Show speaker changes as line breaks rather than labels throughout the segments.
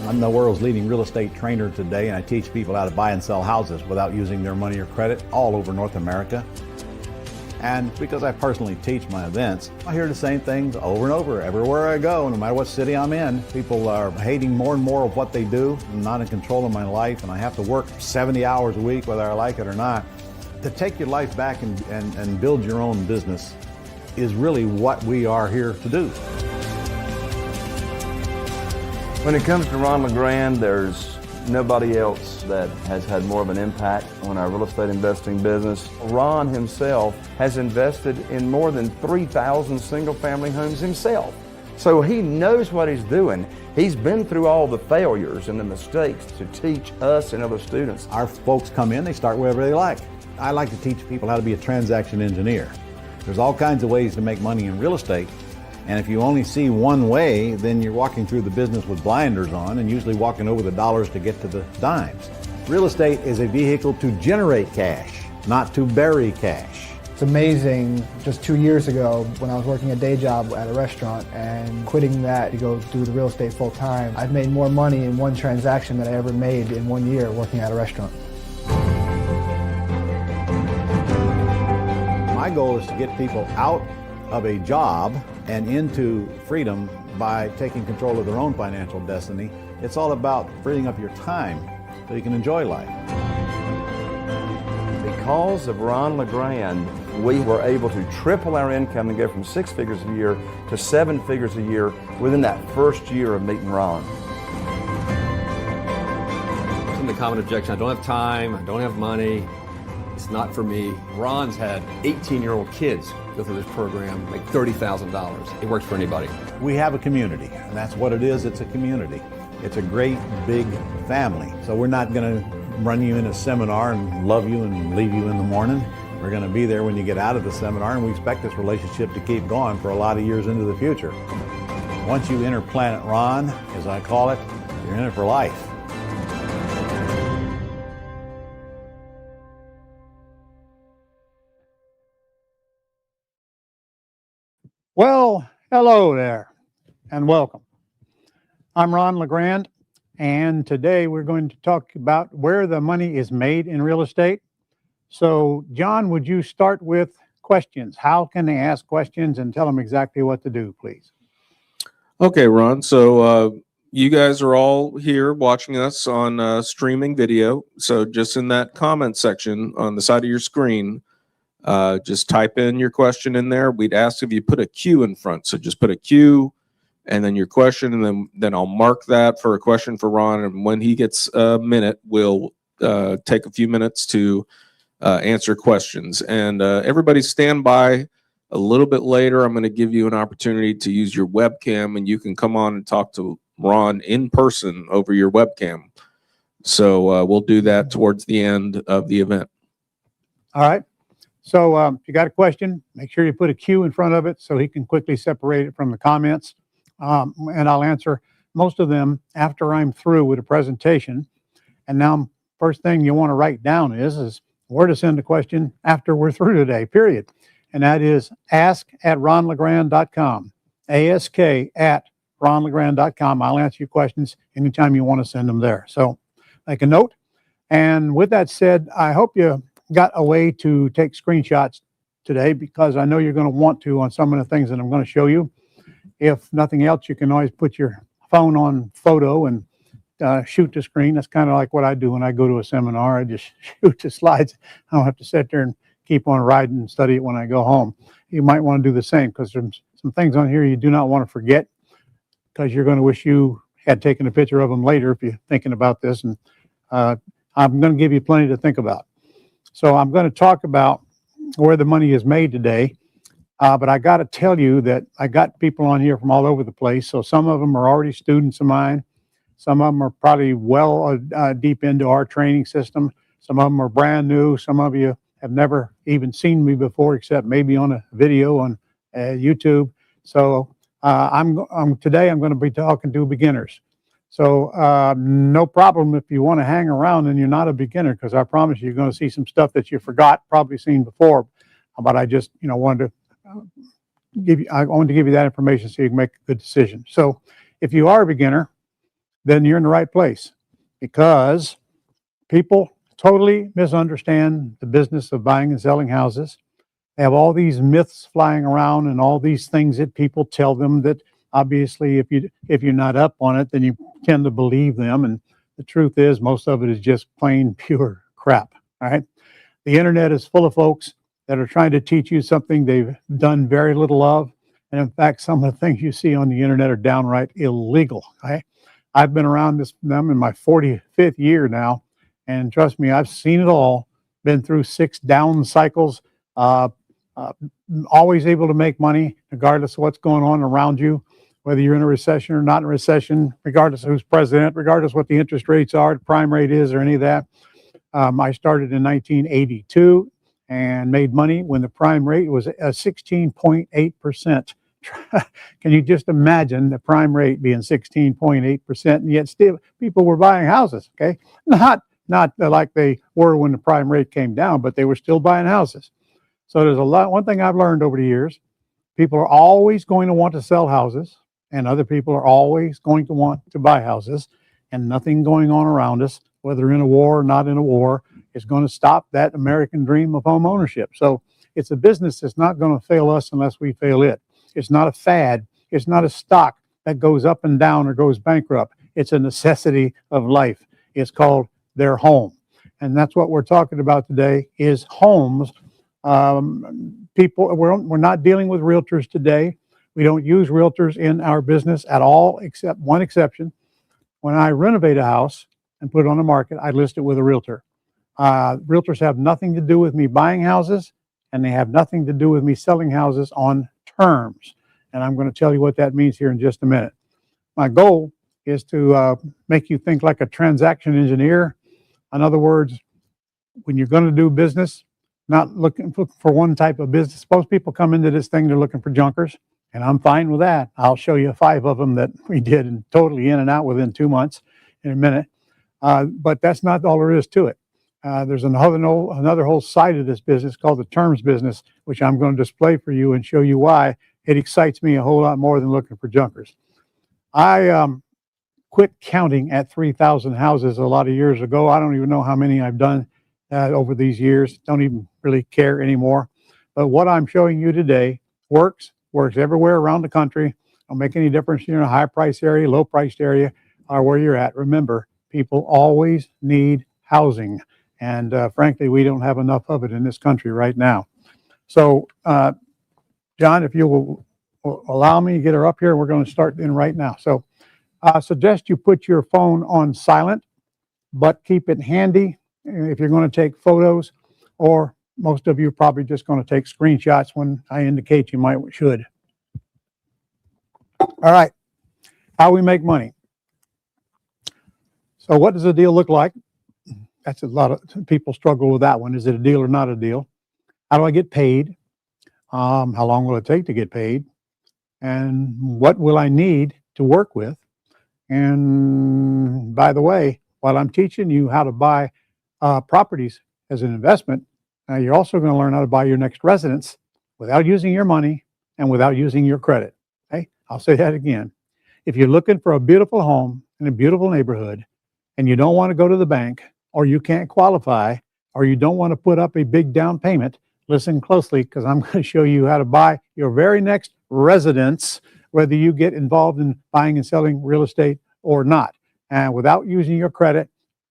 I'm the world's leading real estate trainer today, and I teach people how to buy and sell houses without using their money or credit all over North America. And because I personally teach my events, I hear the same things over and over everywhere I go, no matter what city I'm in. People are hating more and more of what they do. I'm not in control of my life, and I have to work 70 hours a week whether I like it or not. To take your life back and build your own business is really what we are here to do.
When it comes to Ron LeGrand, there's nobody else that has had more of an impact on our real estate investing business. Ron himself has invested in more than 3,000 single-family homes himself. So he knows what he's doing. He's been through all the failures and the mistakes to teach us and other students.
Our folks come in, they start wherever they like. I like to teach people how to be a transaction engineer. There's all kinds of ways to make money in real estate. And if you only see one way, then you're walking through the business with blinders on and usually walking over the dollars to get to the dimes. Real estate is a vehicle to generate cash, not to bury cash.
It's amazing, just 2 years ago when I was working a day job at a restaurant and quitting that to go do the real estate full time, I've made more money in one transaction than I ever made in 1 year working at a restaurant.
My goal is to get people out of a job and into freedom by taking control of their own financial destiny. It's all about freeing up your time so you can enjoy life.
Because of Ron LeGrand, we were able to triple our income and go from 6 figures a year to 7 figures a year within that first year of meeting Ron.
The common objection, I don't have time, I don't have money, it's not for me. Ron's had 18-year-old kids go through this program, make $30,000. It works for anybody.
We have a community, and that's what it is. It's a community. It's a great big family. So we're not going to run you in a seminar and love you and leave you in the morning. We're going to be there when you get out of the seminar, and we expect this relationship to keep going for a lot of years into the future. Once you enter Planet Ron, as I call it, you're in it for life.
Well, hello there and welcome. I'm Ron LeGrand, and today we're going to talk about where the money is made in real estate. So, John, would you start with questions? How can they ask questions and tell them exactly what to do, please?
Okay, Ron. So you guys are all here watching us on streaming video. So just in that comment section on the side of your screen, just type in your question in there. We'd ask if you put a Q in front. So just put a Q and then your question, and then I'll mark that for a question for Ron. And when he gets a minute, we'll take a few minutes to answer questions. And everybody stand by. A little bit later, I'm going to give you an opportunity to use your webcam, and you can come on and talk to Ron in person over your webcam. So we'll do that towards the end of the event.
All right. So if you got a question, make sure you put a Q in front of it so he can quickly separate it from the comments. And I'll answer most of them after I'm through with a presentation. And now, first thing you want to write down is where to send a question after we're through today, period. And that is ask@ronlegrand.com, ask@ronlegrand.com. I'll answer your questions anytime you want to send them there. So make a note. And with that said, I hope you got a way to take screenshots today, because I know you're going to want to on some of the things that I'm going to show you. If nothing else, you can always put your phone on photo and shoot the screen. That's kind of like what I do when I go to a seminar. I just shoot the slides. I don't have to sit there and keep on writing and study it when I go home. You might want to do the same, because there's some things on here you do not want to forget, because you're going to wish you had taken a picture of them later if you're thinking about this. And I'm going to give you plenty to think about. So I'm going to talk about where the money is made today. But I got to tell you that I got people on here from all over the place. So some of them are already students of mine. Some of them are probably well deep into our training system. Some of them are brand new. Some of you have never even seen me before, except maybe on a video on YouTube. So today I'm going to be talking to beginners. So no problem if you want to hang around and you're not a beginner, because I promise you're going to see some stuff that you forgot, probably seen before. But I just wanted to give you that information so you can make a good decision. So if you are a beginner, then you're in the right place, because people totally misunderstand the business of buying and selling houses. They have all these myths flying around and all these things that people tell them that obviously if you're not up on it, then you tend to believe them. And the truth is, most of it is just plain pure crap. All right. The internet is full of folks that are trying to teach you something they've done very little of. And in fact, some of the things you see on the internet are downright illegal. Okay? Them in my 45th year now. And trust me, I've seen it all, been through 6 down cycles, always able to make money regardless of what's going on around you, whether you're in a recession or not in a recession, regardless of who's president, regardless of what the interest rates are, the prime rate is, or any of that. I started in 1982 and made money when the prime rate was 16.8%. Can you just imagine the prime rate being 16.8%, and yet still people were buying houses? Okay, not like they were when the prime rate came down, but they were still buying houses. So there's one thing I've learned over the years: people are always going to want to sell houses, and other people are always going to want to buy houses. And nothing going on around us, whether in a war or not in a war, is going to stop that American dream of home ownership. So it's a business that's not going to fail us unless we fail it. It's not a fad. It's not a stock that goes up and down or goes bankrupt. It's a necessity of life. It's called their home. And that's what we're talking about today, is homes. We're not dealing with realtors today. We don't use realtors in our business at all, except one exception. When I renovate a house and put it on the market, I list it with a realtor. Realtors have nothing to do with me buying houses, and they have nothing to do with me selling houses on terms. And I'm going to tell you what that means here in just a minute. My goal is to make you think like a transaction engineer. In other words, when you're going to do business, not looking for one type of business. Most people come into this thing, they're looking for junkers, and I'm fine with that. I'll show you 5 of them that we did, and totally in and out within 2 months in a minute. But that's not all there is to it. There's another whole side of this business called the terms business, which I'm going to display for you and show you why it excites me a whole lot more than looking for junkers. I quit counting at 3,000 houses a lot of years ago. I don't even know how many I've done over these years. Don't even really care anymore. But what I'm showing you today works everywhere around the country. Don't make any difference if you're in a high price area, low priced area, or where you're at. Remember, people always need housing. And frankly, we don't have enough of it in this country right now. So, John, if you will allow me to get her up here, we're going to start in right now. So I suggest you put your phone on silent, but keep it handy if you're going to take photos, or most of you are probably just going to take screenshots when I indicate you should. All right, how we make money. So what does a deal look like? That's a lot of people struggle with that one. Is it a deal or not a deal? How do I get paid? How long will it take to get paid? And what will I need to work with? And by the way, while I'm teaching you how to buy properties as an investment, you're also going to learn how to buy your next residence without using your money and without using your credit. Okay? I'll say that again. If you're looking for a beautiful home in a beautiful neighborhood and you don't want to go to the bank, or you can't qualify, or you don't want to put up a big down payment, listen closely, because I'm going to show you how to buy your very next residence whether you get involved in buying and selling real estate or not. And without using your credit,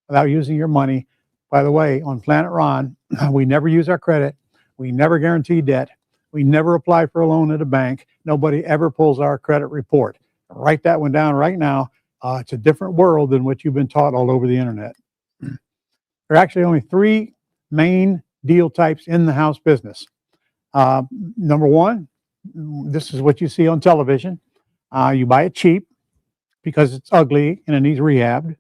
without using your money, by the way, on Planet Ron, we never use our credit. We never guarantee debt. We never apply for a loan at a bank. Nobody ever pulls our credit report. Write that one down right now. It's a different world than what you've been taught all over the internet. There are actually only three main deal types in the house business. Number one, this is what you see on television. You buy it cheap because it's ugly and it needs rehabbed.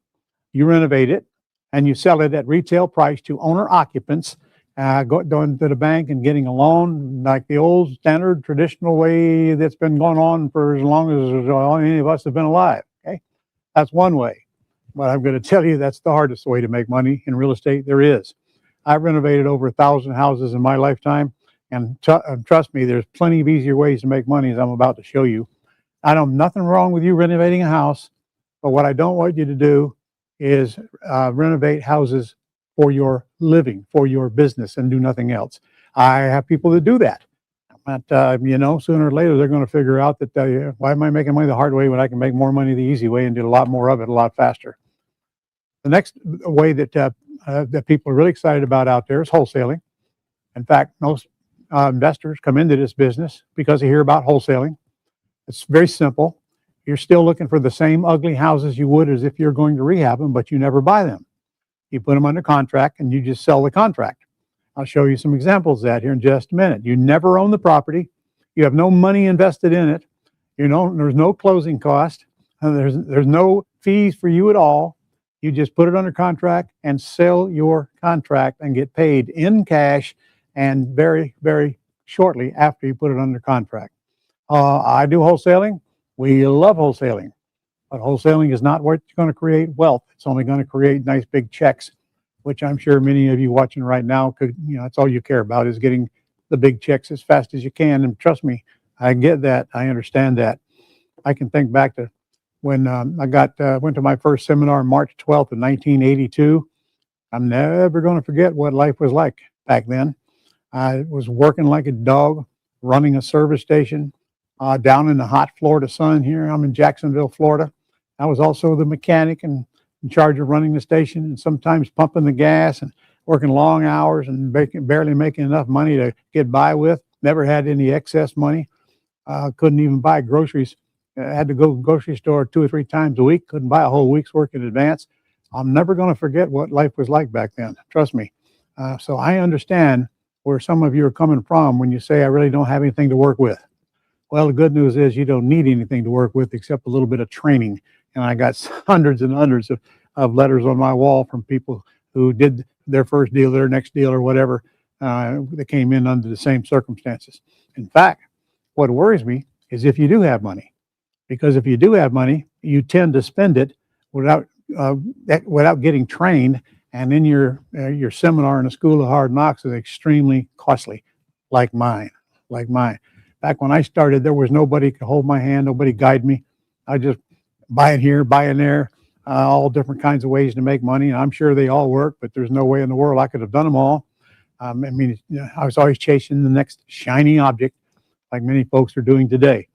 You renovate it and you sell it at retail price to owner occupants, going to the bank and getting a loan like the old standard traditional way that's been going on for as long as any of us have been alive. Okay, that's one way. But I'm going to tell you that's the hardest way to make money in real estate there is. I've renovated over 1,000 houses in my lifetime, and trust me, there's plenty of easier ways to make money, as I'm about to show you. I know nothing wrong with you renovating a house, but what I don't want you to do is renovate houses for your living, for your business, and do nothing else. I have people that do that. But, you know, sooner or later, they're going to figure out that, why am I making money the hard way when I can make more money the easy way and do a lot more of it a lot faster? The next way that, that people are really excited about out there is wholesaling. In fact, most investors come into this business because they hear about wholesaling. It's very simple. You're still looking for the same ugly houses you would as if you're going to rehab them, but you never buy them. You put them under contract and you just sell the contract. I'll show you some examples of that here in just a minute. You never own the property. You have no money invested in it. You know, there's no closing cost. There's no fees for you at all. You just put it under contract and sell your contract and get paid in cash and very, very shortly after you put it under contract. I do wholesaling. We love wholesaling, but wholesaling is not what's going to create wealth. It's only going to create nice big checks, which I'm sure many of you watching right now could, you know, that's all you care about is getting the big checks as fast as you can. And trust me, I get that. I understand that. I can think back to when I went to my first seminar March 12th of 1982. I'm never going to forget what life was like back then. I was working like a dog, running a service station down in the hot Florida sun here. I'm in Jacksonville, Florida. I was also the mechanic and in charge of running the station and sometimes pumping the gas and working long hours and barely making enough money to get by with. Never had any excess money. Couldn't even buy groceries. I had to go to the grocery store 2 or 3 times a week. Couldn't buy a whole week's work in advance. I'm never going to forget what life was like back then. Trust me. So I understand where some of you are coming from when you say, I really don't have anything to work with. Well, the good news is you don't need anything to work with except a little bit of training. And I got hundreds and hundreds of letters on my wall from people who did their first deal, their next deal, or whatever. That came in under the same circumstances. In fact, what worries me is if you do have money. Because if you do have money, you tend to spend it without getting trained. And then your seminar in the School of Hard Knocks is extremely costly, like mine. Back when I started, there was nobody could hold my hand, nobody guide me. I just buy it here, buy it there, all different kinds of ways to make money. And I'm sure they all work, but there's no way in the world I could have done them all. I mean, you know, I was always chasing the next shiny object, like many folks are doing today.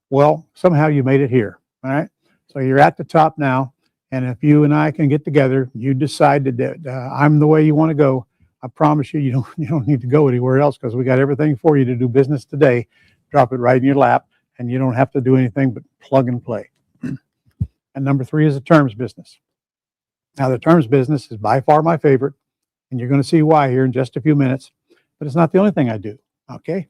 Well, somehow you made it here, all right? So you're at the top now, and if you and I can get together, you decide that I'm the way you want to go, I promise you, you don't need to go anywhere else because we got everything for you to do business today. Drop it right in your lap, and you don't have to do anything but plug and play. And number 3 is the terms business. Now, the terms business is by far my favorite, and you're going to see why here in just a few minutes, but it's not the only thing I do, okay?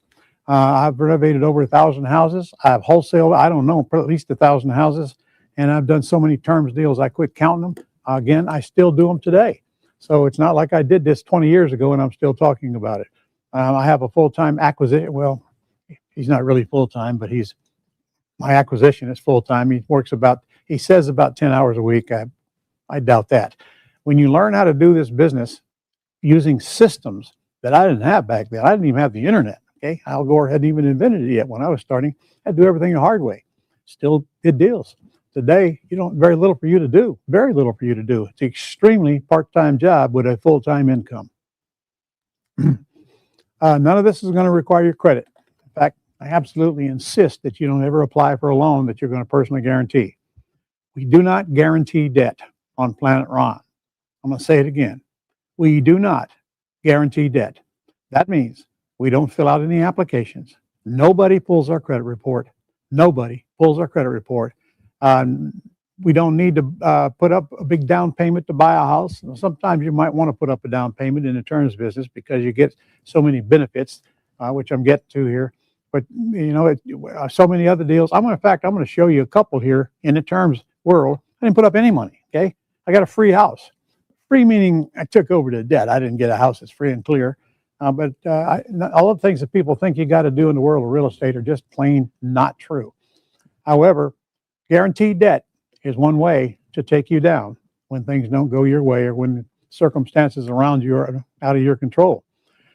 I've renovated over 1,000 houses. I've wholesaled, I don't know, at least 1,000 houses, and I've done so many terms deals I quit counting them. Again, I still do them today. So it's not like I did this 20 years ago and I'm still talking about it. I have a full-time acquisition. Well, he's not really full-time, but my acquisition is full-time. He says about 10 hours a week. I doubt that. When you learn how to do this business using systems that I didn't have back then, I didn't even have the internet. Okay, Al Gore hadn't even invented it yet when I was starting. I had to do everything the hard way. Still did deals. Today, very little for you to do. Very little for you to do. It's an extremely part-time job with a full-time income. None of this is going to require your credit. In fact, I absolutely insist that you don't ever apply for a loan that you're going to personally guarantee. We do not guarantee debt on Planet Ron. I'm going to say it again. We do not guarantee debt. That means we don't fill out any applications. Nobody pulls our credit report. Nobody pulls our credit report. We don't need to put up a big down payment to buy a house. Sometimes you might want to put up a down payment in the terms business because you get so many benefits, which I'm getting to here. But you know, so many other deals. In fact, I'm going to show you a couple here in the terms world. I didn't put up any money. Okay, I got a free house. Free meaning I took over the debt. I didn't get a house that's free and clear. But all the things that people think you got to do in the world of real estate are just plain not true. However, guaranteed debt is one way to take you down when things don't go your way or when circumstances around you are out of your control.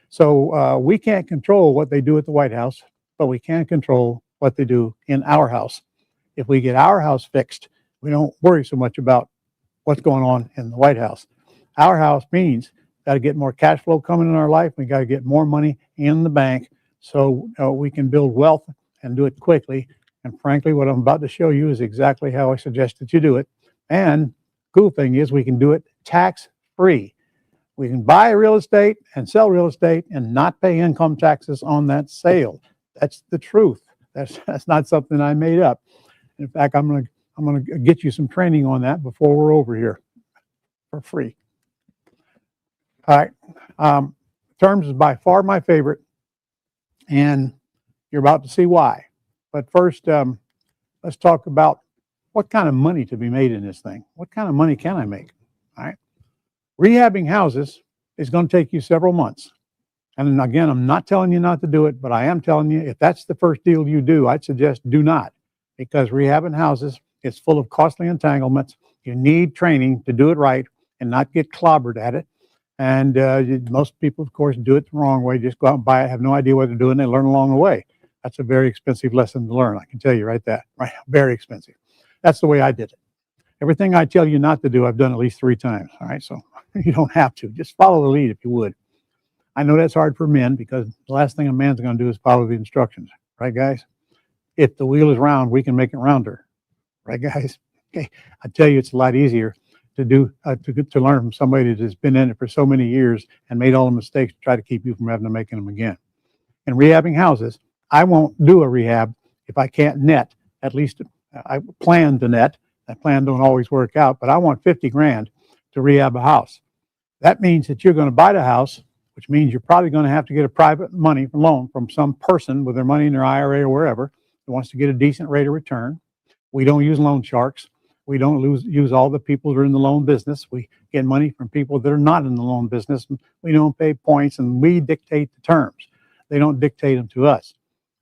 So we can't control what they do at the White House, but we can control what they do in our house. If we get our house fixed, we don't worry so much about what's going on in the White House. Our house means got to get more cash flow coming in our life. We got to get more money in the bank so we can build wealth and do it quickly. And frankly, what I'm about to show you is exactly how I suggest that you do it. And cool thing is we can do it tax-free. We can buy real estate and sell real estate and not pay income taxes on that sale. That's the truth. That's not something I made up. In fact, I'm gonna get you some training on that before we're over here for free. All right. Terms is by far my favorite, and you're about to see why. But first, let's talk about what kind of money to be made in this thing. What kind of money can I make? All right. Rehabbing houses is going to take you several months. And again, I'm not telling you not to do it, but I am telling you if that's the first deal you do, I'd suggest do not, because rehabbing houses is full of costly entanglements. You need training to do it right and not get clobbered at it. And most people, of course, do it the wrong way. Just go out and buy it, have no idea what they're doing. They learn along the way. That's a very expensive lesson to learn. I can tell you right very expensive. That's the way I did it. Everything I tell you not to do, I've done at least 3 times. All right, so you don't have to. Just follow the lead if you would. I know that's hard for men because the last thing a man's going to do is follow the instructions. Right, guys? If the wheel is round, we can make it rounder. Right, guys? Okay. I tell you, it's a lot easier to do to learn from somebody that's been in it for so many years and made all the mistakes to try to keep you from having to make them again. In rehabbing houses, I won't do a rehab if I can't net. At least I plan to net. That plan don't always work out, but I want 50 grand to rehab a house. That means that you're going to buy the house, which means you're probably going to have to get a private money loan from some person with their money in their IRA or wherever that wants to get a decent rate of return. We don't use loan sharks. We don't use all the people that are in the loan business. We get money from people that are not in the loan business. We don't pay points, and we dictate the terms. They don't dictate them to us.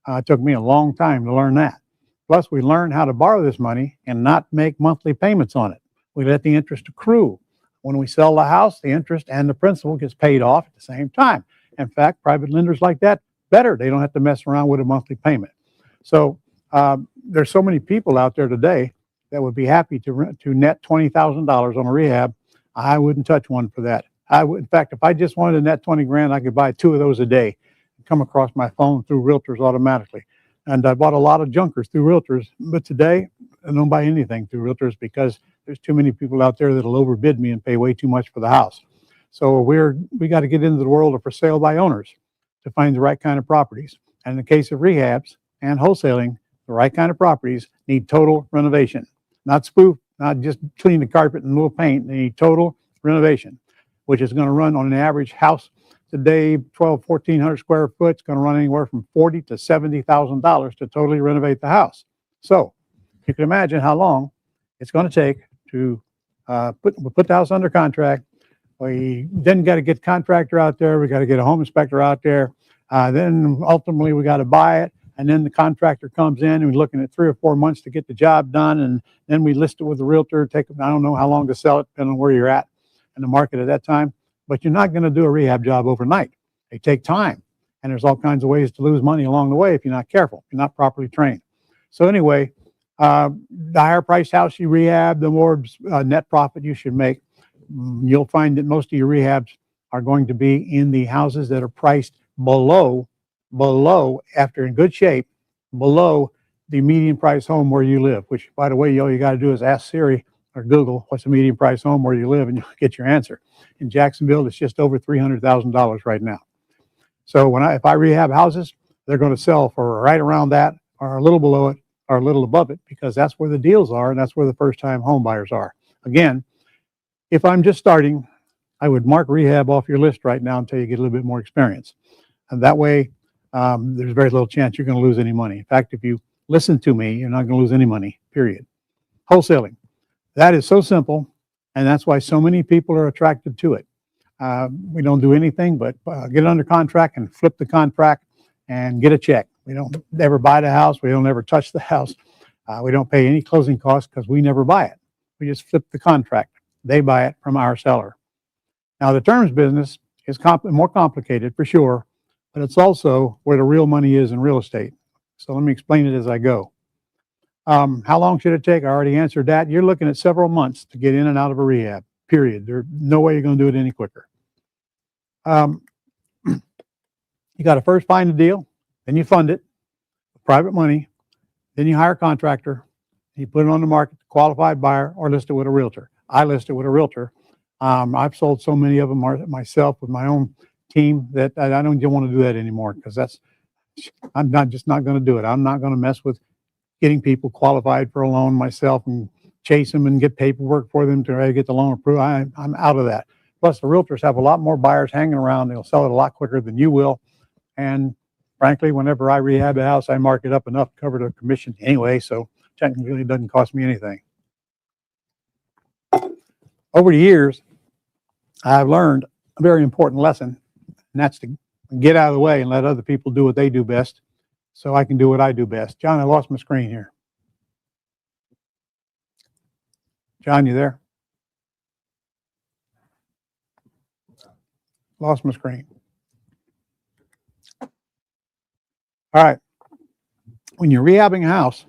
It took me a long time to learn that. Plus, we learned how to borrow this money and not make monthly payments on it. We let the interest accrue. When we sell the house, the interest and the principal gets paid off at the same time. In fact, private lenders like that better. They don't have to mess around with a monthly payment. So there's so many people out there today that would be happy to net $20,000 on a rehab. I wouldn't touch one for that. In fact, if I just wanted to net 20 grand, I could buy 2 of those a day and come across my phone through realtors automatically. And I bought a lot of junkers through realtors, but today I don't buy anything through realtors because there's too many people out there that'll overbid me and pay way too much for the house. So we got to get into the world of for sale by owners to find the right kind of properties. And in the case of rehabs and wholesaling, the right kind of properties need total renovation. Not spoof, not just clean the carpet and a little paint. They need total renovation, which is going to run on an average house today, 1,100 square foot. It's going to run anywhere from $40,000 to $70,000 to totally renovate the house. So you can imagine how long it's going to take to put the house under contract. We then got to get a contractor out there. We got to get a home inspector out there. Then ultimately we got to buy it. And then the contractor comes in and we're looking at 3 or 4 months to get the job done. And then we list it with the realtor, I don't know how long to sell it, depending on where you're at in the market at that time. But you're not going to do a rehab job overnight. They take time. And there's all kinds of ways to lose money along the way if you're not careful, if you're not properly trained. So anyway, the higher priced house you rehab, the more net profit you should make. You'll find that most of your rehabs are going to be in the houses that are priced below, after in good shape, below the median price home where you live, which, by the way, all you got to do is ask Siri or Google what's the median price home where you live, and you'll get your answer. In Jacksonville, it's just over $300,000 right now. So if I rehab houses, they're going to sell for right around that, or a little below it, or a little above it, because that's where the deals are, and that's where the first-time home buyers are. Again, if I'm just starting, I would mark rehab off your list right now until you get a little bit more experience. And that way, there's very little chance you're going to lose any money. In fact, if you listen to me, you're not going to lose any money, period. Wholesaling. That is so simple, and that's why so many people are attracted to it. We don't do anything but get it under contract and flip the contract and get a check. We don't ever buy the house. We don't ever touch the house. We don't pay any closing costs because we never buy it. We just flip the contract. They buy it from our seller. Now, the terms business is more complicated for sure, but it's also where the real money is in real estate. So let me explain it as I go. How long should it take? I already answered that. You're looking at several months to get in and out of a rehab, period. There's no way you're going to do it any quicker. You got to first find a deal, then you fund it with private money, then you hire a contractor, you put it on the market, qualified buyer, or list it with a realtor. I list it with a realtor. I've sold so many of them myself with my own team that I don't want to do that anymore, because I'm just not going to do it. I'm not going to mess with getting people qualified for a loan myself and chase them and get paperwork for them to get the loan approved. I'm out of that. Plus, the realtors have a lot more buyers hanging around. They'll sell it a lot quicker than you will. And frankly, whenever I rehab a house, I mark it up enough to cover the commission anyway, so technically it doesn't cost me anything. Over the years, I've learned a very important lesson, and that's to get out of the way and let other people do what they do best so I can do what I do best. John, I lost my screen here. John, you there? Lost my screen. All right. When you're rehabbing a house,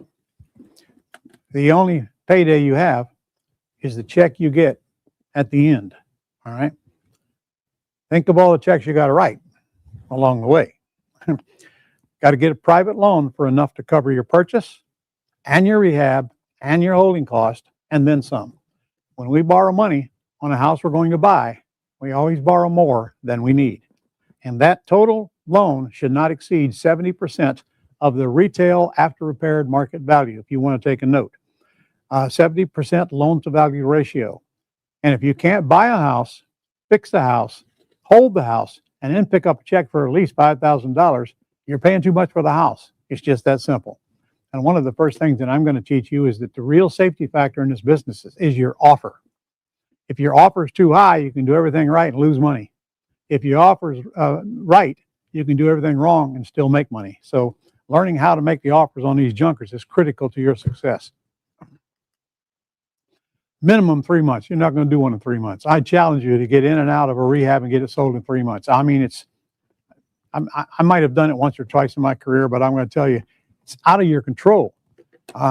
the only payday you have is the check you get at the end. All right. Think of all the checks you got to write along the way. Got to get a private loan for enough to cover your purchase and your rehab and your holding cost, and then some. When we borrow money on a house we're going to buy, we always borrow more than we need. And that total loan should not exceed 70% of the retail after repaired market value, if you want to take a note. 70% loan to value ratio. And if you can't buy a house, fix the house, hold the house, and then pick up a check for at least $5,000, you're paying too much for the house. It's just that simple. And one of the first things that I'm going to teach you is that the real safety factor in this business is your offer. If your offer is too high, you can do everything right and lose money. If your offer is right, you can do everything wrong and still make money. So learning how to make the offers on these junkers is critical to your success. Minimum 3 months. You're not going to do one in 3 months. I challenge you to get in and out of a rehab and get it sold in 3 months. I mean, I might have done it once or twice in my career, but I'm going to tell you, it's out of your control.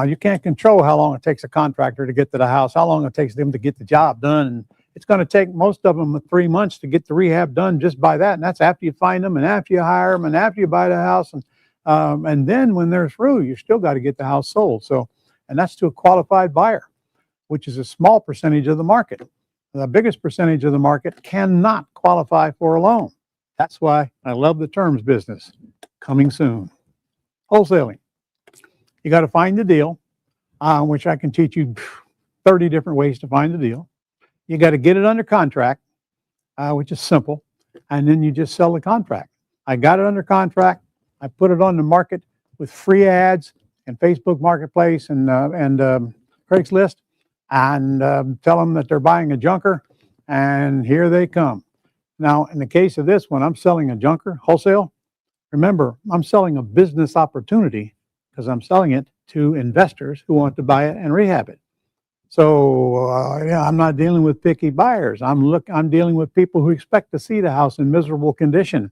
You can't control how long it takes a contractor to get to the house, how long it takes them to get the job done. And it's going to take most of them 3 months to get the rehab done just by that. And that's after you find them and after you hire them and after you buy the house. And then when they're through, you still got to get the house sold. So, and that's to a qualified buyer, which is a small percentage of the market. The biggest percentage of the market cannot qualify for a loan. That's why I love the terms business. Coming soon. Wholesaling. You got to find the deal, which I can teach you 30 different ways to find the deal. You got to get it under contract, which is simple, and then you just sell the contract. I got it under contract. I put it on the market with free ads and Facebook Marketplace and Craigslist, and tell them that they're buying a junker, and here they come. Now, in the case of this one, I'm selling a junker wholesale. Remember, I'm selling a business opportunity because I'm selling it to investors who want to buy it and rehab it. So I'm not dealing with picky buyers. I'm dealing with people who expect to see the house in miserable condition.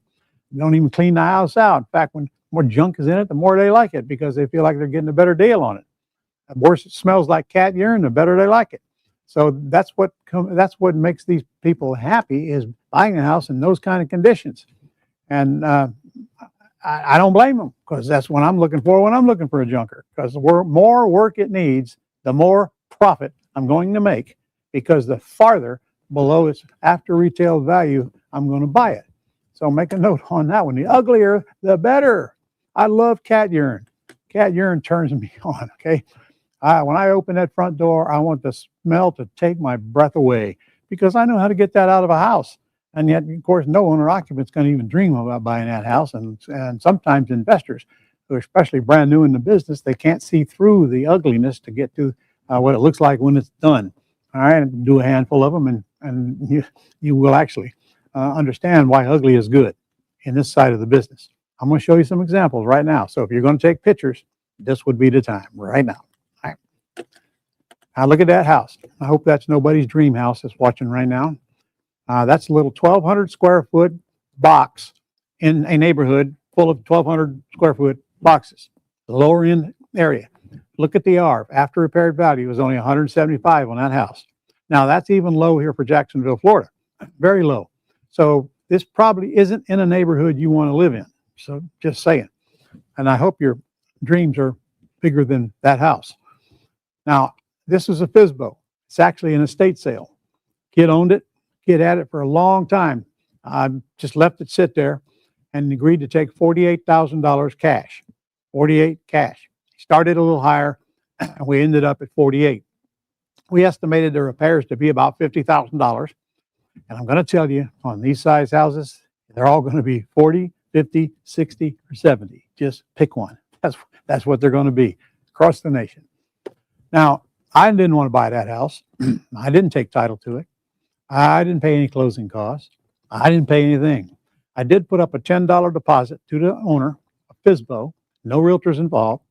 They don't even clean the house out. In fact, when more junk is in it, the more they like it because they feel like they're getting a better deal on it. The worse it smells like cat urine, the better they like it. So that's what makes these people happy, is buying a house in those kind of conditions. And I don't blame them, because that's what I'm looking for when I'm looking for a junker. Because the more work it needs, the more profit I'm going to make, because the farther below its after retail value I'm going to buy it. So make a note on that one. The uglier, the better. I love cat urine. Cat urine turns me on, okay? When I open that front door, I want the smell to take my breath away, because I know how to get that out of a house. And yet, of course, no owner-occupant's going to even dream about buying that house. And sometimes investors, who are especially brand new in the business, they can't see through the ugliness to get to what it looks like when it's done. All right, do a handful of them, and you will actually understand why ugly is good in this side of the business. I'm going to show you some examples right now. So if you're going to take pictures, this would be the time right now. All right. Now look at that house. I hope that's nobody's dream house that's watching right now. That's a little 1,200 square foot box in a neighborhood full of 1,200 square foot boxes. The lower end area. Look at the ARV. After repaired value is only 175 on that house. Now that's even low here for Jacksonville, Florida. Very low. So this probably isn't in a neighborhood you want to live in. So just saying. And I hope your dreams are bigger than that house. Now, this is a FSBO. It's actually an estate sale. Kid owned it. Kid had it for a long time. I just left it sit there and agreed to take $48,000 cash. 48 cash. Started a little higher, and we ended up at 48. We estimated the repairs to be about $50,000. And I'm going to tell you, on these size houses, they're all going to be 40, 50, 60, or 70. Just pick one. That's what they're going to be across the nation. Now, I didn't want to buy that house. I didn't take title to it. I didn't pay any closing costs. I didn't pay anything. I did put up a $10 deposit to the owner, a FSBO, no realtors involved,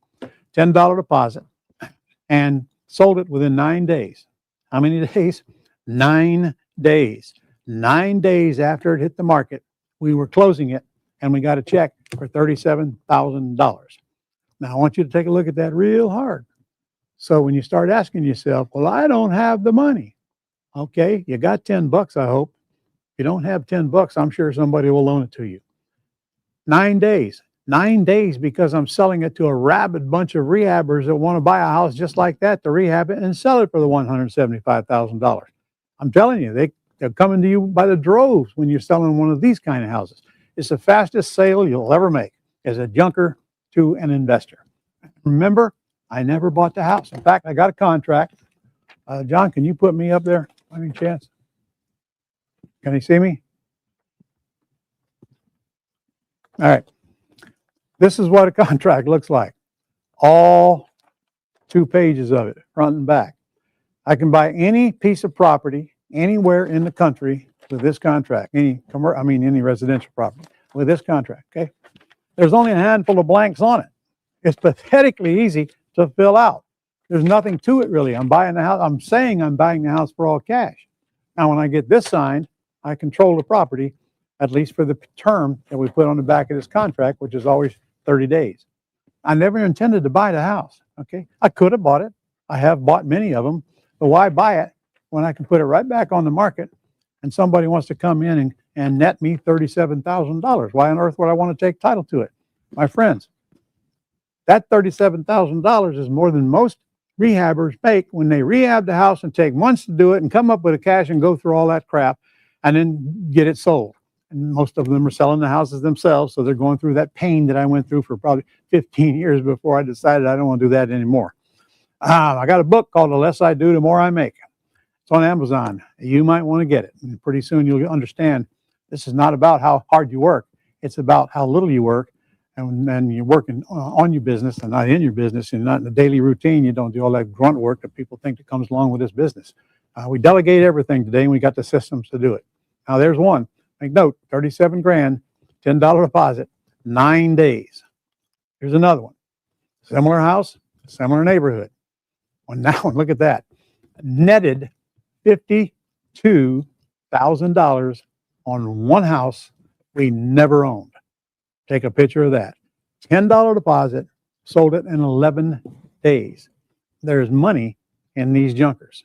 $10 deposit, and sold it within 9 days. How many days? 9 days. 9 days after it hit the market, we were closing it, and we got a check for $37,000. Now, I want you to take a look at that real hard. So when you start asking yourself, well, I don't have the money. Okay, you got 10 bucks, I hope. If you don't have 10 bucks, I'm sure somebody will loan it to you. 9 days. 9 days, because I'm selling it to a rabid bunch of rehabbers that want to buy a house just like that to rehab it and sell it for the $175,000. I'm telling you, they're coming to you by the droves when you're selling one of these kind of houses. It's the fastest sale you'll ever make as a junker to an investor. Remember, I never bought the house. In fact, I got a contract. John, can you put me up there? Any chance? Can you see me? All right. This is what a contract looks like. All 2 pages of it, front and back. I can buy any piece of property anywhere in the country with this contract. Any residential property with this contract, okay? There's only a handful of blanks on it. It's pathetically easy to fill out. There's nothing to it really. I'm buying the house. I'm saying I'm buying the house for all cash. Now, when I get this signed, I control the property, at least for the term that we put on the back of this contract, which is always 30 days. I never intended to buy the house, okay? I could have bought it. I have bought many of them, but why buy it when I can put it right back on the market and somebody wants to come in and net me $37,000? Why on earth would I want to take title to it? My friends, that $37,000 is more than most rehabbers make when they rehab the house and take months to do it and come up with the cash and go through all that crap and then get it sold. And most of them are selling the houses themselves, so they're going through that pain that I went through for probably 15 years before I decided I don't want to do that anymore. I got a book called The Less I Do, The More I Make. It's on Amazon. You might want to get it. And pretty soon you'll understand this is not about how hard you work. It's about how little you work. And then you're working on your business and not in your business, and not in the daily routine. You don't do all that grunt work that people think that comes along with this business. We delegate everything today, and we got the systems to do it. Now, there's one. Make note, 37 grand, $10 deposit, 9 days. Here's another one. Similar house, similar neighborhood. Well, now look at that. Netted $52,000 on one house we never owned. Take a picture of that. $10 deposit, sold it in 11 days. There's money in these junkers.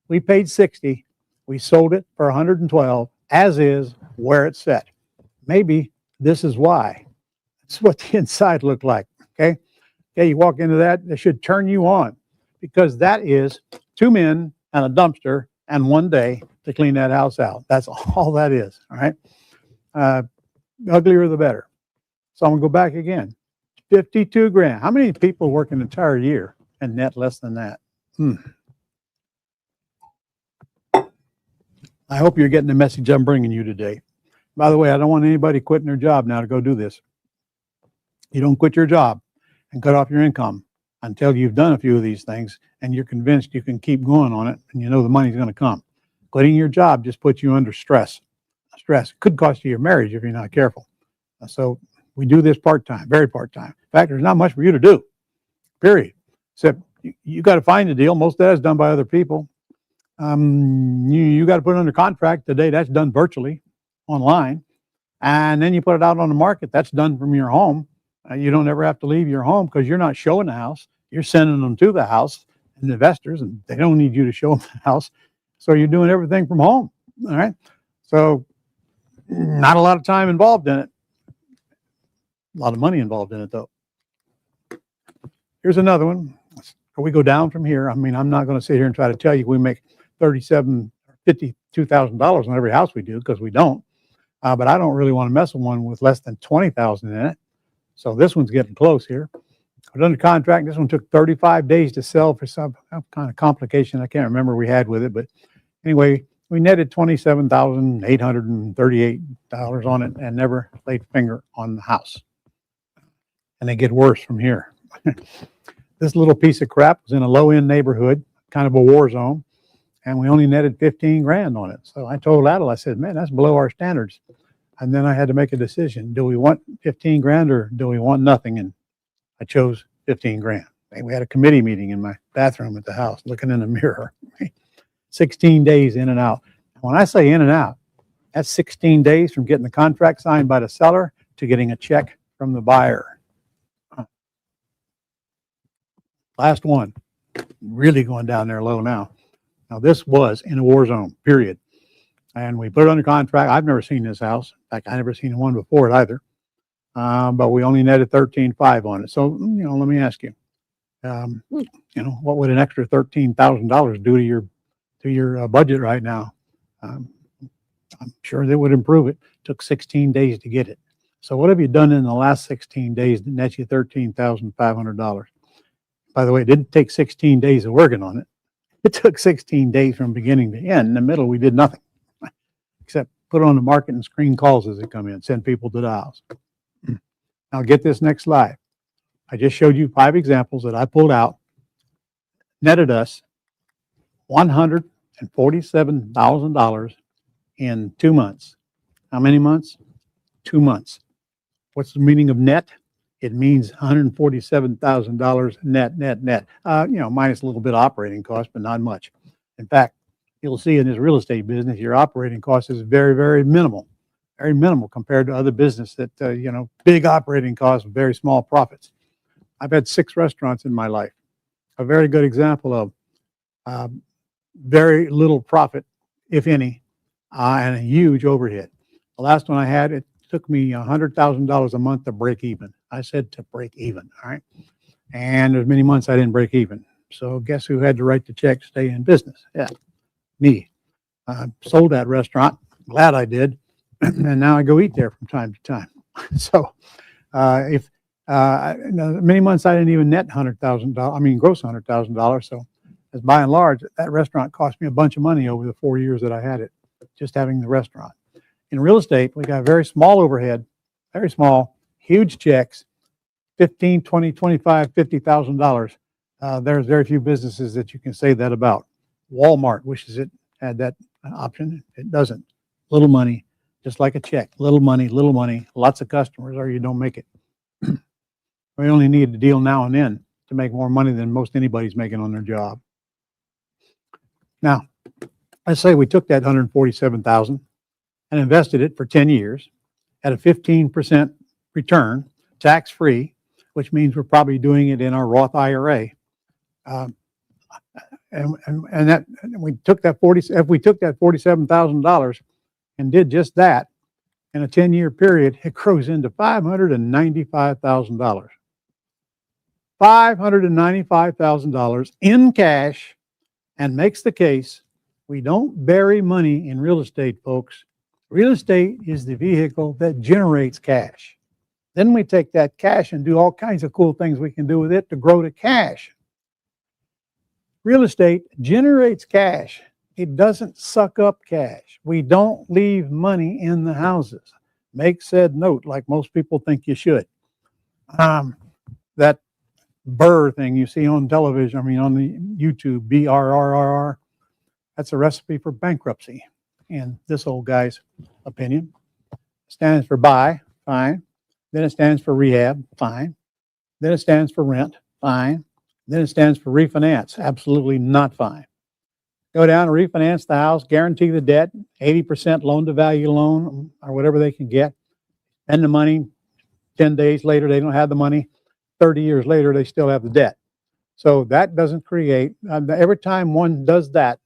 We paid 60. We sold it for 112, as is where it's set. Maybe this is why That's what the inside looked like. Okay. Okay. You walk into that, it should turn you on because that is 2 men and a dumpster and 1 day to clean that house out. That's all that is. All right. Uglier the better. So I'm gonna go back again. 52 grand. How many people work an entire year and net less than that? I hope you're getting the message I'm bringing you today. By the way, I don't want anybody quitting their job now to go do this. You don't quit your job and cut off your income until you've done a few of these things and you're convinced you can keep going on it and you know the money's going to come. Quitting your job just puts you under stress. Stress could cost you your marriage if you're not careful. So we do this part-time, very part-time. In fact, there's not much for you to do, period. Except you got to find a deal. Most of that is done by other people. You got to put it under contract. Today, that's done virtually online. And then you put it out on the market. That's done from your home. You don't ever have to leave your home because you're not showing the house. You're sending them to the house and investors, and they don't need you to show them the house. So you're doing everything from home. All right. So not a lot of time involved in it. A lot of money involved in it, though. Here's another one. We go down from here. I mean, I'm not going to sit here and try to tell you we make $37,000 or $52,000 on every house we do because we don't. But I don't really want to mess with one with less than $20,000 in it. So this one's getting close here. I was under contract. This one took 35 days to sell for some kind of complication I can't remember we had with it. But anyway, we netted $27,838 on it and never laid a finger on the house. And they get worse from here. This little piece of crap was in a low-end neighborhood, kind of a war zone, and we only netted 15 grand on it. So I told Adel, I said, man, that's below our standards. And then I had to make a decision. Do we want 15 grand or do we want nothing? And I chose 15 grand. And we had a committee meeting in my bathroom at the house, looking in the mirror. 16 days in and out. When I say in and out, that's 16 days from getting the contract signed by the seller to getting a check from the buyer. Last one, really going down there low now. Now this was in a war zone, period. And we put it under contract. I've never seen this house. In fact, I never seen one before it either. But we only netted 13.5 on it. So, let me ask you, what would an extra $13,000 do to your budget right now? I'm sure that would improve it. Took 16 days to get it. So what have you done in the last 16 days that net you $13,500? By the way, it didn't take 16 days of working on it. It took 16 days from beginning to end. In the middle, we did nothing except put it on the market and screen calls as they come in, send people to the house. Now get this next slide. I just showed you 5 examples that I pulled out, netted us $147,000 in 2 months. How many months? 2 months. What's the meaning of net? It means $147,000 net. Minus a little bit of operating cost, but not much. In fact, you'll see in this real estate business, your operating cost is very, very minimal compared to other business that, big operating costs, very small profits. I've had 6 restaurants in my life. A very good example of very little profit, if any, and a huge overhead. The last one I had, it took me $100,000 a month to break even. I said to break even, all right? And there's many months I didn't break even. So guess who had to write the check to stay in business? Yeah, me. Sold that restaurant. Glad I did. And now I go eat there from time to time. So many months I didn't even net $100,000, gross $100,000. So as by and large, that restaurant cost me a bunch of money over the 4 years that I had it, just having the restaurant. In real estate, we got very small overhead, very small, huge checks, $15,000, $20,000, $25,000, $50,000. There's very few businesses that you can say that about. Walmart wishes it had that option. It doesn't. Little money, just like a check. Little money, lots of customers, or you don't make it. We only need a deal now and then to make more money than most anybody's making on their job. Now, let's say we took that $147,000 and invested it for 10 years at a 15% return, tax-free, which means we're probably doing it in our Roth IRA. And if we took that $47,000 and did just that, in a 10-year period, it grows into $595,000. $595,000 in cash, and makes the case we don't bury money in real estate, folks. Real estate is the vehicle that generates cash. Then we take that cash and do all kinds of cool things we can do with it to grow the cash. Real estate generates cash. It doesn't suck up cash. We don't leave money in the houses. Make said note, like most people think you should. That Burr thing you see on television, on the YouTube, BRRRR, that's a recipe for bankruptcy. In this old guy's opinion, stands for buy, fine. Then it stands for rehab, fine. Then it stands for rent, fine. Then it stands for refinance, absolutely not fine. Go down and refinance the house, guarantee the debt, 80% loan to value loan or whatever they can get. Spend the money, 10 days later, they don't have the money. 30 years later, they still have the debt. So that doesn't create, every time one does that,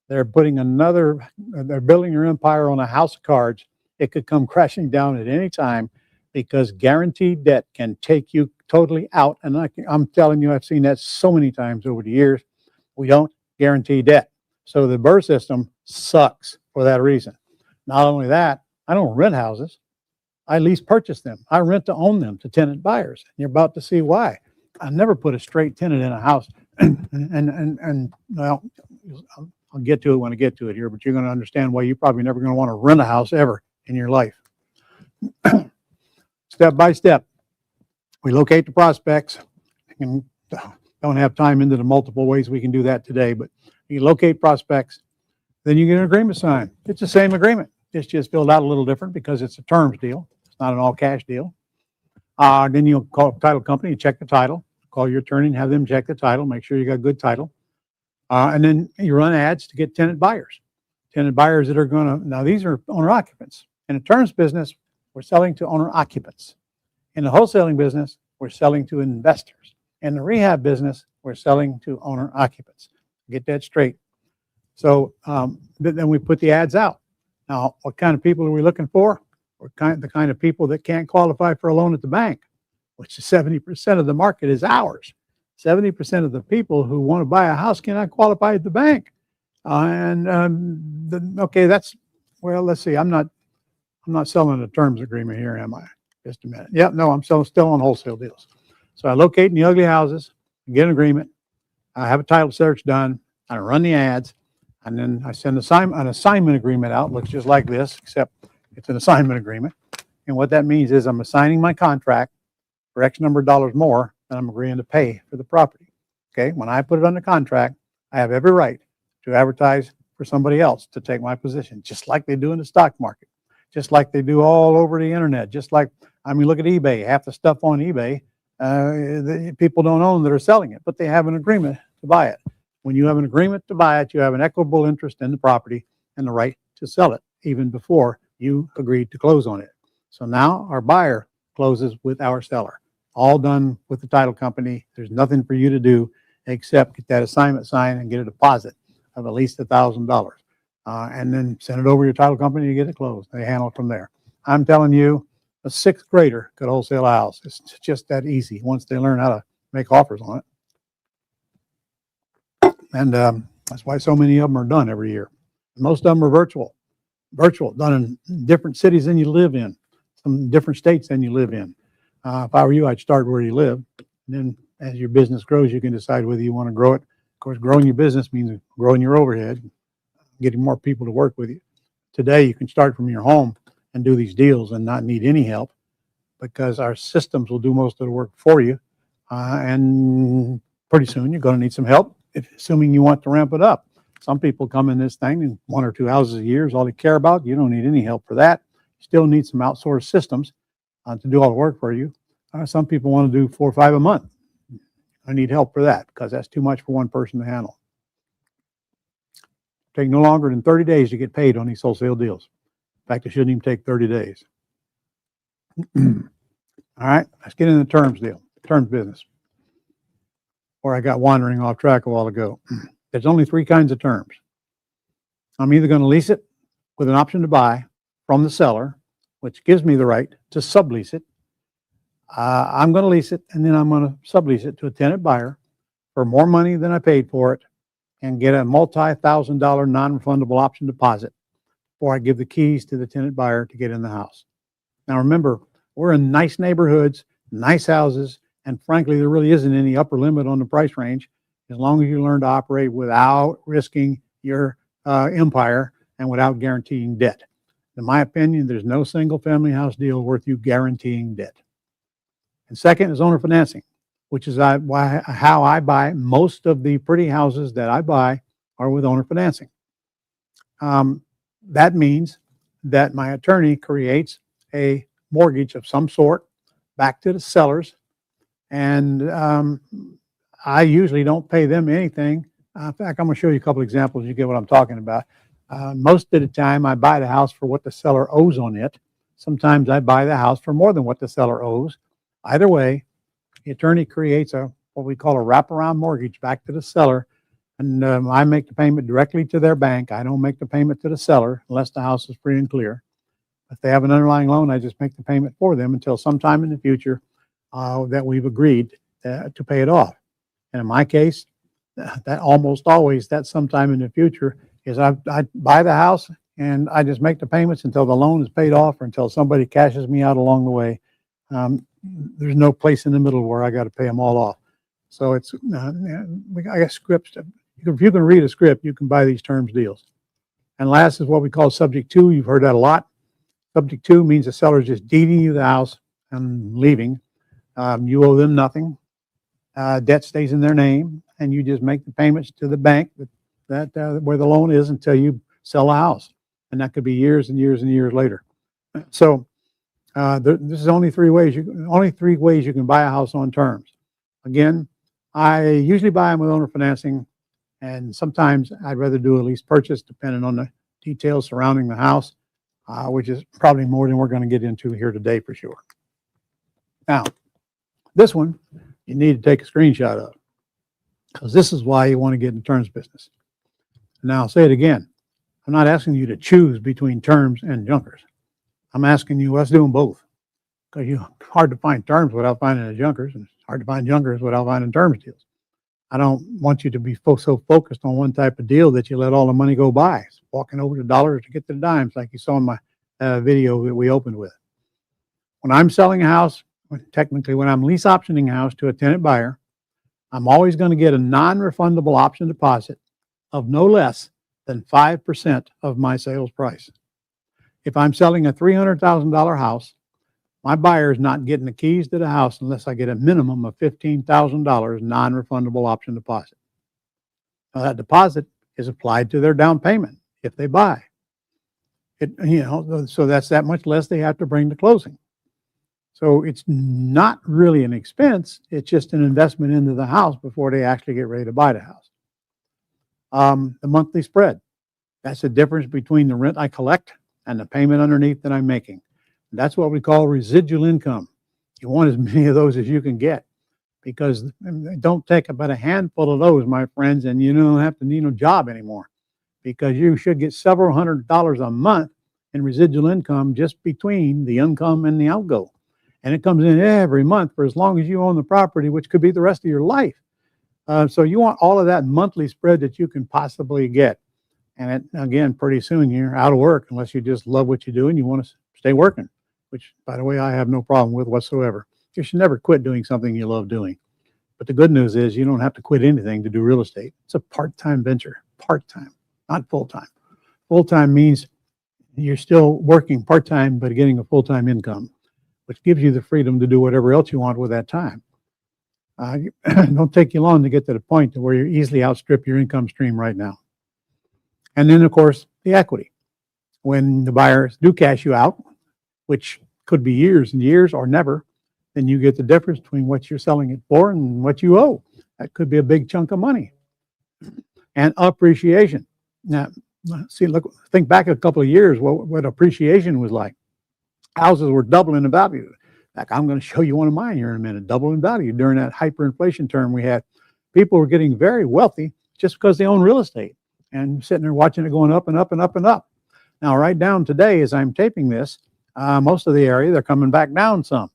they're building their empire on a house of cards. It could come crashing down at any time because guaranteed debt can take you totally out. And I'm telling you, I've seen that so many times over the years. We don't guarantee debt. So the Burr system sucks for that reason. Not only that, I don't rent houses. I lease purchase them. I rent to own them to tenant buyers. You're about to see why. I never put a straight tenant in a house. and well, I'll get to it when I get to it here, but you're going to understand why you're probably never going to want to rent a house ever in your life. Step by step, we locate the prospects. And don't have time into the multiple ways we can do that today, but you locate prospects, then you get an agreement signed. It's the same agreement. It's just filled out a little different because it's a terms deal. It's not an all cash deal. Then you'll call the title company, check the title, call your attorney and have them check the title, make sure you got good title. And then you run ads to get tenant buyers. Tenant buyers that are now these are owner occupants. In a terms business, we're selling to owner occupants. In the wholesaling business, we're selling to investors. In the rehab business, we're selling to owner occupants. Get that straight. So then we put the ads out. Now, what kind of people are we looking for? We're the kind of people that can't qualify for a loan at the bank, which is 70% of the market is ours. 70% of the people who want to buy a house cannot qualify at the bank. Okay, let's see. I'm not selling a terms agreement here, am I? Just a minute. Yep, no, I'm still on wholesale deals. So I locate in the ugly houses, get an agreement. I have a title search done. I run the ads, and then I send an assignment agreement out. Looks just like this, except it's an assignment agreement. And what that means is I'm assigning my contract for X number of dollars more than I'm agreeing to pay for the property. Okay, when I put it under contract, I have every right to advertise for somebody else to take my position, just like they do in the stock market, just like they do all over the internet, just like, look at eBay. Half the stuff on eBay, the people don't own that are selling it, but they have an agreement to buy it. When you have an agreement to buy it, you have an equitable interest in the property and the right to sell it, even before you agreed to close on it. So now our buyer closes with our seller. All done with the title company. There's nothing for you to do except get that assignment signed and get a deposit of at least $1,000. And then send it over to your title company to get it closed. They handle it from there. I'm telling you, a sixth grader could wholesale a house. It's just that easy once they learn how to make offers on it. And that's why so many of them are done every year. Most of them are virtual, done in different cities than you live in, some different states than you live in. If I were you, I'd start where you live. And then as your business grows, you can decide whether you want to grow it. Of course, growing your business means growing your overhead, getting more people to work with you. Today, you can start from your home and do these deals and not need any help because our systems will do most of the work for you. And pretty soon, you're going to need some help, assuming you want to ramp it up. Some people come in this thing and 1 or 2 houses a year is all they care about. You don't need any help for that. You still need some outsourced systems to do all the work for you. Some people want to do 4 or 5 a month. I need help for that because that's too much for one person to handle. Take no longer than 30 days to get paid on these wholesale deals. In fact, it shouldn't even take 30 days. All right, let's get into the terms business. Or I got wandering off track a while ago. There's only 3 kinds of terms. I'm either going to lease it with an option to buy from the seller which gives me the right to sublease it. I'm going to lease it, and then I'm going to sublease it to a tenant buyer for more money than I paid for it and get a multi-$1,000 non-refundable option deposit before I give the keys to the tenant buyer to get in the house. Now remember, we're in nice neighborhoods, nice houses, and frankly, there really isn't any upper limit on the price range as long as you learn to operate without risking your empire and without guaranteeing debt. In my opinion, there's no single family house deal worth you guaranteeing debt. And second is owner financing, which is how I buy most of the pretty houses that I buy are with owner financing. That means that my attorney creates a mortgage of some sort back to the sellers, and I usually don't pay them anything. In fact, I'm going to show you a couple examples. You get what I'm talking about. Most of the time, I buy the house for what the seller owes on it. Sometimes I buy the house for more than what the seller owes. Either way, the attorney creates what we call a wraparound mortgage back to the seller, and I make the payment directly to their bank. I don't make the payment to the seller unless the house is free and clear. If they have an underlying loan, I just make the payment for them until sometime in the future that we've agreed to pay it off. And in my case, that almost always that sometime in the future is I buy the house and I just make the payments until the loan is paid off or until somebody cashes me out along the way. There's no place in the middle where I got to pay them all off. So it's I got scripts. If you can read a script, you can buy these terms deals. And last is what we call subject to. You've heard that a lot. Subject to means the seller is just deeding you the house and leaving. You owe them nothing. Debt stays in their name, and you just make the payments to the bank that where the loan is until you sell the house, and that could be years and years and years later. So this is only three ways you can buy a house on terms. Again, I usually buy them with owner financing, and sometimes I'd rather do a lease purchase depending on the details surrounding the house, which is probably more than we're going to get into here today for sure. Now, this one you need to take a screenshot of because this is why you want to get in the terms business. Now, I'll say it again. I'm not asking you to choose between terms and junkers. I'm asking you, let's do them both. Because it's hard to find terms without finding the junkers, and it's hard to find junkers without finding terms deals. I don't want you to be so focused on one type of deal that you let all the money go by, walking over the dollars to get to the dimes, like you saw in my video that we opened with. When I'm selling a house, technically when I'm lease optioning a house to a tenant buyer, I'm always going to get a non-refundable option deposit of no less than 5% of my sales price. If I'm selling a $300,000 house, my buyer is not getting the keys to the house unless I get a minimum of $15,000 non-refundable option deposit. Now that deposit is applied to their down payment if they buy. So that's that much less they have to bring to closing. So it's not really an expense. It's just an investment into the house before they actually get ready to buy the house. The monthly spread, that's the difference between the rent I collect and the payment underneath that I'm making. That's what we call residual income. You want as many of those as you can get because it don't take about a handful of those, my friends, and you don't have to need no job anymore because you should get several $100s a month in residual income just between the income and the outgo. And it comes in every month for as long as you own the property, which could be the rest of your life. So you want all of that monthly spread that you can possibly get. And again, pretty soon you're out of work unless you just love what you do and you want to stay working, which, by the way, I have no problem with whatsoever. You should never quit doing something you love doing. But the good news is you don't have to quit anything to do real estate. It's a part-time venture, part-time, not full-time. Full-time means you're still working part-time but getting a full-time income, which gives you the freedom to do whatever else you want with that time. It don't take you long to get to the point to where you easily outstrip your income stream right now. And then, of course, the equity. When the buyers do cash you out, which could be years and years or never, then you get the difference between what you're selling it for and what you owe. That could be a big chunk of money. And appreciation. Now, think back a couple of years what appreciation was like. Houses were doubling in value. In fact, I'm going to show you one of mine here in a minute, double in value during that hyperinflation term we had. People were getting very wealthy just because they own real estate and sitting there watching it going up and up and up and up. Now, right down today, as I'm taping this, most of the area, they're coming back down some,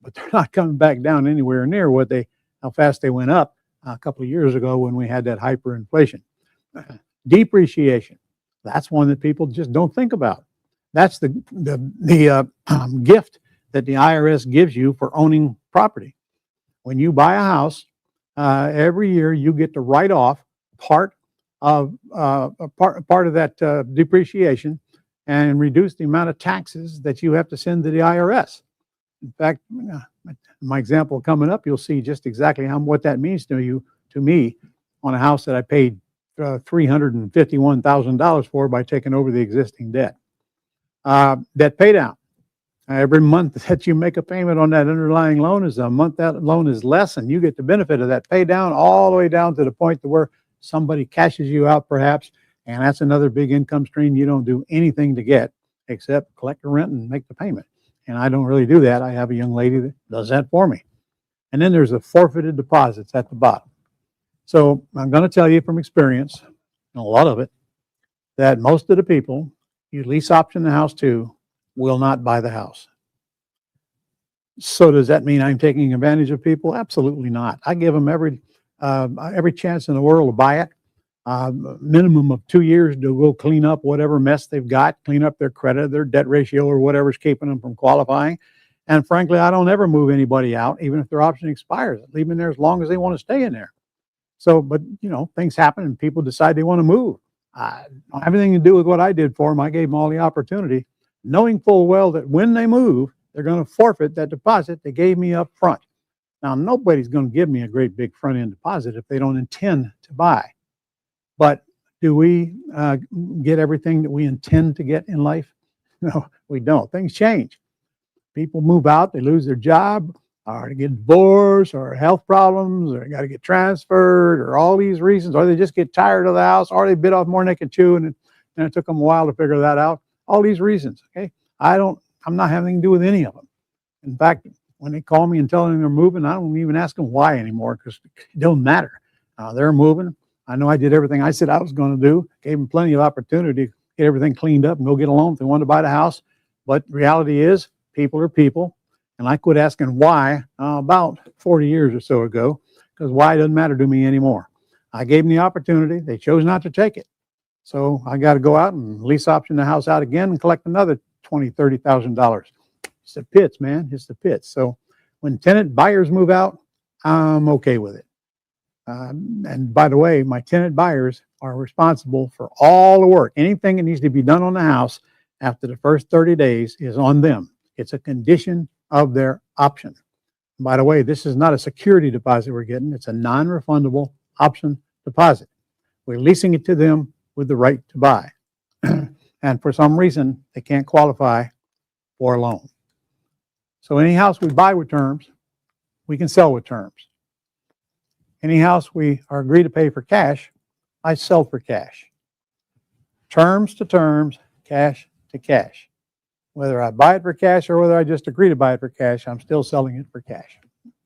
but they're not coming back down anywhere near how fast they went up a couple of years ago when we had that hyperinflation. Depreciation. That's one that people just don't think about. That's the gift that the IRS gives you for owning property. When you buy a house, every year you get to write off part of that depreciation and reduce the amount of taxes that you have to send to the IRS. In fact, my example coming up, you'll see just exactly what that means to me, on a house that I paid $351,000 for by taking over the existing debt. Debt pay down. Every month that you make a payment on that underlying loan is a month that loan is less, and you get the benefit of that pay down all the way down to the point to where somebody cashes you out perhaps, and that's another big income stream you don't do anything to get except collect the rent and make the payment. And I don't really do that. I have a young lady that does that for me. And then there's the forfeited deposits at the bottom. So I'm going to tell you from experience, and a lot of it, that most of the people you lease option the house to will not buy the house. So does that mean I'm taking advantage of people? Absolutely not. I give them every chance in the world to buy it. Minimum of 2 years to go clean up whatever mess they've got, clean up their credit, their debt ratio, or whatever's keeping them from qualifying. And frankly, I don't ever move anybody out, even if their option expires. I leave them there as long as they want to stay in there. So, but things happen and people decide they want to move. Don't have anything to do with what I did for them. I gave them all the opportunity, knowing full well that when they move, they're going to forfeit that deposit they gave me up front. Now, nobody's going to give me a great big front end deposit if they don't intend to buy. But do we get everything that we intend to get in life? No, we don't. Things change. People move out, they lose their job, or they get divorced, or health problems, or they got to get transferred, or all these reasons, or they just get tired of the house, or they bit off more than they can chew, and it took them a while to figure that out. All these reasons, okay? I'm not having anything to do with any of them. In fact, when they call me and tell them they're moving, I don't even ask them why anymore, because it don't matter. They're moving. I know I did everything I said I was going to do, gave them plenty of opportunity to get everything cleaned up and go get a loan if they wanted to buy the house. But reality is, people are people. And I quit asking why about 40 years or so ago, because why doesn't matter to me anymore. I gave them the opportunity. They chose not to take it. So I got to go out and lease option the house out again and collect another $20,000, $30,000. It's the pits, man. It's the pits. So when tenant buyers move out, I'm okay with it. And by the way, my tenant buyers are responsible for all the work. Anything that needs to be done on the house after the first 30 days is on them. It's a condition of their option. And by the way, this is not a security deposit we're getting. It's a non-refundable option deposit. We're leasing it to them with the right to buy. And for some reason, they can't qualify for a loan. So any house we buy with terms, we can sell with terms. Any house we are agreed to pay for cash, I sell for cash. Terms to terms, cash to cash. Whether I buy it for cash or whether I just agree to buy it for cash, I'm still selling it for cash.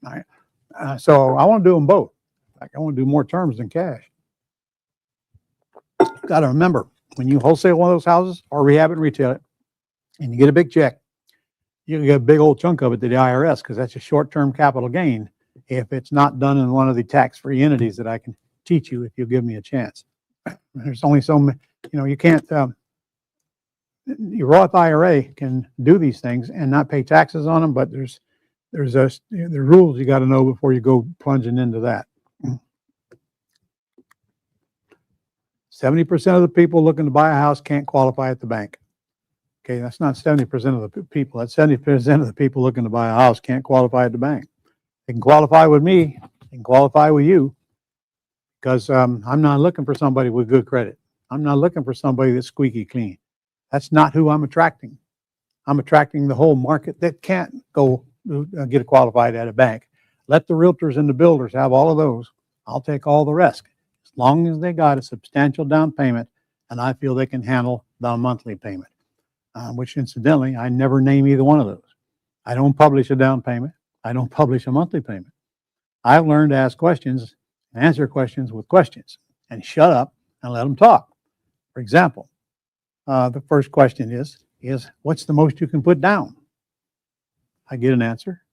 All right. So I want to do them both. In fact, I want to do more terms than cash. You've got to remember, when you wholesale one of those houses or rehab it and retail it, and you get a big check, you get a big old chunk of it to the IRS, because that's a short-term capital gain if it's not done in one of the tax-free entities that I can teach you if you give me a chance. There's only so many, you can't, your Roth IRA can do these things and not pay taxes on them, but there's rules you got to know before you go plunging into that. 70% of the people looking to buy a house can't qualify at the bank. Okay, that's not 70% of the people. That's 70% of the people looking to buy a house can't qualify at the bank. They can qualify with me. They can qualify with you, because I'm not looking for somebody with good credit. I'm not looking for somebody that's squeaky clean. That's not who I'm attracting. I'm attracting the whole market that can't go get qualified at a bank. Let the realtors and the builders have all of those. I'll take all the rest, as long as they got a substantial down payment and I feel they can handle the monthly payment, which incidentally, I never name either one of those. I don't publish a down payment. I don't publish a monthly payment. I've learned to ask questions and answer questions with questions, and shut up and let them talk. For example, the first question is, is, what's the most you can put down? I get an answer.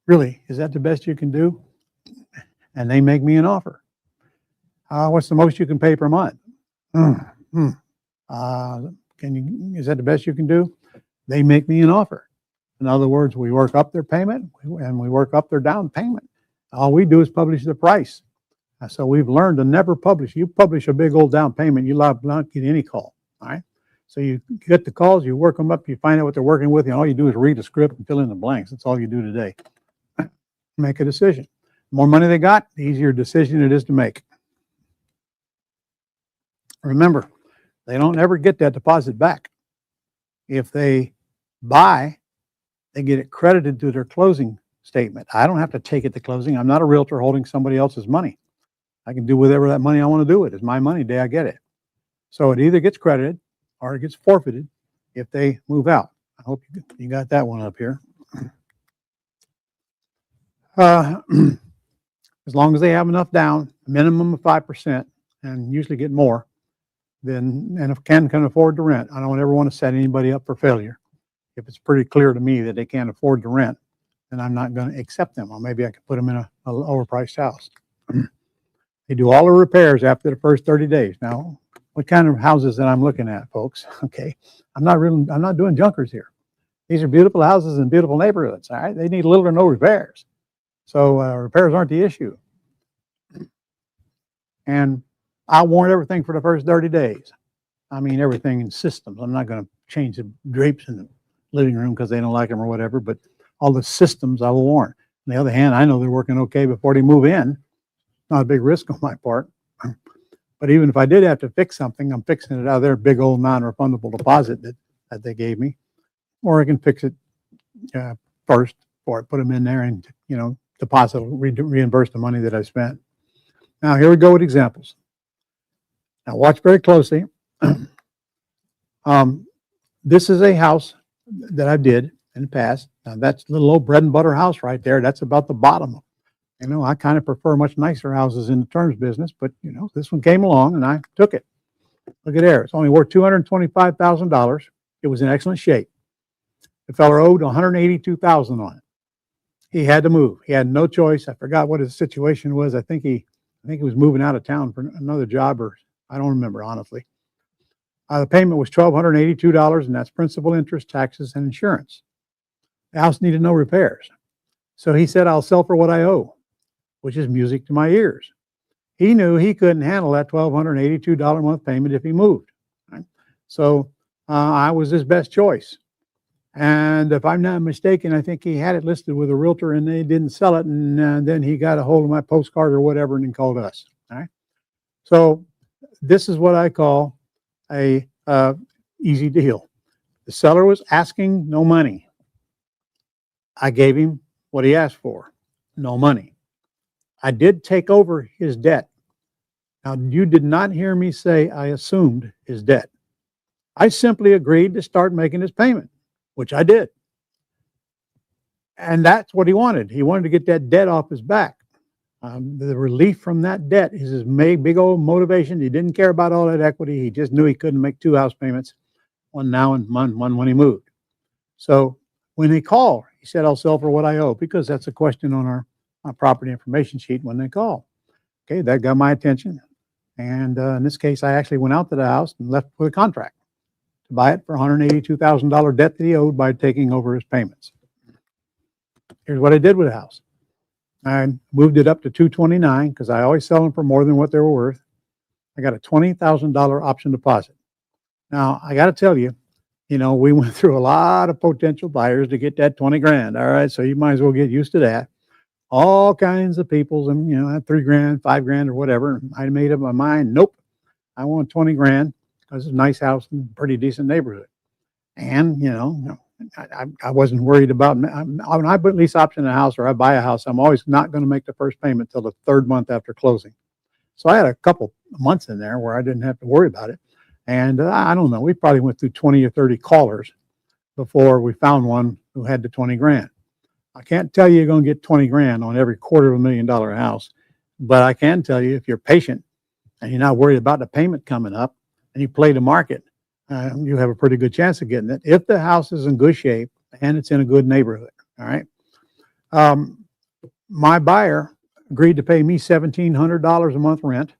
Really, is that the best you can do? And they make me an offer. What's the most you can pay per month? Is that the best you can do? They make me an offer. In other words, we work up their payment and we work up their down payment. All we do is publish the price. So we've learned to never publish. You publish a big old down payment, you not get any call. All right. So you get the calls, you work them up, you find out what they're working with, and all you do is read the script and fill in the blanks. That's all you do today. Make a decision. The more money they got, the easier decision it is to make. Remember, they don't ever get that deposit back. If they buy, they get it credited to their closing statement. I don't have to take it to closing. I'm not a realtor holding somebody else's money. I can do whatever that money I want to do with. It's my money the day I get it. So it either gets credited or it gets forfeited if they move out. I hope you got that one up here. As long as they have enough down, a minimum of 5%, and usually get more, then, and if can afford to rent, I don't ever want to set anybody up for failure. If it's pretty clear to me that they can't afford to rent, then I'm not going to accept them. Or maybe I could put them in a overpriced house. They do all the repairs after the first 30 days. Now, what kind of houses that I'm looking at, folks? Okay, I'm not doing junkers here. These are beautiful houses in beautiful neighborhoods. All right, they need little or no repairs. So repairs aren't the issue. And I warrant everything for the first 30 days. I mean, everything in systems. I'm not going to change the drapes in the living room because they don't like them or whatever, but all the systems I will warrant. On the other hand, I know they're working okay before they move in. Not a big risk on my part. But even if I did have to fix something, I'm fixing it out of their big old non-refundable deposit that they gave me. Or I can fix it first, or put them in there and, deposit, reimburse the money that I spent. Now, here we go with examples. Now, watch very closely. This is a house that I did in the past. Now, that's a little old bread and butter house right there. That's about the bottom. I kind of prefer much nicer houses in the terms business, but, this one came along and I took it. Look at there. It's only worth $225,000. It was in excellent shape. The fella owed $182,000 on it. He had to move. He had no choice. I forgot what his situation was. I think he was moving out of town for another job, or I don't remember, honestly. The payment was $1,282, and that's principal, interest, taxes, and insurance. The house needed no repairs. So he said, I'll sell for what I owe, which is music to my ears. He knew he couldn't handle that $1,282 a month payment if he moved. Right? So I was his best choice. And if I'm not mistaken, I think he had it listed with a realtor and they didn't sell it. And then he got a hold of my postcard or whatever and then called us. All right. So this is what I call a easy deal. The seller was asking no money. I gave him what he asked for, no money. I did take over his debt. Now, you did not hear me say I assumed his debt. I simply agreed to start making his payment, which I did. And that's what he wanted. He wanted to get that debt off his back. The relief from that debt is his big old motivation. He didn't care about all that equity. He just knew he couldn't make 2 house payments, one now and one when he moved. So when they call, he said, I'll sell for what I owe, because that's a question on our property information sheet when they call. Okay, that got my attention. And in this case, I actually went out to the house and left with a contract to buy it for $182,000 debt that he owed by taking over his payments. Here's what I did with the house. I moved it up to $229,000 because I always sell them for more than what they were worth. I got a $20,000 option deposit. Now, I got to tell you, we went through a lot of potential buyers to get that 20 grand. All right. So you might as well get used to that. All kinds of people, and, 3 grand, 5 grand or whatever. I made up my mind. Nope. I want 20 grand because it's a nice house and pretty decent neighborhood. And, I wasn't worried about, when I put lease option in a house or I buy a house, I'm always not going to make the first payment till the 3rd month after closing. So I had a couple months in there where I didn't have to worry about it. And I don't know, we probably went through 20 or 30 callers before we found one who had the 20 grand. I can't tell you you're going to get 20 grand on every $250,000 house, but I can tell you if you're patient and you're not worried about the payment coming up and you play the market, you have a pretty good chance of getting it if the house is in good shape and it's in a good neighborhood. All right. My buyer agreed to pay me $1,700 a month rent.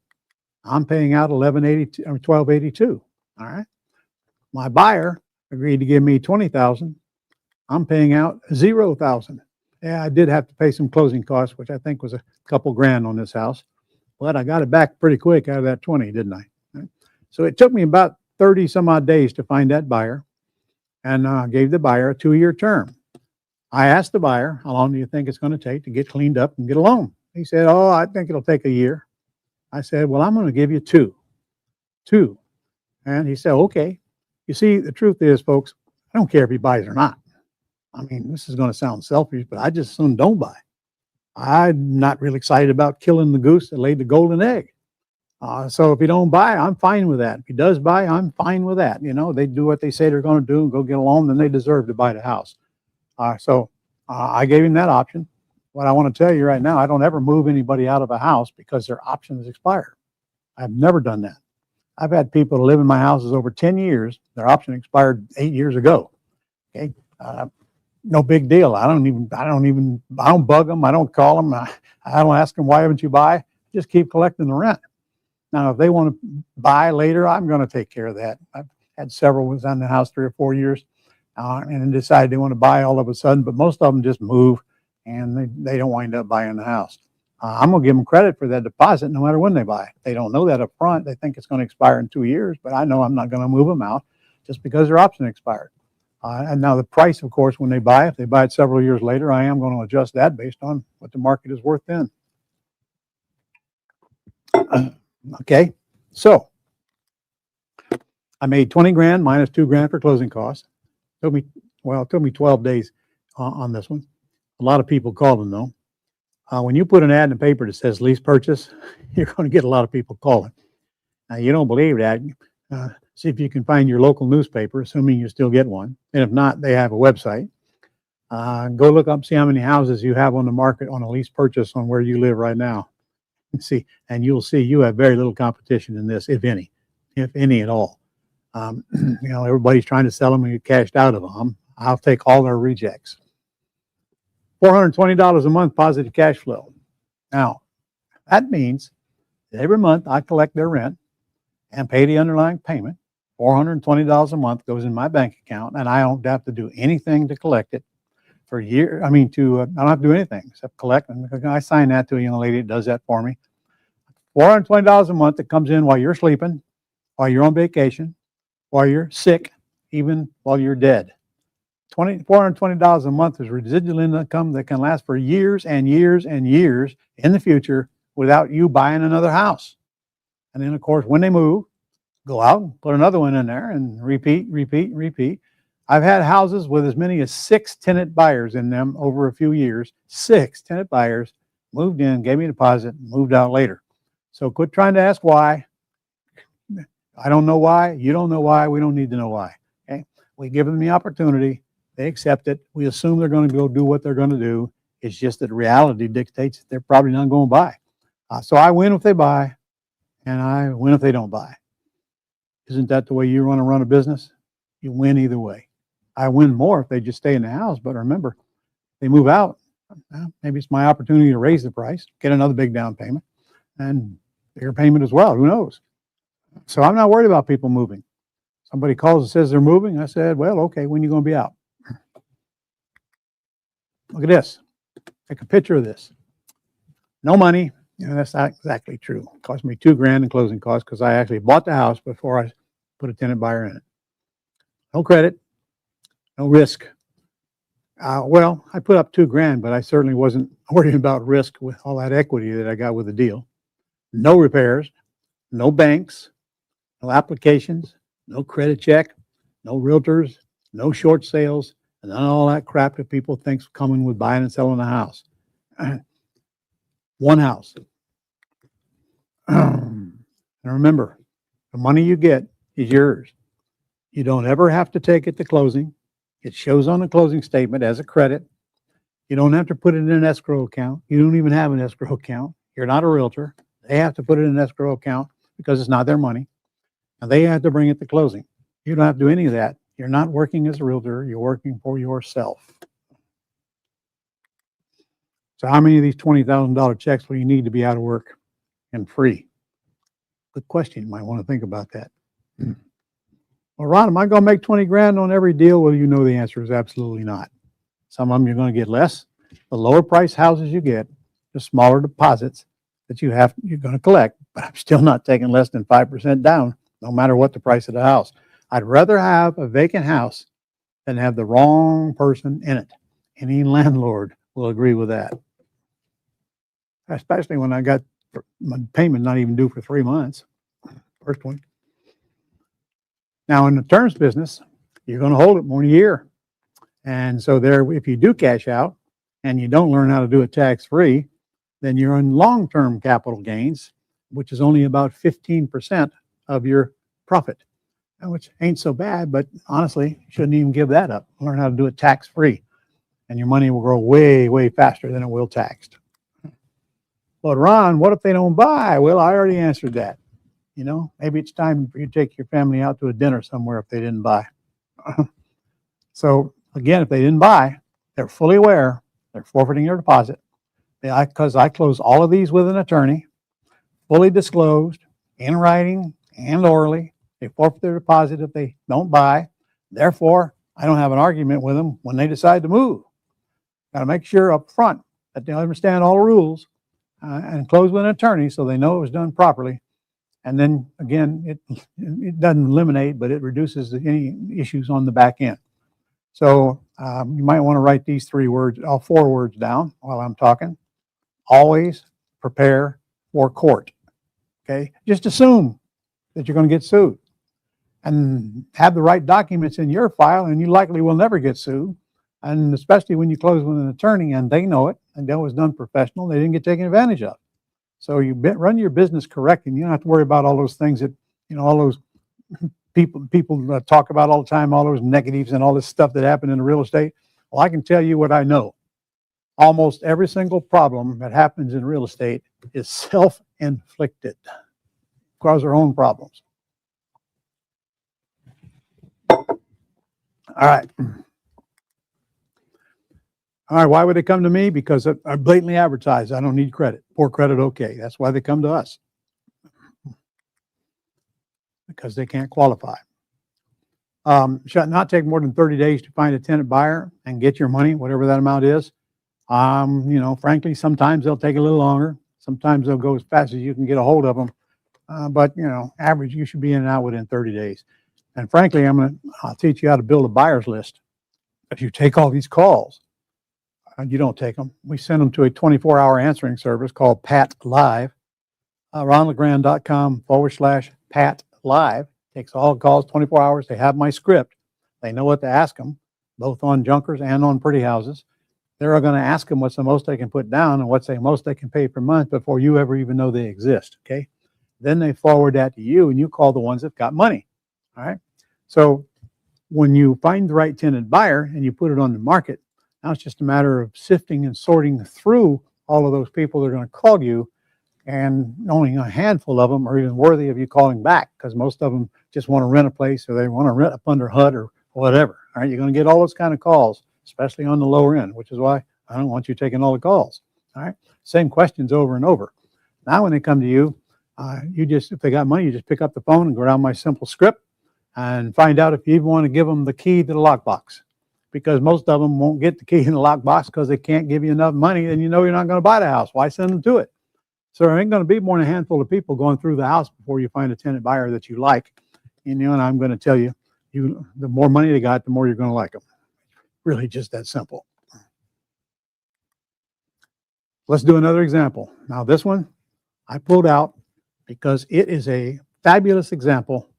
I'm paying out $1,182 or $1,282. All right. My buyer agreed to give me $20,000. I'm paying out $0,000. Yeah, I did have to pay some closing costs, which I think was a couple grand on this house, but I got it back pretty quick out of that 20, didn't I? Right. So it took me about 30 some odd days to find that buyer, and gave the buyer a 2-year term. I asked the buyer, how long do you think it's going to take to get cleaned up and get a loan? He said, oh, I think it'll take a year. I said, well, I'm going to give you two. And he said, okay. You see, the truth is, folks, I don't care if he buys or not. I mean, this is going to sound selfish, but I just soon don't buy. I'm not really excited about killing the goose that laid the golden egg. So if he don't buy, I'm fine with that. If he does buy, I'm fine with that. You know, they do what they say they're going to do and go get a loan, then they deserve to buy the house. So I gave him that option. What I want to tell you right now, I don't ever move anybody out of a house because their option is expired. I've never done that. I've had people that live in my houses over 10 years. Their option expired 8 years ago. Okay. No big deal. I don't bug them. I don't call them. I don't ask them, why haven't you buy? Just keep collecting the rent. Now, if they want to buy later, I'm going to take care of that. I've had several was on the house 3 or 4 years and then decide they want to buy all of a sudden, but most of them just move and they don't wind up buying the house. I'm going to give them credit for that deposit no matter when they buy. They don't know that up front. They think it's going to expire in 2 years, but I know I'm not going to move them out just because their option expired. And now the price, of course, when they buy, if they buy it several years later, I am going to adjust that based on what the market is worth then. Okay, so I made 20 grand minus 2 grand for closing costs. It took me 12 days on this one. A lot of people called them though. When you put an ad in the paper that says lease purchase, you're going to get a lot of people calling. Now, you don't believe that. See if you can find your local newspaper, assuming you still get one. And if not, they have a website. Go look up, see how many houses you have on the market on a lease purchase on where you live right now. See, and you'll see you have very little competition in this, if any at all. You know, everybody's trying to sell them and get cashed out of them. I'll take all their rejects. $420 a month positive cash flow. Now, that means that every month I collect their rent and pay the underlying payment. $420 a month goes in my bank account, and I don't have to do anything to collect it for a year. I don't have to do anything except collect. And I sign that to a young lady that does that for me. $420 a month that comes in while you're sleeping, while you're on vacation, while you're sick, even while you're dead. $420 a month is residual income that can last for years and years and years in the future without you buying another house. And then, of course, when they move, go out and put another one in there and repeat. I've had houses with as many as 6 tenant buyers in them over a few years. 6 tenant buyers moved in, gave me a deposit, moved out later. So quit trying to ask why. I don't know why. You don't know why. We don't need to know why. Okay? We give them the opportunity. They accept it. We assume they're going to go do what they're going to do. It's just that reality dictates that they're probably not going to buy. So I win if they buy, and I win if they don't buy. Isn't that the way you want to run a business? You win either way. I win more if they just stay in the house, but remember, they move out. Well, maybe it's my opportunity to raise the price, get another big down payment, and bigger payment as well. Who knows? So I'm not worried about people moving. Somebody calls and says they're moving. I said, well, okay, when are you going to be out? Look at this. Take a picture of this. No money. You know, that's not exactly true. It cost me $2 grand in closing costs because I actually bought the house before I put a tenant buyer in it. No credit, no risk. Well, I put up $2 grand, but I certainly wasn't worrying about risk with all that equity that I got with the deal. No repairs, no banks, no applications, no credit check, no realtors, no short sales, and none of all that crap that people think's coming with buying and selling a house. One house. And remember, the money you get is yours. You don't ever have to take it to closing. It shows on the closing statement as a credit. You don't have to put it in an escrow account. You don't even have an escrow account. You're not a realtor. They have to put it in an escrow account because it's not their money. And they have to bring it to closing. You don't have to do any of that. You're not working as a realtor. You're working for yourself. So how many of these $20,000 checks will you need to be out of work and free? Good question. You might want to think about that. Well, Ron, am I going to make 20 grand on every deal? Well, you know the answer is absolutely not. Some of them you're going to get less. The lower price houses you get, the smaller deposits that you're going to collect, but I'm still not taking less than 5% down, no matter what the price of the house. I'd rather have a vacant house than have the wrong person in it. Any landlord will agree with that. Especially when I got my payment not even due for 3 months. First one. Now in the terms business, you're going to hold it more than a year. And so there, if you do cash out and you don't learn how to do it tax-free, then you're in long-term capital gains, which is only about 15% of your profit, which ain't so bad, but honestly, you shouldn't even give that up. Learn how to do it tax-free, and your money will grow way, way faster than it will taxed. But Ron, what if they don't buy? Well, I already answered that. You know, maybe it's time for you to take your family out to a dinner somewhere if they didn't buy. So again, if they didn't buy, they're fully aware they're forfeiting their deposit. Because I close all of these with an attorney, fully disclosed, in writing and orally. They forfeit their deposit if they don't buy. Therefore, I don't have an argument with them when they decide to move. Got to make sure up front that they understand all the rules and close with an attorney so they know it was done properly. And then again, it doesn't eliminate, but it reduces any issues on the back end. So you might want to write these 3 words, all 4 words down while I'm talking. Always prepare for court. Okay, just assume that you're going to get sued, and have the right documents in your file, and you likely will never get sued. And especially when you close with an attorney and they know it, and that was done professional, they didn't get taken advantage of. So you run your business correct, and you don't have to worry about all those things that, you know, all those people talk about all the time, all those negatives and all this stuff that happened in real estate. Well, I can tell you what I know. Almost every single problem that happens in real estate is self-inflicted, cause their own problems. All right. All right, why would they come to me? Because I blatantly advertise I don't need credit. Poor credit, okay. That's why they come to us. Because they can't qualify. Should not take more than 30 days to find a tenant buyer and get your money, whatever that amount is. You know, frankly, sometimes they'll take a little longer. Sometimes they'll go as fast as you can get a hold of them. But, you know, average, you should be in and out within 30 days. And frankly, I'll teach you how to build a buyer's list. If you take all these calls, you don't take them. We send them to a 24-hour answering service called Pat Live. RonLeGrand.com/Pat Live. Takes all calls 24 hours. They have my script. They know what to ask them, both on junkers and on pretty houses. They're going to ask them what's the most they can put down and what's the most they can pay per month before you ever even know they exist. Okay. Then they forward that to you, and you call the ones that got money. All right. So when you find the right tenant buyer and you put it on the market, now it's just a matter of sifting and sorting through all of those people that are going to call you, and only a handful of them are even worthy of you calling back, because most of them just want to rent a place, or they want to rent up under HUD or whatever. All right. You're going to get all those kind of calls, especially on the lower end, which is why I don't want you taking all the calls. All right. Same questions over and over. Now, when they come to you, if they got money, you just pick up the phone and go down my simple script and find out if you even want to give them the key to the lockbox, because most of them won't get the key in the lockbox because they can't give you enough money, and you know you're not going to buy the house. Why send them to it? So there ain't going to be more than a handful of people going through the house before you find a tenant buyer that you like. And I'm going to tell you, the more money they got, the more you're going to like them. Really just that simple. Let's do another example. Now this one I pulled out because it is a fabulous example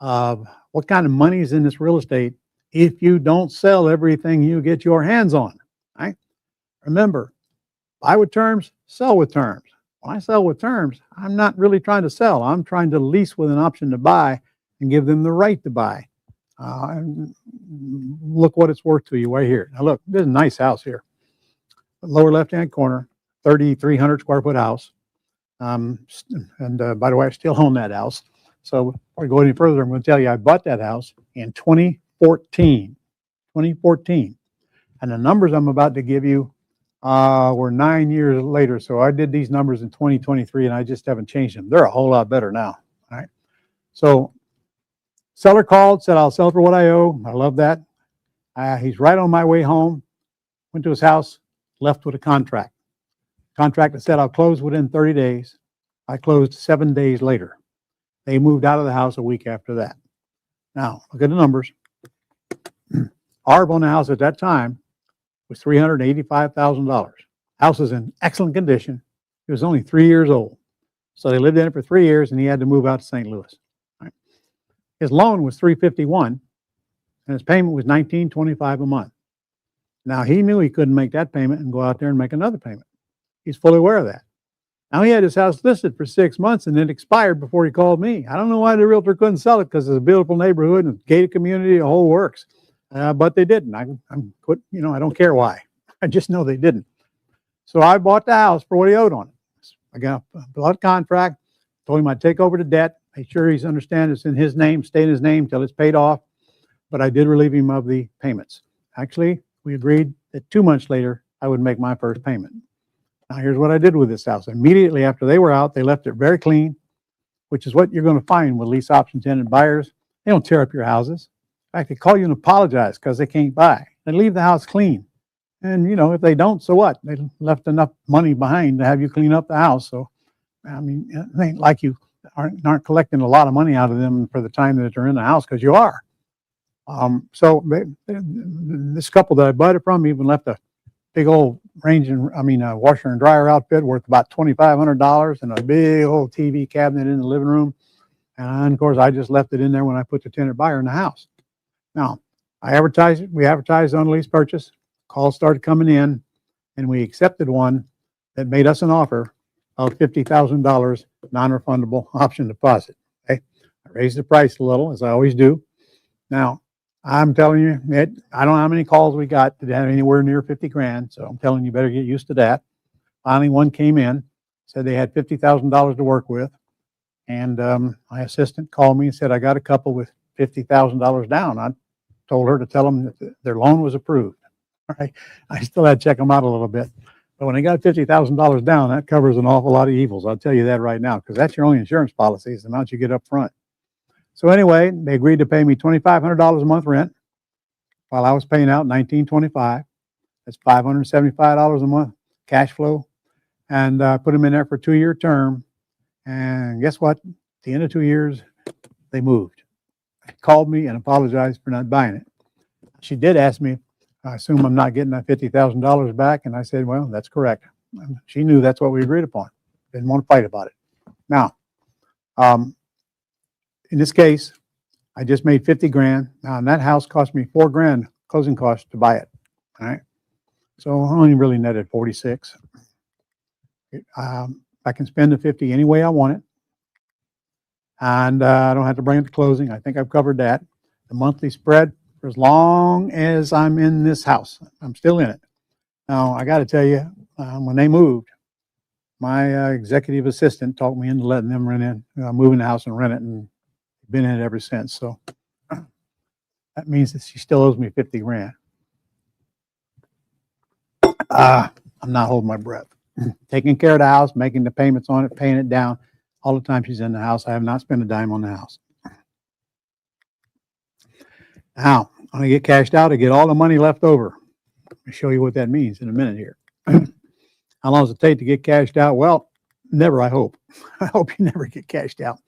of what kind of money is in this real estate if you don't sell everything you get your hands on. Right? Remember, buy with terms, sell with terms. When I sell with terms, I'm not really trying to sell. I'm trying to lease with an option to buy and give them the right to buy. Look what it's worth to you right here. Now look, this is a nice house here. Lower left-hand corner, 3,300 square foot house. By the way, I still own that house. So before we go any further, I'm going to tell you I bought that house in 2014. 2014. And the numbers I'm about to give you were 9 years later. So I did these numbers in 2023 and I just haven't changed them. They're a whole lot better now. All right. So seller called, said, I'll sell for what I owe. I love that. He's right on my way home. Went to his house, left with a contract. Contract that said I'll close within 30 days. I closed 7 days later. They moved out of the house a week after that. Now, look at the numbers. ARV on the house at that time was $385,000. House is in excellent condition. It was only 3 years old. So they lived in it for 3 years and he had to move out to St. Louis. Right. His loan was $351 and his payment was $19.25 a month. Now he knew he couldn't make that payment and go out there and make another payment. He's fully aware of that. Now he had his house listed for 6 months and it expired before he called me. I don't know why the realtor couldn't sell it because it's a beautiful neighborhood and a gated community, the whole works. But they didn't. I don't care why. I just know they didn't. So I bought the house for what he owed on it. I got a contract, told him I'd take over the debt, make sure he's understand it's in his name, stay in his name till it's paid off. But I did relieve him of the payments. Actually, we agreed that 2 months later, I would make my first payment. Now, here's what I did with this house. Immediately after they were out, they left it very clean, which is what you're going to find with lease option tenant buyers. They don't tear up your houses. In fact, they call you and apologize because they can't buy. They leave the house clean. And, if they don't, so what? They left enough money behind to have you clean up the house. So, I mean, it ain't like you aren't collecting a lot of money out of them for the time that they're in the house, because you are. So this couple that I bought it from even left a big old washer and dryer outfit worth about $2,500 and a big old TV cabinet in the living room. And of course, I just left it in there when I put the tenant buyer in the house. Now, we advertised on lease purchase. Calls started coming in, and we accepted one that made us an offer of $50,000 non-refundable option deposit. Okay, I raised the price a little, as I always do. Now, I'm telling you, I don't know how many calls we got that had anywhere near 50 grand, so I'm telling you, better get used to that. Finally, one came in, said they had $50,000 to work with, and my assistant called me and said, I got a couple with $50,000 down. I told her to tell them that their loan was approved. All right. I still had to check them out a little bit. But when they got $50,000 down, that covers an awful lot of evils. I'll tell you that right now, because that's your only insurance policy, is the amount you get up front. So anyway, they agreed to pay me $2,500 a month rent while I was paying out $1,925. That's $575 a month cash flow. And put them in there for a 2-year term. And guess what? At the end of 2 years, they moved. They called me and apologized for not buying it. She did ask me, I assume I'm not getting that $50,000 back. And I said, well, that's correct. She knew that's what we agreed upon. Didn't want to fight about it. Now, in this case, I just made 50 grand. Now, and that house cost me $4 grand closing costs to buy it. All right. So I only really netted 46. I can spend the 50 any way I want it. And I don't have to bring it to closing. I think I've covered that. The monthly spread, for as long as I'm in this house, I'm still in it. Now, I got to tell you, when they moved, my executive assistant talked me into letting them rent in, move in the house and rent it, and been in it ever since. So that means that she still owes me 50 grand. I'm not holding my breath. Taking care of the house, making the payments on it, paying it down. All the time she's in the house, I have not spent a dime on the house. Now, when I get cashed out, I get all the money left over. I'll show you what that means in a minute here. How long does it take to get cashed out? Well, never, I hope. I hope you never get cashed out.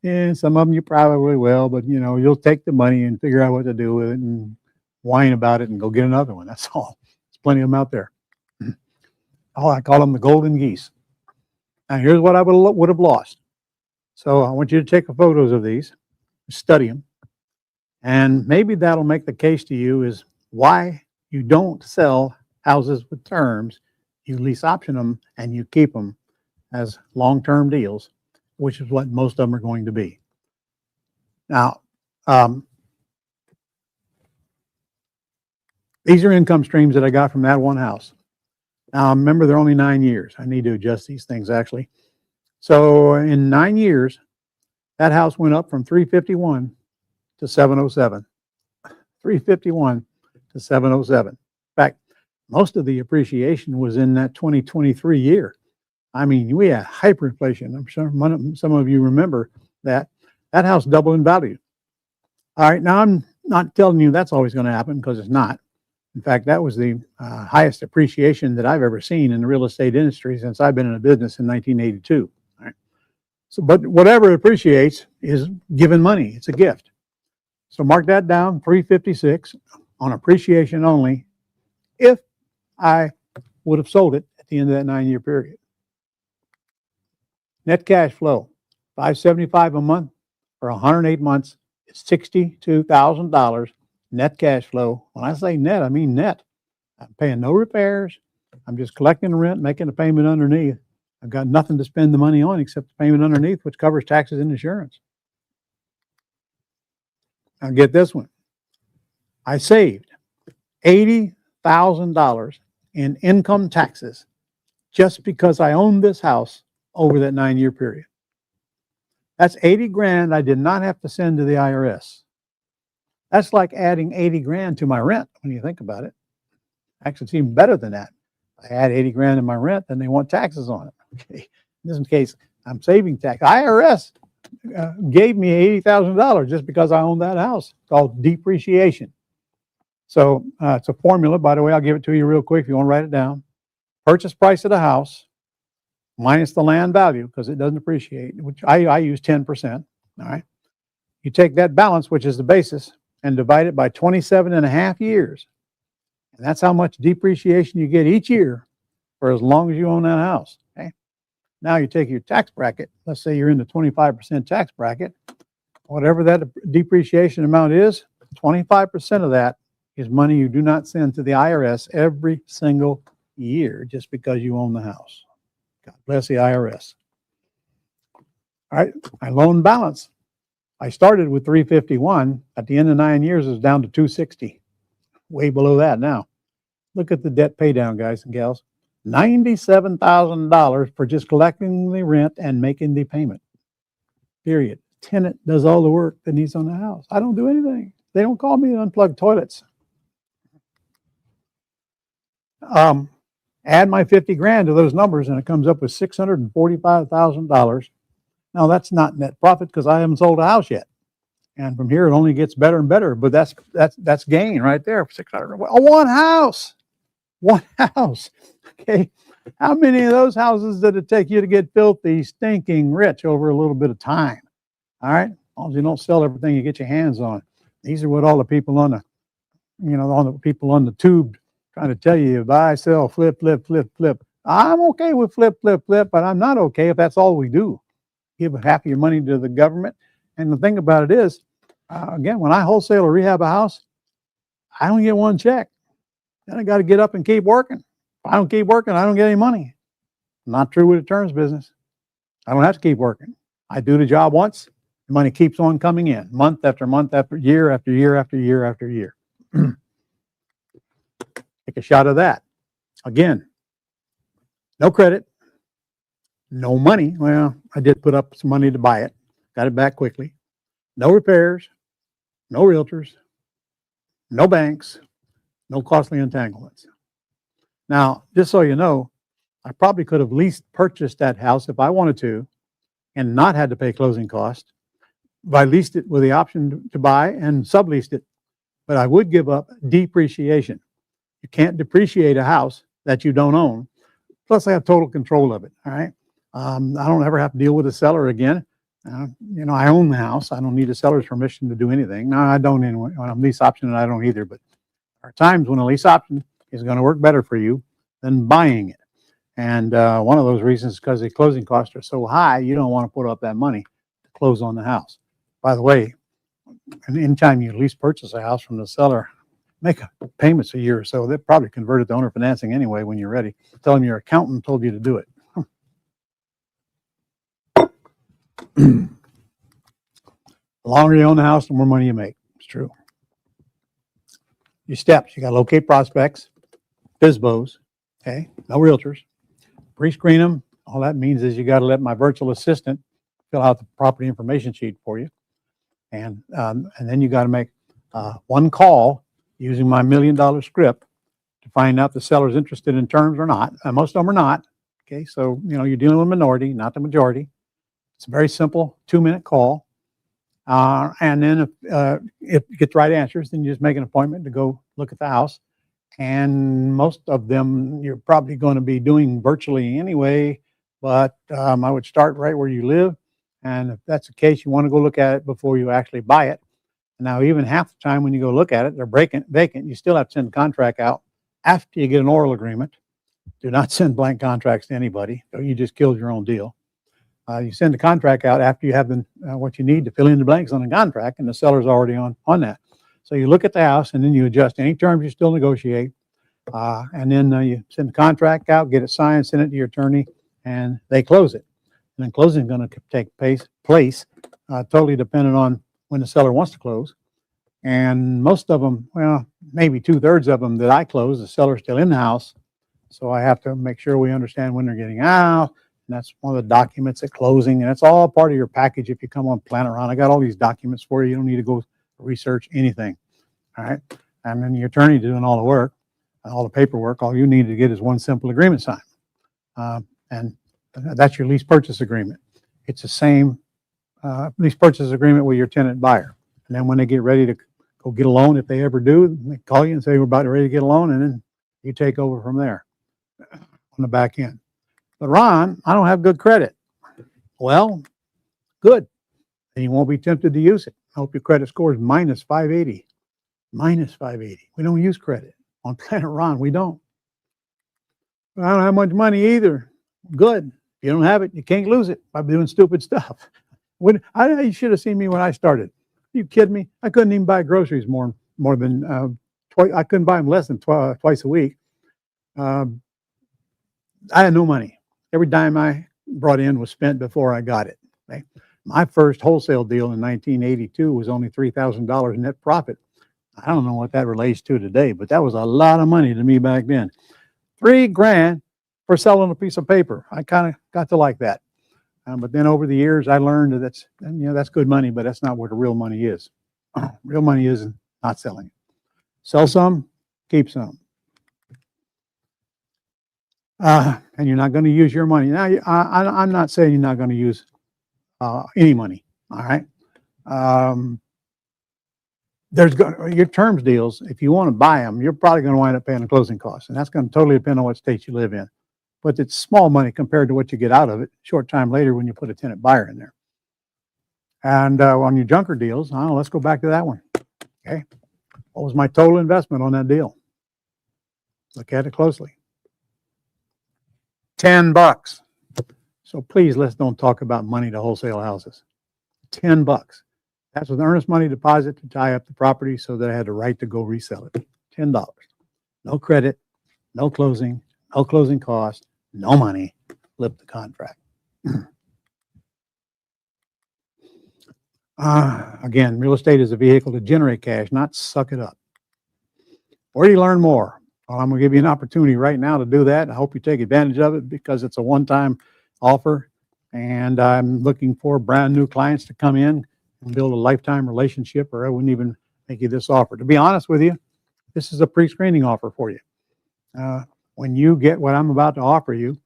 And some of them you probably will, but you'll take the money and figure out what to do with it and whine about it and go get another one. That's all. There's plenty of them out there. Oh, I call them the golden geese. Now, here's what I would have lost. So I want you to take photos of these, study them, and maybe that'll make the case to you is why you don't sell houses with terms. You lease option them and you keep them as long-term deals, which is what most of them are going to be. Now, these are income streams that I got from that one house. Now, remember, they're only 9 years. I need to adjust these things, actually. So in 9 years, That house went up from 351 to 707. 351 to 707. In fact, most of the appreciation was in that 2023 year. I mean, we had hyperinflation. I'm sure some of you remember that. That house doubled in value. All right, now I'm not telling you that's always going to happen, because it's not. In fact, that was the highest appreciation that I've ever seen in the real estate industry since I've been in the business in 1982. All right. So, but whatever appreciates is given money. It's a gift. So mark that down, 356 on appreciation only, if I would have sold it at the end of that 9-year period. Net cash flow, $575 a month for 108 months, is $62,000 net cash flow. When I say net, I mean net. I'm paying no repairs. I'm just collecting the rent, making a payment underneath. I've got nothing to spend the money on except the payment underneath, which covers taxes and insurance. Now get this one. I saved $80,000 in income taxes just because I owned this house over that 9-year period. That's 80 grand I did not have to send to the IRS. That's like adding 80 grand to my rent when you think about it. Actually, it's even better than that. I add 80 grand in my rent, then they want taxes on it. Okay. In this case, I'm saving tax. IRS gave me $80,000 just because I owned that house. It's called depreciation. So it's a formula. By the way, I'll give it to you real quick if you want to write it down. Purchase price of the house minus the land value, because it doesn't appreciate, which I use 10%. All right. You take that balance, which is the basis, and divide it by 27.5 years. And that's how much depreciation you get each year for as long as you own that house. Okay. Now you take your tax bracket. Let's say you're in the 25% tax bracket. Whatever that depreciation amount is, 25% of that is money you do not send to the IRS every single year just because you own the house. God bless the IRS. All right, my loan balance. I started with 351. At the end of 9 years, it was down to 260. Way below that now. Look at the debt pay down, guys and gals. $97,000 for just collecting the rent and making the payment. Period. Tenant does all the work that needs on the house. I don't do anything. They don't call me to unplug toilets. Add my 50 grand to those numbers and it comes up with $645,000. Now that's not net profit because I haven't sold a house yet. And from here it only gets better and better, but that's gain right there. 600. One house. One house. Okay. How many of those houses did it take you to get filthy, stinking rich over a little bit of time? All right. As long as you don't sell everything you get your hands on. These are what all the people on the tube trying to tell you, buy, sell, flip, flip, flip, flip. I'm okay with flip, flip, flip, but I'm not okay if that's all we do. Give half of your money to the government. And the thing about it is, again, when I wholesale or rehab a house, I only get one check. Then I got to get up and keep working. If I don't keep working, I don't get any money. Not true with the terms business. I don't have to keep working. I do the job once, the money keeps on coming in, month after month, after year, after year, after year, after year. Take a shot of that. Again, no credit, no money. Well, I did put up some money to buy it. Got it back quickly. No repairs, no realtors, no banks, no costly entanglements. Now, just so you know, I probably could have leased purchased that house if I wanted to and not had to pay closing costs. But I leased it with the option to buy and subleased it. But I would give up depreciation. You can't depreciate a house that you don't own. Plus, I have total control of it. All right. I don't ever have to deal with a seller again. I own the house. I don't need a seller's permission to do anything. No, I don't anyway. On a lease option, I don't either. But there are times when a lease option is going to work better for you than buying it. And one of those reasons is because the closing costs are so high, you don't want to put up that money to close on the house. By the way, anytime you lease purchase a house from the seller, make payments a year or so. They'll probably convert it to owner financing anyway when you're ready. Tell them your accountant told you to do it. The longer you own the house, the more money you make. It's true. Your steps, you got to locate prospects, FSBOs, okay? No realtors. Pre-screen them. All that means is you got to let my virtual assistant fill out the property information sheet for you. And then you got to make one call using my $1 million script to find out the seller's interested in terms or not. Most of them are not. Okay, so you're dealing with a minority, not the majority. It's a very simple 2-minute call. And then if you get the right answers, then you just make an appointment to go look at the house. And most of them you're probably going to be doing virtually anyway, but I would start right where you live. And if that's the case, you want to go look at it before you actually buy it. Now, even half the time when you go look at it, they're vacant. You still have to send the contract out after you get an oral agreement. Do not send blank contracts to anybody, or you just killed your own deal. You send the contract out after you have what you need to fill in the blanks on the contract, and the seller's already on that. So you look at the house, and then you adjust any terms you still negotiate, and then you send the contract out, get it signed, send it to your attorney, and they close it. And then closing is going to take place totally dependent on when the seller wants to close. And most of them, well, maybe 2/3 of them that I close, the seller's still in the house. So I have to make sure we understand when they're getting out. And that's one of the documents at closing. And it's all part of your package if you come on Planet Ron. I got all these documents for you. You don't need to go research anything. All right. And then your attorney doing all the work, all the paperwork. All you need to get is one simple agreement signed. And that's your lease purchase agreement. It's the same lease purchase agreement with your tenant buyer. And then when they get ready to go get a loan, if they ever do, they call you and say, we're about ready to get a loan. And then you take over from there on the back end. But Ron, I don't have good credit. Well, good. And you won't be tempted to use it. I hope your credit score is minus 580. Minus 580. We don't use credit. On Planet Ron, we don't. I don't have much money either. Good. If you don't have it, you can't lose it by doing stupid stuff. You should have seen me when I started. Are you kidding me? I couldn't even buy groceries more than twice. I couldn't buy them less than twice a week. I had no money. Every dime I brought in was spent before I got it. Okay? My first wholesale deal in 1982 was only $3,000 net profit. I don't know what that relates to today, but that was a lot of money to me back then. $3,000 for selling a piece of paper. I kind of got to like that. But then over the years, I learned that that's good money, but that's not what the real money is. Real money is not selling it. Sell some, keep some. And you're not going to use your money. Now, I'm not saying you're not going to use any money. All right. Your terms deals, if you want to buy them, you're probably going to wind up paying the closing costs. And that's going to totally depend on what state you live in. But it's small money compared to what you get out of it short time later when you put a tenant buyer in there. And on your junker deals, let's go back to that one. Okay. What was my total investment on that deal? Look at it closely. $10. So please, let's don't talk about money to wholesale houses. $10. That's with earnest money deposit to tie up the property so that I had the right to go resell it. $10. No credit, no closing cost, no money. Flip the contract. Again, real estate is a vehicle to generate cash, not suck it up. Where do you learn more? Well, I'm going to give you an opportunity right now to do that. I hope you take advantage of it because it's a one-time offer. And I'm looking for brand new clients to come in and build a lifetime relationship, or I wouldn't even make you this offer. To be honest with you, this is a pre-screening offer for you. When you get what I'm about to offer you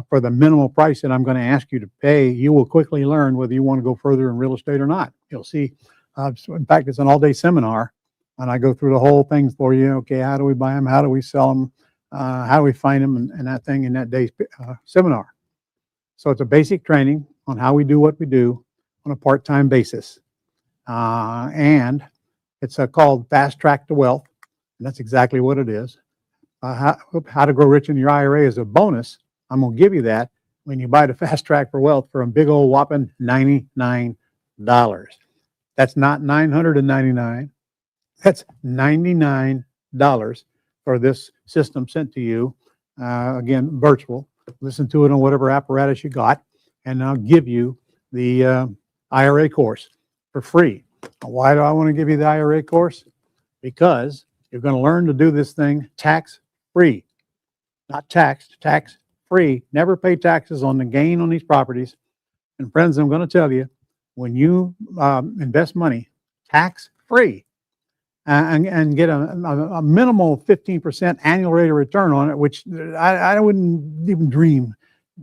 for the minimal price that I'm going to ask you to pay, you will quickly learn whether you want to go further in real estate or not. You'll see. In fact, it's an all-day seminar. And I go through the whole thing for you. Okay, how do we buy them? How do we sell them? How do we find them? And that thing in that day's seminar. So it's a basic training on how we do what we do on a part-time basis. And it's called Fast Track to Wealth. And that's exactly what it is. How to grow rich in your IRA is a bonus. I'm going to give you that when you buy the Fast Track for Wealth for a big old whopping $99. That's not $999. That's $99 for this system sent to you. Again, virtual. Listen to it on whatever apparatus you got, and I'll give you the IRA course for free. Why do I want to give you the IRA course? Because you're going to learn to do this thing tax-free. Not taxed, tax-free. Never pay taxes on the gain on these properties. And friends, I'm going to tell you, when you invest money tax-free and get a minimal 15% annual rate of return on it, which I wouldn't even dream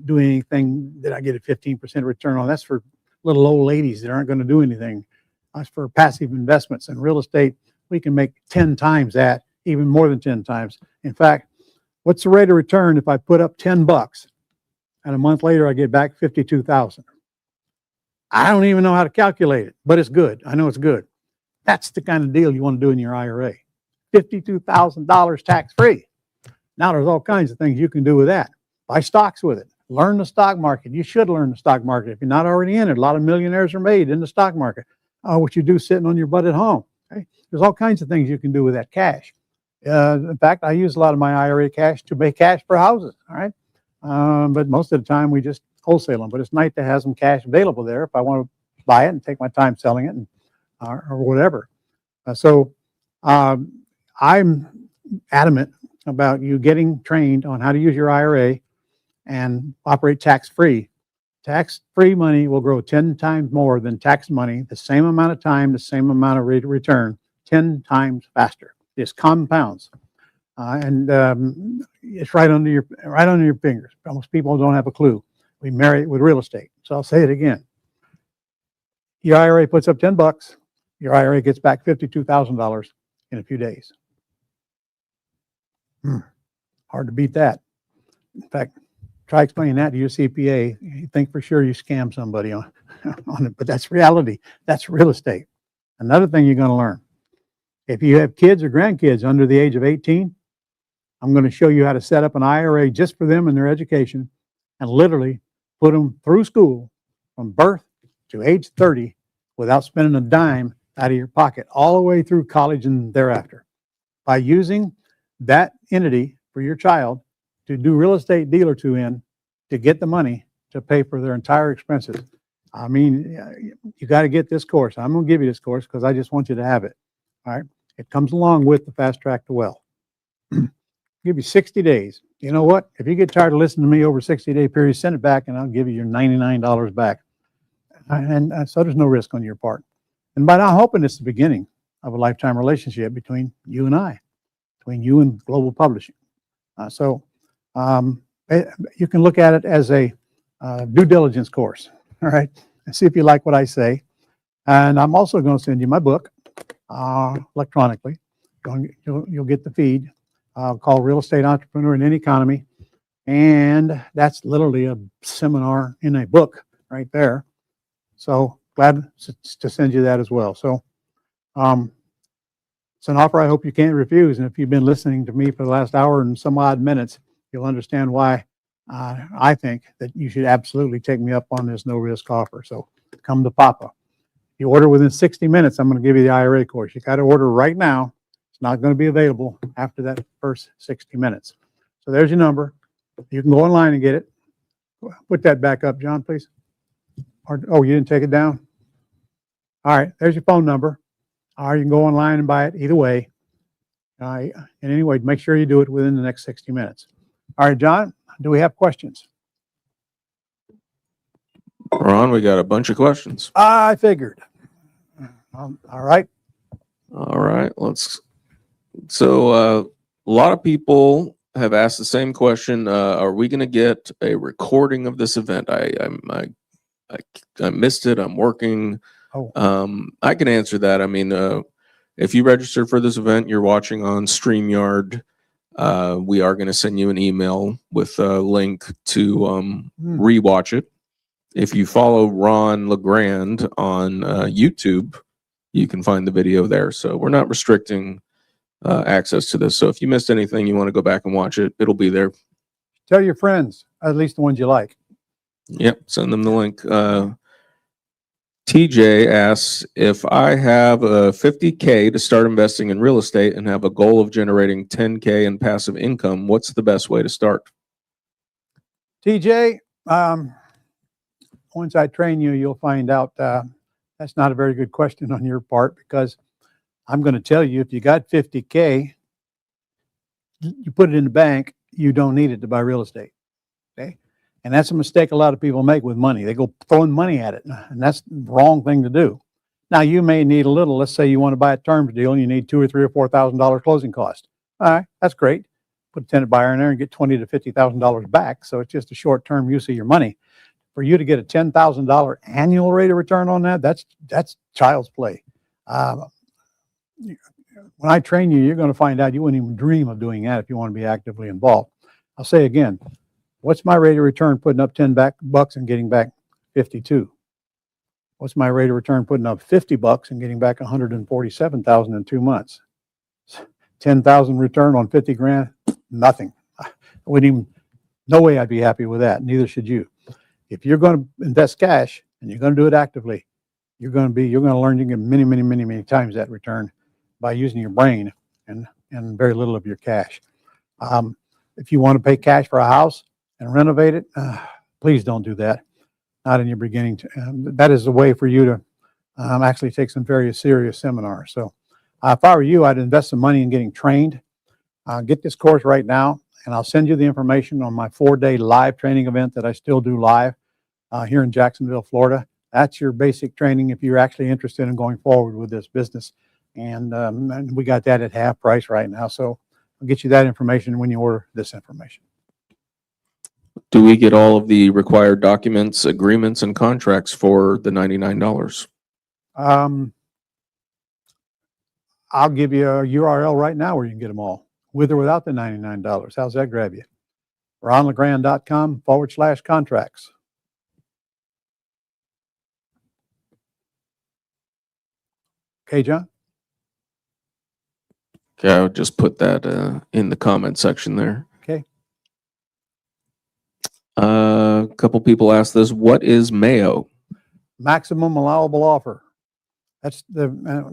doing anything that I get a 15% return on. That's for little old ladies that aren't going to do anything. That's for passive investments. In real estate, we can make 10 times that, even more than 10 times. In fact, what's the rate of return if I put up 10 bucks and a month later I get back 52,000? I don't even know how to calculate it, but it's good. I know it's good. That's the kind of deal you want to do in your IRA. $52,000 tax-free. Now there's all kinds of things you can do with that. Buy stocks with it. Learn the stock market. You should learn the stock market. If you're not already in it, a lot of millionaires are made in the stock market. What you do sitting on your butt at home. Okay? There's all kinds of things you can do with that cash. In fact, I use a lot of my IRA cash to make cash for houses. All right. But most of the time we just wholesale them. But it's nice to have some cash available there if I want to buy it and take my time selling it, and, or whatever. I'm adamant about you getting trained on how to use your IRA and operate tax-free. Tax-free money will grow 10 times more than tax money, the same amount of time, the same amount of rate of return, 10 times faster. It compounds. It's right under your fingers. Most people don't have a clue. We marry it with real estate. So I'll say it again. Your IRA puts up 10 bucks. Your IRA gets back $52,000 in a few days. Hard to beat that. In fact, try explaining that to your CPA. You think for sure you scam somebody on it, but that's reality. That's real estate. Another thing you're going to learn. If you have kids or grandkids under the age of 18, I'm going to show you how to set up an IRA just for them and their education, and literally put them through school from birth to age 30 without spending a dime out of your pocket, all the way through college and thereafter. By using that entity for your child to do real estate deal or two in, to get the money to pay for their entire expenses. I mean, you got to get this course. I'm going to give you this course because I just want you to have it. All right. It comes along with the Fast Track to Wealth. Give you 60 days. You know what? If you get tired of listening to me over a 60-day period, send it back and I'll give you your $99 back. And so there's no risk on your part. And by now, I'm hoping it's the beginning of a lifetime relationship between you and I, between you and Global Publishing. You can look at it as a due diligence course, all right, and see if you like what I say. And I'm also going to send you my book electronically. You'll get the feed called Real Estate Entrepreneur in Any Economy. And that's literally a seminar in a book right there. So glad to send you that as well. So it's an offer I hope you can't refuse. And if you've been listening to me for the last hour and some odd minutes, you'll understand why I think that you should absolutely take me up on this no-risk offer. So come to Papa. If you order within 60 minutes, I'm going to give you the IRA course. You got to order right now. It's not going to be available after that first 60 minutes. So there's your number. You can go online and get it. Put that back up, John, please. Oh, you didn't take it down? All right, there's your phone number. Or you can go online and buy it either way. And anyway, make sure you do it within the next 60 minutes. All right, John, do we have questions?
Ron, we got a bunch of questions.
I figured. All right.
All right, so a lot of people have asked the same question. Are we going to get a recording of this event? I missed it. I'm working. I can answer that. I mean, if you register for this event, you're watching on StreamYard. We are going to send you an email with a link to rewatch it. If you follow Ron LeGrand on YouTube, you can find the video there. So we're not restricting access to this. So if you missed anything, you want to go back and watch it, it'll be there.
Tell your friends, at least the ones you like.
Yep, send them the link. TJ asks, if I have a $50K to start investing in real estate and have a goal of generating $10K in passive income, what's the best way to start?
TJ, once I train you, you'll find out that's not a very good question on your part, because I'm going to tell you, if you got $50K, you put it in the bank, you don't need it to buy real estate. Okay. And that's a mistake a lot of people make with money. They go throwing money at it, and that's the wrong thing to do. Now, you may need a little. Let's say you want to buy a terms deal and you need $2,000 or $3,000 or $4,000 closing cost. All right, that's great. Put a tenant buyer in there and get $20,000 to $50,000 back. So it's just a short-term use of your money. For you to get a $10,000 annual rate of return on that, that's child's play. When I train you, you're going to find out you wouldn't even dream of doing that if you want to be actively involved. I'll say again, what's my rate of return putting up $10 and getting back 52? What's my rate of return putting up $50 and getting back 147,000 in 2 months? 10,000 return on 50 grand, nothing. I wouldn't even, no way I'd be happy with that. Neither should you. If you're going to invest cash and you're going to do it actively, you're going to learn you can get many times that return by using your brain and very little of your cash. If you want to pay cash for a house and renovate it, please don't do that. Not in your beginning. That is a way for you to actually take some very serious seminars. So if I were you, I'd invest some money in getting trained. Get this course right now, and I'll send you the information on my 4-day live training event that I still do live here in Jacksonville, Florida. That's your basic training if you're actually interested in going forward with this business. And we got that at half price right now. So I'll get you that information when you order this information.
Do we get all of the required documents, agreements, and contracts for the $99?
I'll give you a URL right now where you can get them all, with or without the $99. How's that grab you? ronlegrand.com/contracts. Okay, John?
Okay, I'll just put that in the comment section there.
Okay.
A couple people asked this. What is Mayo?
Maximum allowable offer. That's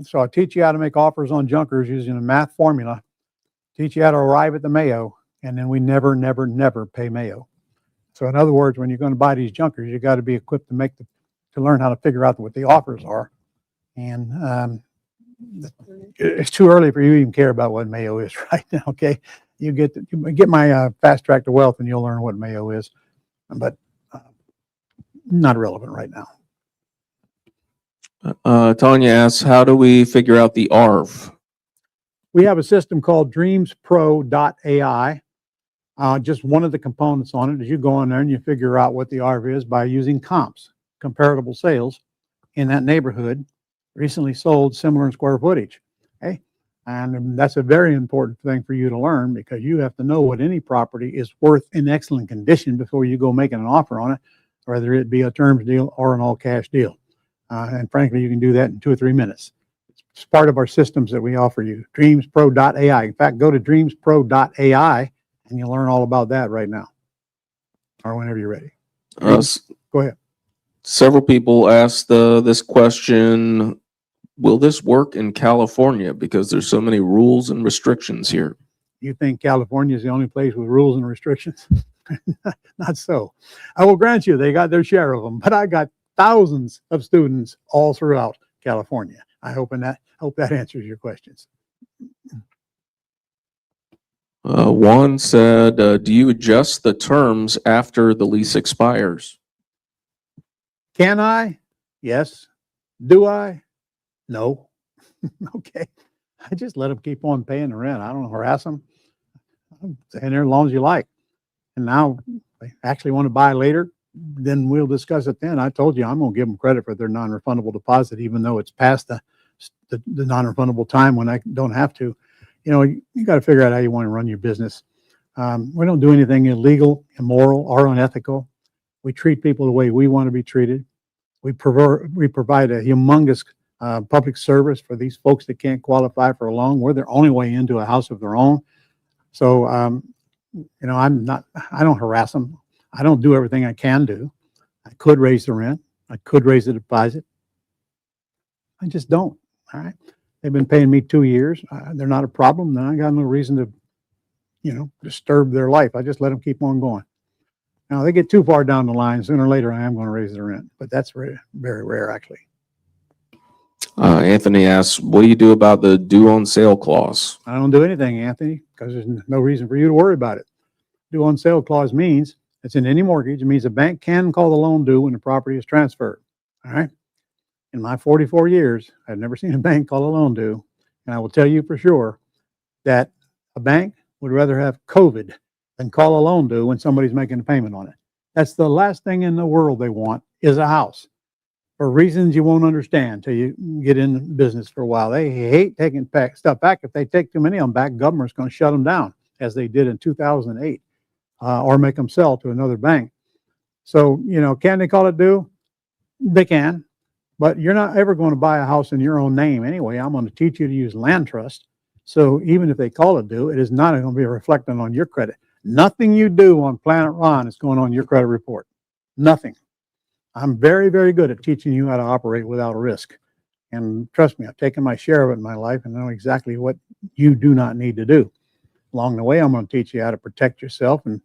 so I teach you how to make offers on junkers using a math formula. Teach you how to arrive at the Mayo, and then we never pay Mayo. So in other words, when you're going to buy these junkers, you got to be equipped to learn how to figure out what the offers are. And it's too early for you to even care about what Mayo is right now. Okay, you get my fast track to wealth, and you'll learn what Mayo is, but not relevant right now.
Tanya asks, how do we figure out the ARV?
We have a system called dreamspro.ai. Just one of the components on it is you go in there and you figure out what the ARV is by using comps, comparable sales in that neighborhood, recently sold, similar in square footage. Okay, and that's a very important thing for you to learn, because you have to know what any property is worth in excellent condition before you go making an offer on it, whether it be a terms deal or an all cash deal. And frankly, you can do that in 2 or 3 minutes. It's part of our systems that we offer you. Dreamspro.ai. In fact, go to dreamspro.ai and you'll learn all about that right now, or whenever you're ready. Go ahead.
Several people asked this question. Will this work in California? Because there's so many rules and restrictions here.
You think California is the only place with rules and restrictions? Not so. I will grant you they got their share of them, but I got thousands of students all throughout California. I hope that answers your questions.
Juan said, do you adjust the terms after the lease expires?
Can I? Yes. Do I? No. Okay. I just let them keep on paying the rent. I don't harass them. I'm staying there as long as you like. And now they actually want to buy later, then we'll discuss it then. I told you I'm going to give them credit for their non-refundable deposit, even though it's past the non-refundable time when I don't have to. You know, you got to figure out how you want to run your business. We don't do anything illegal, immoral, or unethical. We treat people the way we want to be treated. We provide a humongous public service for these folks that can't qualify for a loan. We're their only way into a house of their own. So, you know, I don't harass them. I don't do everything I can do. I could raise the rent. I could raise the deposit. I just don't. All right. They've been paying me 2 years. They're not a problem. Then I got no reason to, you know, disturb their life. I just let them keep on going. Now, they get too far down the line, sooner or later I am going to raise the rent, but that's very, very rare, actually.
Anthony asks, what do you do about the due on sale clause?
I don't do anything, Anthony, because there's no reason for you to worry about it. Due on sale clause means It's in any mortgage. It means a bank can call the loan due when the property is transferred. All right. In my 44 years, I've never seen a bank call a loan due. And I will tell you for sure that a bank would rather have COVID than call a loan due when somebody's making a payment on it. That's the last thing in the world they want is a house for reasons you won't understand till you get in business for a while. They hate taking stuff back. If they take too many of them back, government's going to shut them down as they did in 2008 or make them sell to another bank. So, can they call it due? They can, but you're not ever going to buy a house in your own name anyway. I'm going to teach you to use land trust. So even if they call it due, it is not going to be reflecting on your credit. Nothing you do on Planet Ron is going on your credit report. Nothing. I'm very, very good at teaching you how to operate without risk. And trust me, I've taken my share of it in my life and know exactly what you do not need to do. Along the way, I'm going to teach you how to protect yourself and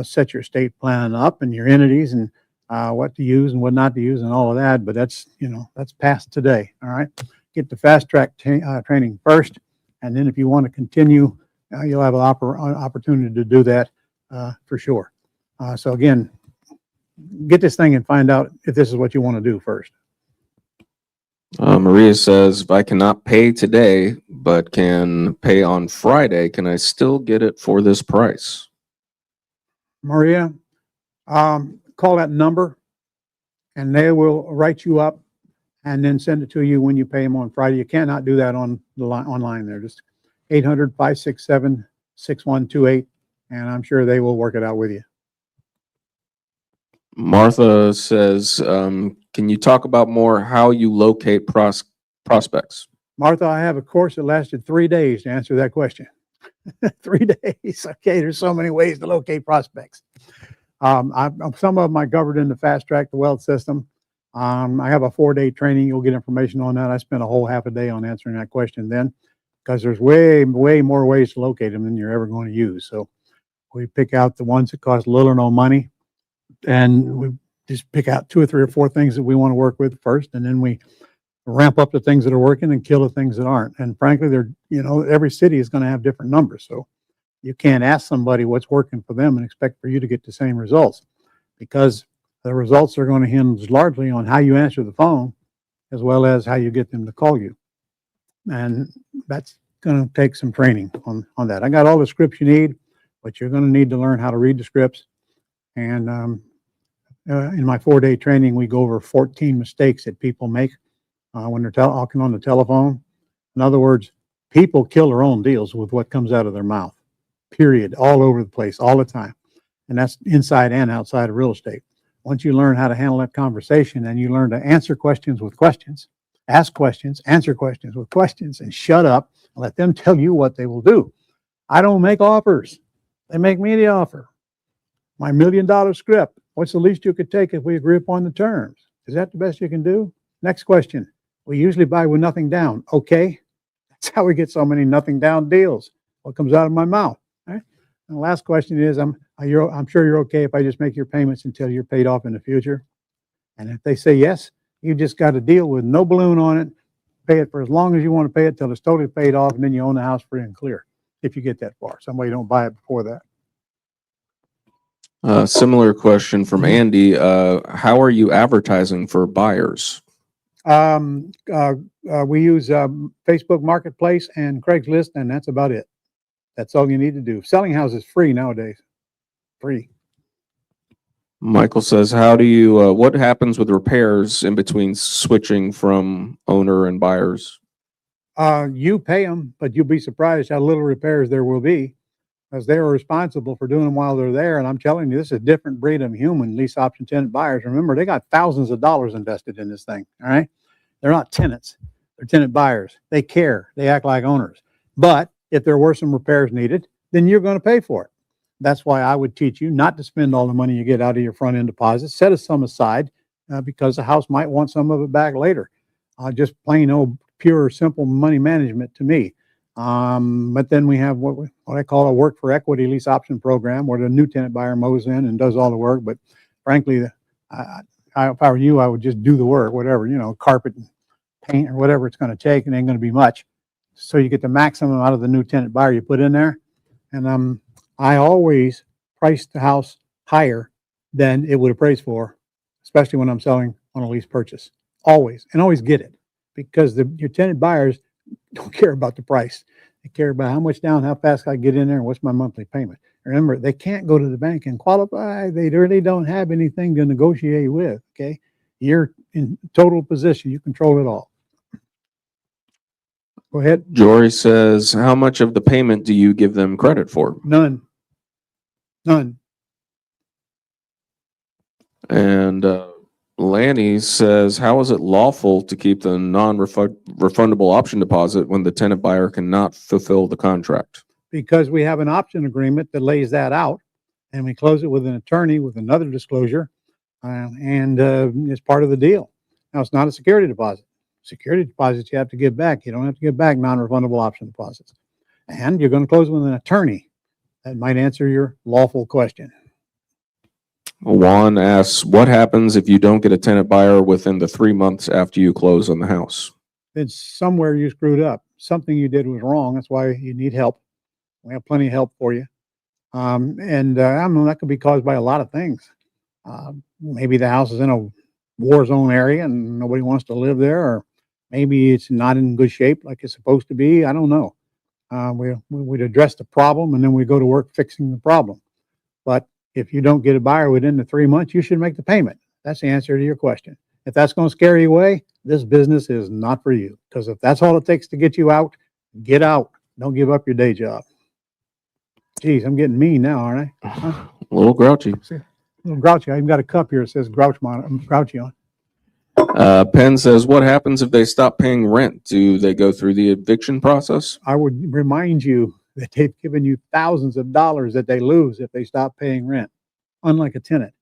set your estate plan up and your entities and what to use and what not to use and all of that. But that's past today. All right. Get the fast track training first. And then if you want to continue, you'll have an opportunity to do that for sure. So again, get this thing and find out if this is what you want to do first.
Maria says, if I cannot pay today, but can pay on Friday, can I still get it for this price?
Maria, call that number and they will write you up and then send it to you when you pay them on Friday. You cannot do that on the online there. Just 800-567-6128, and I'm sure they will work it out with you.
Martha says, can you talk about more how you locate prospects?
Martha, I have a course that lasted 3 days to answer that question. 3 days. Okay, there's so many ways to locate prospects. Some of them I covered in the Fast Track to Wealth system. I have a 4-day training. You'll get information on that. I spent a whole half a day on answering that question then because there's way, way more ways to locate them than you're ever going to use. So we pick out the ones that cost little or no money, and we just pick out 2 or 3 or 4 things that we want to work with first, and then we ramp up the things that are working and kill the things that aren't. And frankly, every city is going to have different numbers. So you can't ask somebody what's working for them and expect for you to get the same results, because the results are going to hinge largely on how you answer the phone as well as how you get them to call you. And that's going to take some training on that. I got all the scripts you need, but you're going to need to learn how to read the scripts. And in my 4-day training, we go over 14 mistakes that people make when they're talking on the telephone. In other words, people kill their own deals with what comes out of their mouth, period, all over the place, all the time. And that's inside and outside of real estate. Once you learn how to handle that conversation and you learn to answer questions with questions, ask questions, answer questions with questions, and shut up and let them tell you what they will do. I don't make offers. They make me the offer. My $1 million script, what's the least you could take if we agree upon the terms? Is that the best you can do? Next question. We usually buy with nothing down. Okay. That's how we get so many nothing down deals. What comes out of my mouth? Right? And the last question is, I'm sure you're okay if I just make your payments until you're paid off in the future. And if they say yes, you just got a deal with no balloon on it. Pay it for as long as you want to pay it till it's totally paid off, and then you own the house free and clear. If you get that far, somebody don't buy it before that.
Similar question from Andy. How are you advertising for buyers?
We use Facebook Marketplace and Craigslist, and that's about it. That's all you need to do. Selling houses free nowadays. Free.
Michael says, how do you, what happens with repairs in between switching from owner and buyers?
You pay them, but you'll be surprised how little repairs there will be, because they're responsible for doing them while they're there. And I'm telling you, this is a different breed of human lease option tenant buyers. Remember, they got thousands of dollars invested in this thing. All right. They're not tenants. They're tenant buyers. They care. They act like owners. But if there were some repairs needed, then you're going to pay for it. That's why I would teach you not to spend all the money you get out of your front end deposit. Set some aside because the house might want some of it back later. Just plain old pure simple money management to me. But then we have what I call a work for equity lease option program, where the new tenant buyer mows in and does all the work. But frankly, if I were you, I would just do the work, whatever, carpet and paint or whatever it's going to take. It ain't going to be much. So you get the maximum out of the new tenant buyer you put in there. And I always price the house higher than it would appraise for, especially when I'm selling on a lease purchase. Always, and always get it, because your tenant buyers don't care about the price. They care about how much down, how fast I get in there, and what's my monthly payment. Remember, they can't go to the bank and qualify. They really don't have anything to negotiate with, okay? You're in total position. You control it all. Go ahead.
Jory says, how much of the payment do you give them credit for?
None. None.
And Lanny says, how is it lawful to keep the non-refundable option deposit when the tenant buyer cannot fulfill the contract?
Because we have an option agreement that lays that out, and we close it with an attorney with another disclosure, and it's part of the deal. Now, it's not a security deposit. Security deposits you have to give back. You don't have to give back non-refundable option deposits. And you're going to close with an attorney. That might answer your lawful question.
Juan asks, what happens if you don't get a tenant buyer within the 3 months after you close on the house?
It's somewhere you screwed up. Something you did was wrong. That's why you need help. We have plenty of help for you. I don't know, that could be caused by a lot of things. Maybe the house is in a war zone area and nobody wants to live there, or maybe it's not in good shape like it's supposed to be. I don't know. We'd address the problem and then we go to work fixing the problem. But if you don't get a buyer within the 3 months, you should make the payment. That's the answer to your question. If that's going to scare you away, this business is not for you. Because if that's all it takes to get you out, get out. Don't give up your day job. Geez, I'm getting mean now, aren't I? Huh?
A little grouchy.
See, a little grouchy. I even got a cup here that says grouchy on.
Penn says, what happens if they stop paying rent? Do they go through the eviction process?
I would remind you that they've given you thousands of dollars that they lose if they stop paying rent, unlike a tenant.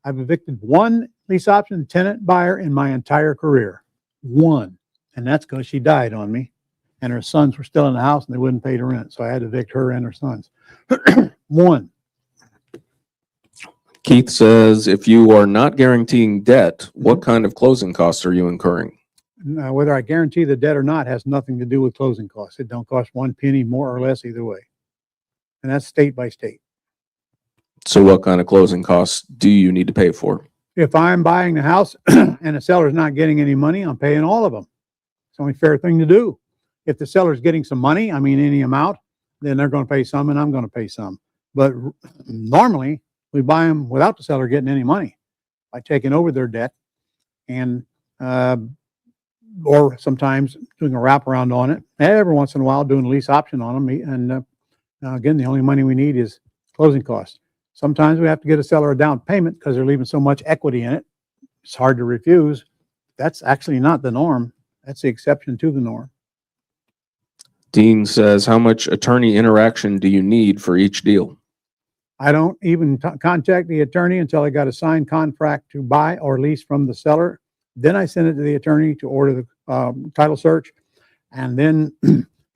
I've evicted one lease option tenant buyer in my entire career. One. And that's because she died on me. And her sons were still in the house and they wouldn't pay the rent. So I had to evict her and her sons. One.
Keith says, if you are not guaranteeing debt, what kind of closing costs are you incurring?
Now, whether I guarantee the debt or not has nothing to do with closing costs. It don't cost 1 penny more or less either way. And that's state by state.
So what kind of closing costs do you need to pay for?
If I'm buying the house and the seller's not getting any money, I'm paying all of them. It's the only fair thing to do. If the seller's getting some money, I mean any amount, then they're going to pay some and I'm going to pay some. But normally we buy them without the seller getting any money by taking over their debt and or sometimes doing a wraparound on it. Every once in a while doing a lease option on them. And again, the only money we need is closing costs. Sometimes we have to get a seller a down payment because they're leaving so much equity in it. It's hard to refuse. That's actually not the norm. That's the exception to the norm.
Dean says, how much attorney interaction do you need for each deal?
I don't even contact the attorney until I got a signed contract to buy or lease from the seller. Then I send it to the attorney to order the title search. And then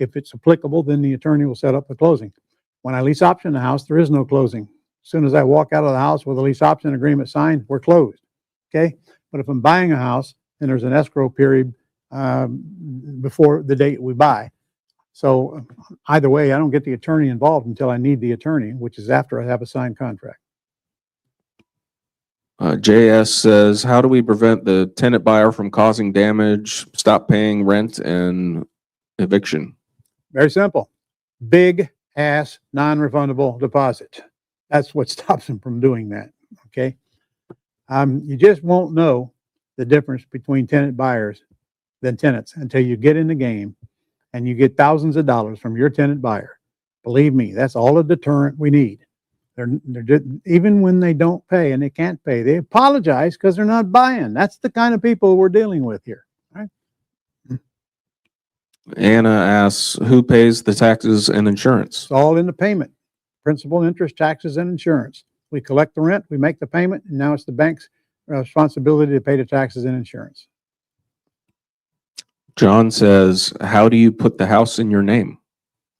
if it's applicable, then the attorney will set up the closing. When I lease option the house, there is no closing. As soon as I walk out of the house with a lease option agreement signed, we're closed. Okay. But if I'm buying a house, then there's an escrow period before the date we buy. So either way, I don't get the attorney involved until I need the attorney, which is after I have a signed contract.
JS says, how do we prevent the tenant buyer from causing damage, stop paying rent, and eviction?
Very simple. Big ass non-refundable deposit. That's what stops them from doing that. Okay. You just won't know the difference between tenant buyers than tenants until you get in the game and you get thousands of dollars from your tenant buyer. Believe me, that's all the deterrent we need. They're just, even when they don't pay and they can't pay, they apologize because they're not buying. That's the kind of people we're dealing with here. Right?
Anna asks, who pays the taxes and insurance?
It's all in the payment. Principal, interest, taxes, and insurance. We collect the rent, we make the payment, and now it's the bank's responsibility to pay the taxes and insurance.
John says, how do you put the house in your name?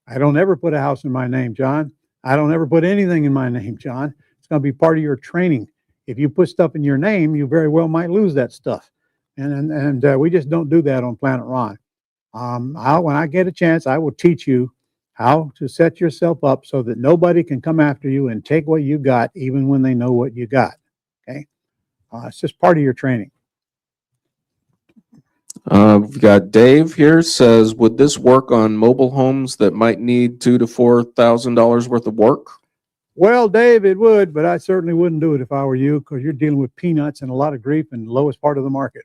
I don't ever put a house in my name, John. I don't ever put anything in my name, John. It's going to be part of your training. If you put stuff in your name, you very well might lose that stuff. And we just don't do that on Planet Ron. When I get a chance, I will teach you how to set yourself up so that nobody can come after you and take what you got, even when they know what you got. Okay. It's just part of your training.
We've got Dave here says, would this work on mobile homes that might need $2,000 to $4,000 worth of work?
Well, Dave, it would, but I certainly wouldn't do it if I were you, because you're dealing with peanuts and a lot of grief in the lowest part of the market.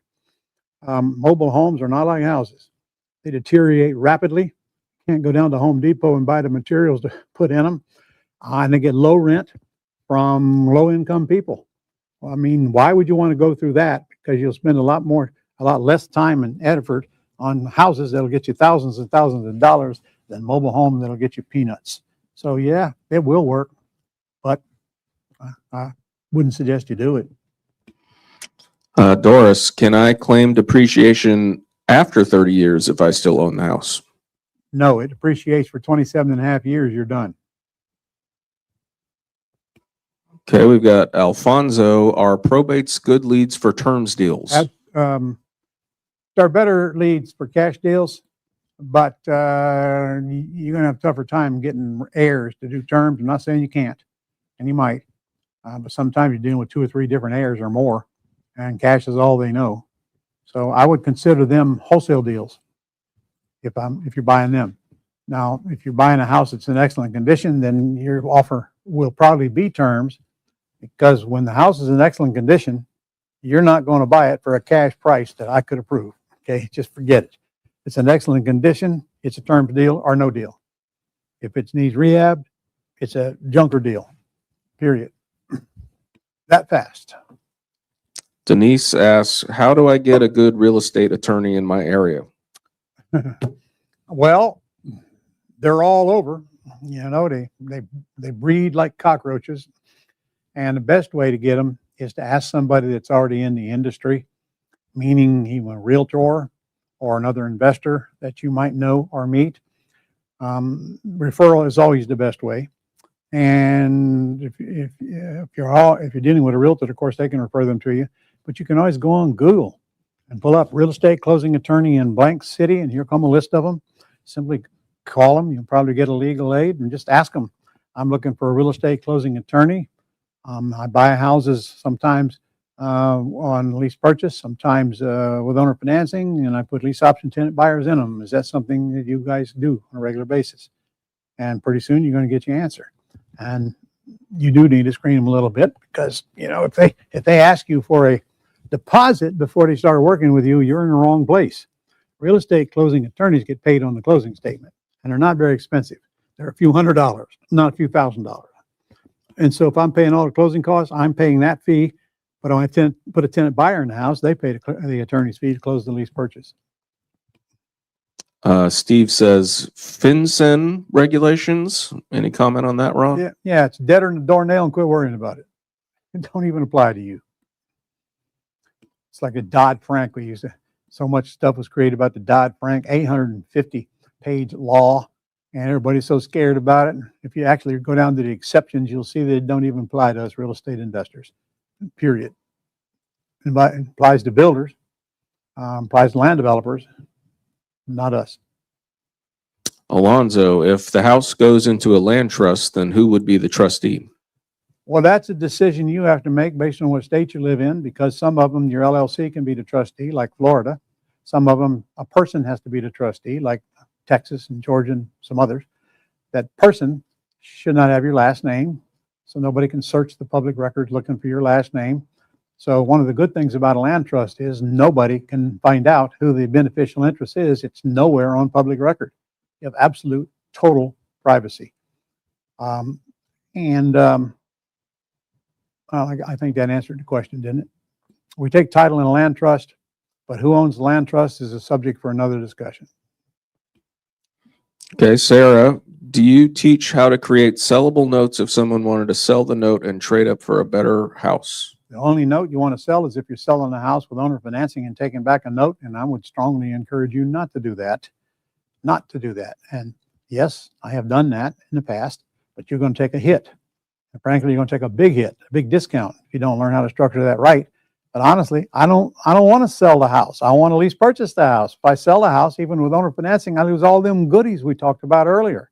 Mobile homes are not like houses. They deteriorate rapidly. Can't go down to Home Depot and buy the materials to put in them. And they get low rent from low income people. Well, I mean, why would you want to go through that? Because you'll spend a lot less time and effort on houses that'll get you thousands and thousands of dollars than mobile home that'll get you peanuts. So yeah, it will work, but I wouldn't suggest you do it.
Doris, can I claim depreciation after 30 years if I still own the house?
No, it depreciates for 27 and a half years. You're done.
Okay, we've got Alfonso. Are probates good leads for terms deals?
They're better leads for cash deals, but you're going to have a tougher time getting heirs to do terms. I'm not saying you can't, and you might, but sometimes you're dealing with 2 or 3 different heirs or more, and cash is all they know. So I would consider them wholesale deals if you're buying them. Now, if you're buying a house that's in excellent condition, then your offer will probably be terms, because when the house is in excellent condition, you're not going to buy it for a cash price that I could approve. Okay, just forget it. It's an excellent condition. It's a terms deal or no deal. If it needs rehab, it's a junker deal. Period. That fast.
Denise asks, how do I get a good real estate attorney in my area?
Well, they're all over. You know, they breed like cockroaches. And the best way to get them is to ask somebody that's already in the industry, meaning even a realtor or another investor that you might know or meet. Referral is always the best way. And if you're dealing with a realtor, of course, they can refer them to you. But you can always go on Google and pull up real estate closing attorney in blank city, and here come a list of them. Simply call them. You'll probably get a legal aid, and just ask them, I'm looking for a real estate closing attorney. I buy houses sometimes on lease purchase, sometimes with owner financing, and I put lease option tenant buyers in them. Is that something that you guys do on a regular basis? And pretty soon you're going to get your answer. And you do need to screen them a little bit, because you know, if they ask you for a deposit before they start working with you, you're in the wrong place. Real estate closing attorneys get paid on the closing statement, and they're not very expensive. They're a few $100s, not a few $1,000s. And so if I'm paying all the closing costs, I'm paying that fee. But when I put a tenant buyer in the house, they pay the attorney's fee to close the lease purchase.
Steve says, FinCEN regulations. Any comment on that, Ron?
Yeah, it's deader than a doornail, and quit worrying about it. It don't even apply to you. It's like a Dodd-Frank. So much stuff was created about the Dodd-Frank 850-page law, and everybody's so scared about it. If you actually go down to the exceptions, you'll see that it don't even apply to us real estate investors, period. It applies to builders, applies to land developers, not us.
Alonzo, if the house goes into a land trust, then who would be the trustee?
Well, that's a decision you have to make based on what state you live in, because some of them, your LLC can be the trustee, like Florida. Some of them, a person has to be the trustee, like Texas and Georgia and some others. That person should not have your last name, so nobody can search the public records looking for your last name. So one of the good things about a land trust is nobody can find out who the beneficial interest is. It's nowhere on public record. You have absolute, total privacy. I think that answered the question, didn't it? We take title in a land trust, but who owns the land trust is a subject for another discussion.
Okay, Sarah, do you teach how to create sellable notes if someone wanted to sell the note and trade up for a better house?
The only note you want to sell is if you're selling a house with owner financing and taking back a note, and I would strongly encourage you not to do that. Not to do that. And yes, I have done that in the past, but you're going to take a hit. And frankly, you're going to take a big hit, a big discount if you don't learn how to structure that right. But honestly, I don't want to sell the house. I want to lease purchase the house. If I sell the house, even with owner financing, I lose all them goodies we talked about earlier.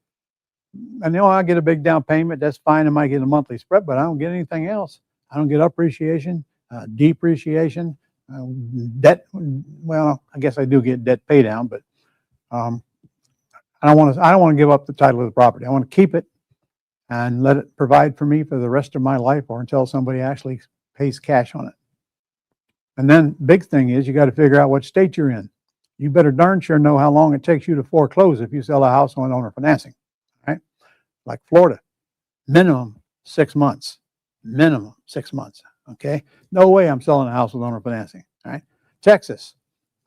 I know I get a big down payment. That's fine. I might get a monthly spread, but I don't get anything else. I don't get appreciation, depreciation, debt. Well, I guess I do get debt pay down, but I don't want to give up the title of the property. I want to keep it and let it provide for me for the rest of my life, or until somebody actually pays cash on it. And then big thing is, you got to figure out what state you're in. You better darn sure know how long it takes you to foreclose if you sell a house on owner financing, right? Like Florida, minimum 6 months, minimum 6 months. Okay. No way I'm selling a house with owner financing. All right. Texas,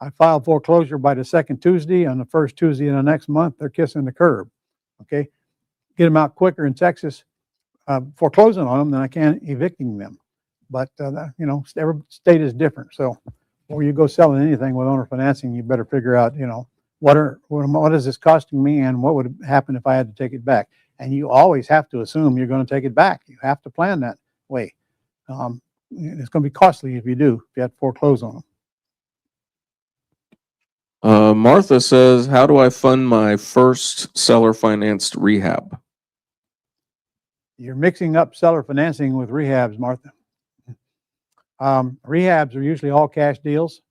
I filed foreclosure by the second Tuesday. On the first Tuesday in the next month, they're kissing the curb. Okay. Get them out quicker in Texas, foreclosing on them than I can evicting them. But, you know, every state is different. So before you go selling anything with owner financing, you better figure out, you know, what is this costing me, and what would happen if I had to take it back? And you always have to assume you're going to take it back. You have to plan that way. It's going to be costly if you do, if you have to foreclose on them.
Martha says, how do I fund my first seller financed rehab?
You're mixing up seller financing with rehabs, Martha. Rehabs are usually all cash deals.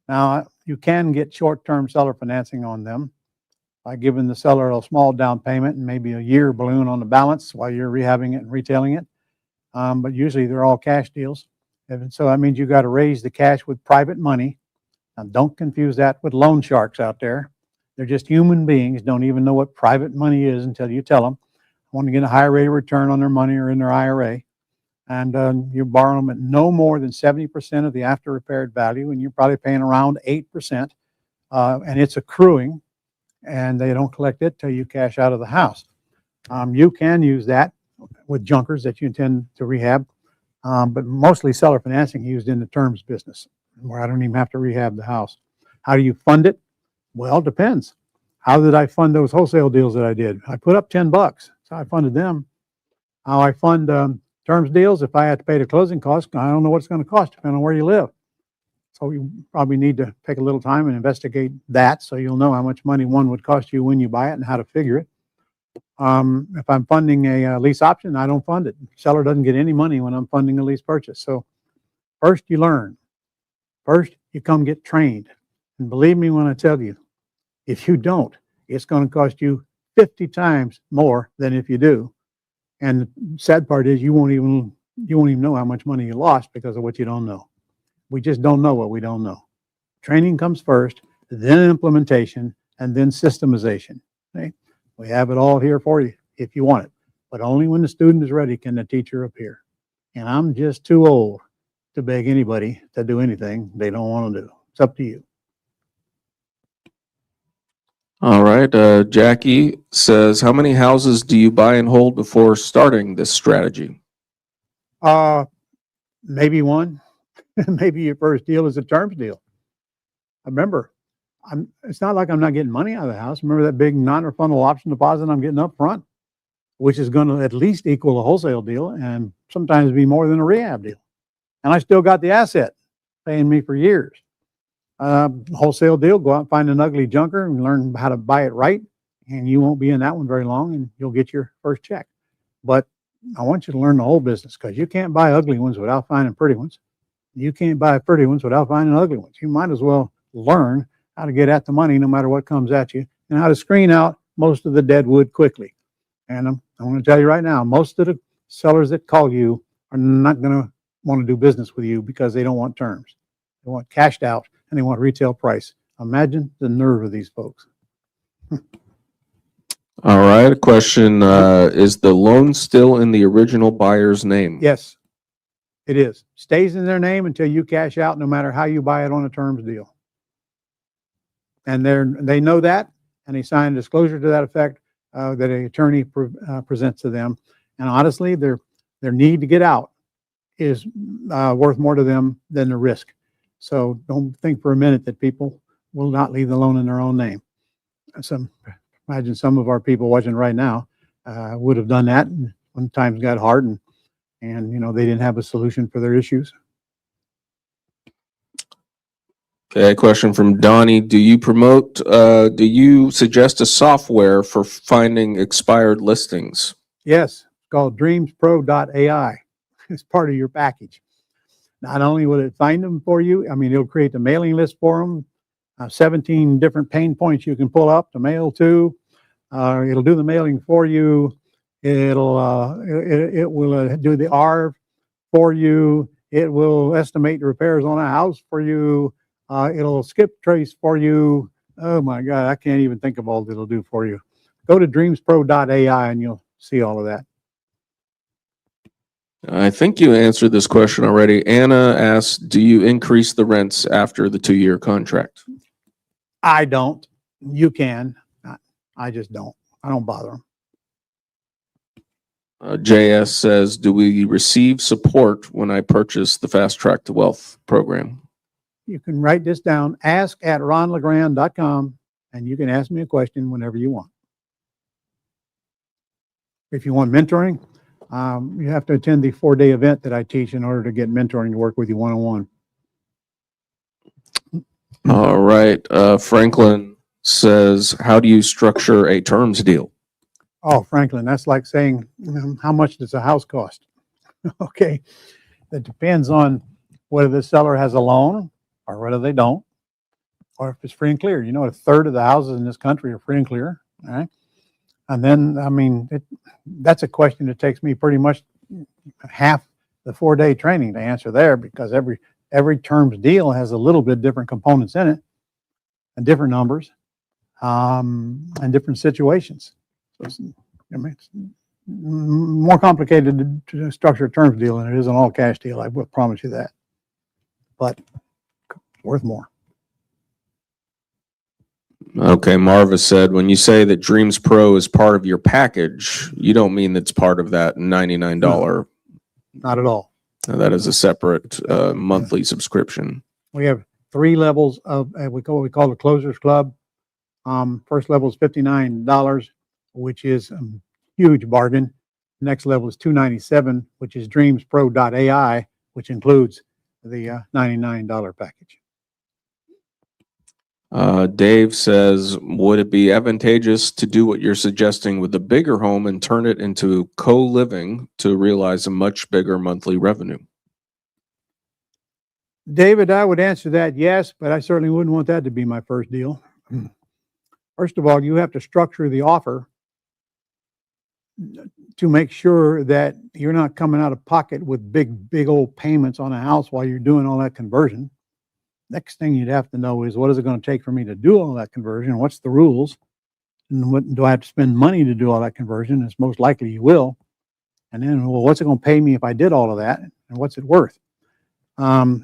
Now, you can get short-term seller financing on them by giving the seller a small down payment and maybe a year balloon on the balance while you're rehabbing it and retailing it. But usually they're all cash deals. And so that means you got to raise the cash with private money. Now, don't confuse that with loan sharks out there. They're just human beings, don't even know what private money is until you tell them. Want to get a higher rate of return on their money or in their IRA. And you're borrowing them at no more than 70% of the after repaired value, and you're probably paying around 8%, and it's accruing, and they don't collect it till you cash out of the house. You can use that with junkers that you intend to rehab, but mostly seller financing used in the terms business, where I don't even have to rehab the house. How do you fund it? Well, it depends. How did I fund those wholesale deals that I did? I put up $10. That's how I funded them. How I fund terms deals, if I had to pay the closing costs, I don't know what it's going to cost depending on where you live. So you probably need to take a little time and investigate that, so you'll know how much money one would cost you when you buy it and how to figure it. If I'm funding a lease option, I don't fund it. The seller doesn't get any money when I'm funding a lease purchase. So first you learn. First you come get trained. And believe me when I tell you, if you don't, it's going to cost you 50 times more than if you do. And the sad part is you won't even know how much money you lost because of what you don't know. We just don't know what we don't know. Training comes first, then implementation, and then systemization. Okay? We have it all here for you if you want it. But only when the student is ready can the teacher appear. And I'm just too old to beg anybody to do anything they don't want to do. It's up to you.
All right. Jackie says, how many houses do you buy and hold before starting this strategy?
Maybe one. Maybe your first deal is a terms deal. Remember, it's not like I'm not getting money out of the house. Remember that big non-refundable option deposit I'm getting up front, which is going to at least equal a wholesale deal and sometimes be more than a rehab deal. And I still got the asset paying me for years. Wholesale deal, go out and find an ugly junker and learn how to buy it right, and you won't be in that one very long, and you'll get your first check. But I want you to learn the whole business, because you can't buy ugly ones without finding pretty ones. You can't buy pretty ones without finding ugly ones. You might as well learn how to get at the money no matter what comes at you, and how to screen out most of the dead wood quickly. And I'm going to tell you right now, most of the sellers that call you are not going to want to do business with you because they don't want terms. They want cashed out, and they want retail price. Imagine the nerve of these folks.
All right. A question, is the loan still in the original buyer's name?
Yes, it is. Stays in their name until you cash out, no matter how you buy it on a terms deal. And they know that, and they sign a disclosure to that effect that an attorney presents to them. And honestly, their need to get out is worth more to them than the risk. So don't think for a minute that people will not leave the loan in their own name. Imagine some of our people watching right now would have done that when times got hard and you know they didn't have a solution for their issues.
Okay, a question from Donnie. Do you suggest a software for finding expired listings?
Yes, it's called dreamspro.ai. It's part of your package. Not only will it find them for you, I mean, it'll create the mailing list for them, 17 different pain points you can pull up to mail to. It'll do the mailing for you. It will do the ARV for you. It will estimate the repairs on a house for you. It'll skip trace for you. Oh my God, I can't even think of all that it'll do for you. Go to dreamspro.ai and you'll see all of that.
I think you answered this question already. Anna asked, do you increase the rents after the 2-year contract?
I don't. You can. I just don't. I don't bother them.
JS says, do we receive support when I purchase the Fast Track to Wealth program?
You can write this down, ask@ronlegrand.com, and you can ask me a question whenever you want. If you want mentoring, you have to attend the 4-day event that I teach in order to get mentoring to work with you one-on-one.
All right. Franklin says, how do you structure a terms deal?
Oh, Franklin, that's like saying, how much does a house cost? Okay. It depends on whether the seller has a loan or whether they don't, or if it's free and clear. You know, 1/3 of the houses in this country are free and clear. All right. And then, I mean, that's a question that takes me pretty much half the 4-day training to answer there, because every terms deal has a little bit different components in it and different numbers and different situations. So it's more complicated to structure a terms deal than it is an all cash deal. I will promise you that, but worth more.
Okay, Marva said, when you say that Dreams Pro is part of your package, you don't mean it's part of that $99.
No, not at all.
That is a separate monthly subscription.
We have 3 levels of we call the Closers Club. First level is $59, which is a huge bargain. Next level is $297, which is dreamspro.ai, which includes the $99 package.
Dave says, would it be advantageous to do what you're suggesting with the bigger home and turn it into co-living to realize a much bigger monthly revenue?
David, I would answer that yes, but I certainly wouldn't want that to be my first deal. First of all, you have to structure the offer to make sure that you're not coming out of pocket with big old payments on a house while you're doing all that conversion. Next thing you'd have to know is, what is it going to take for me to do all that conversion? What's the rules? And what do I have to spend money to do all that conversion? It's most likely you will. And then, well, what's it going to pay me if I did all of that? And what's it worth? I'm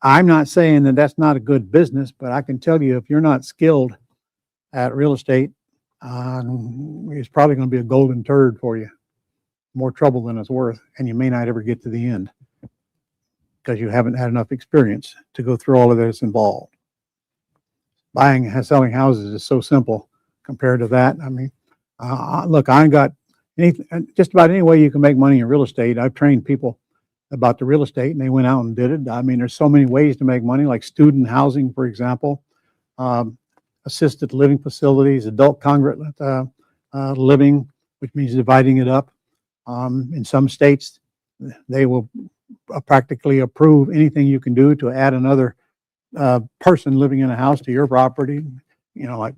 not saying that that's not a good business, but I can tell you, if you're not skilled at real estate, it's probably going to be a golden turd for you. More trouble than it's worth. And you may not ever get to the end, because you haven't had enough experience to go through all of this involved. Buying and selling houses is so simple compared to that. I mean, look, I got just about any way you can make money in real estate. I've trained people about the real estate, and they went out and did it. I mean, there's so many ways to make money, like student housing, for example, assisted living facilities, adult congregate living, which means dividing it up. In some states, they will practically approve anything you can do to add another person living in a house to your property, you know, like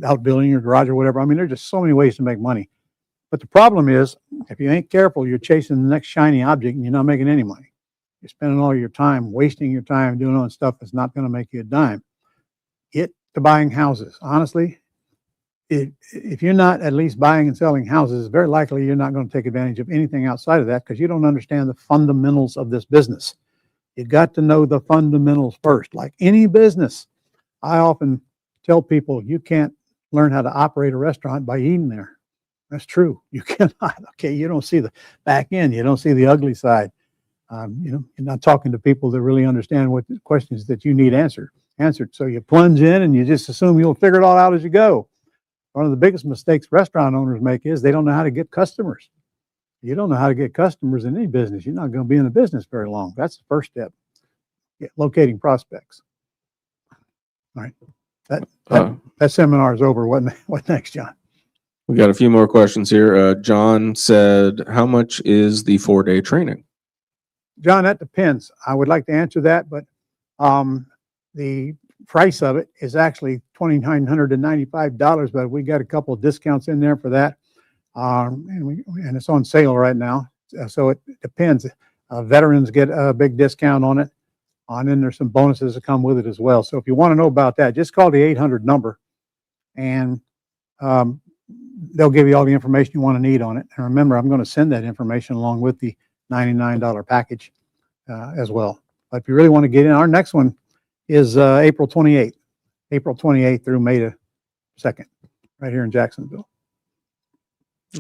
outbuilding your garage or whatever. I mean, there's just so many ways to make money. But the problem is, if you ain't careful, you're chasing the next shiny object and you're not making any money. You're spending all your time, wasting your time doing all that stuff that's not going to make you a dime. Get to buying houses. Honestly, if you're not at least buying and selling houses, very likely you're not going to take advantage of anything outside of that, because you don't understand the fundamentals of this business. You got to know the fundamentals first. Like any business, I often tell people, you can't learn how to operate a restaurant by eating there. That's true. You cannot. Okay, you don't see the back end. You don't see the ugly side. You know, you're not talking to people that really understand what the questions that you need answered. So you plunge in and you just assume you'll figure it all out as you go. One of the biggest mistakes restaurant owners make is they don't know how to get customers. You don't know how to get customers in any business, you're not going to be in the business very long. That's the first step. locating prospects. All right. That seminar is over. What next, John?
We got a few more questions here. John said, how much is the 4-day training?
John, that depends. I would like to answer that, but the price of it is actually $2,995, but we got a couple of discounts in there for that. And it's on sale right now. So it depends. Veterans get a big discount on it. And then there's some bonuses that come with it as well. So if you want to know about that, just call the 800 number and they'll give you all the information you want to need on it. And remember, I'm going to send that information along with the $99 package as well. But if you really want to get in, our next one is April 28th through May 2nd, right here in Jacksonville.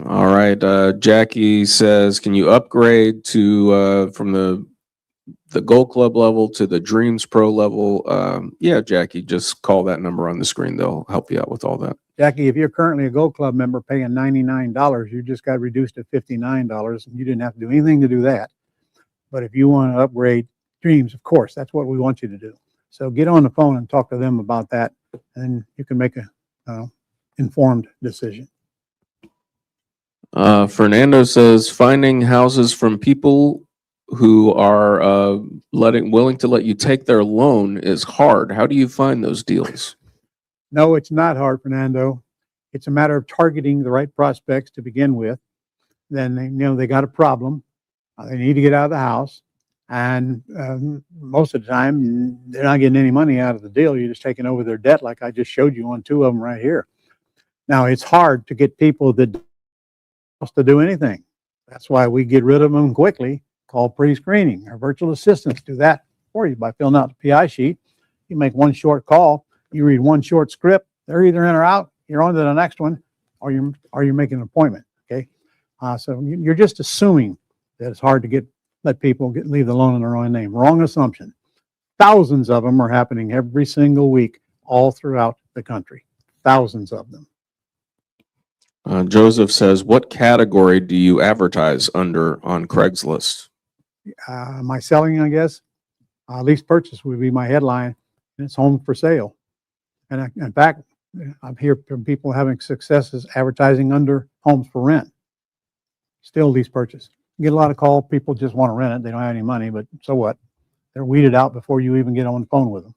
All right. Jackie says, can you upgrade to from the Gold Club level to the Dreams Pro level? Yeah, Jackie, just call that number on the screen. They'll help you out with all that.
Jackie, if you're currently a Gold Club member paying $99, you just got reduced to $59, and you didn't have to do anything to do that. But if you want to upgrade Dreams, of course, that's what we want you to do. So get on the phone and talk to them about that, and you can make a informed decision.
Fernando says, finding houses from people who are willing to let you take their loan is hard. How do you find those deals?
No, it's not hard, Fernando. It's a matter of targeting the right prospects to begin with. Then they got a problem. They need to get out of the house, and most of the time they're not getting any money out of the deal. You're just taking over their debt, like I just showed you on 2 of them right here. Now it's hard to get people that to do anything. That's why we get rid of them quickly. Call pre-screening. Our virtual assistants do that for you by filling out the PI sheet. You make one short call. You read one short script. They're either in or out. You're on to the next one, or you're making an appointment. Okay, so you're just assuming that it's hard to let people leave the loan in their own name. Wrong assumption. Thousands of them are happening every single week, all throughout the country. Thousands of them.
Joseph says, what category do you advertise under on Craigslist?
My selling, I guess. Lease purchase would be my headline, and it's home for sale. And in fact, I hear from people having successes advertising under homes for rent. Still lease purchase. You get a lot of calls. People just want to rent it. They don't have any money, but so what? They're weeded out before you even get on the phone with them.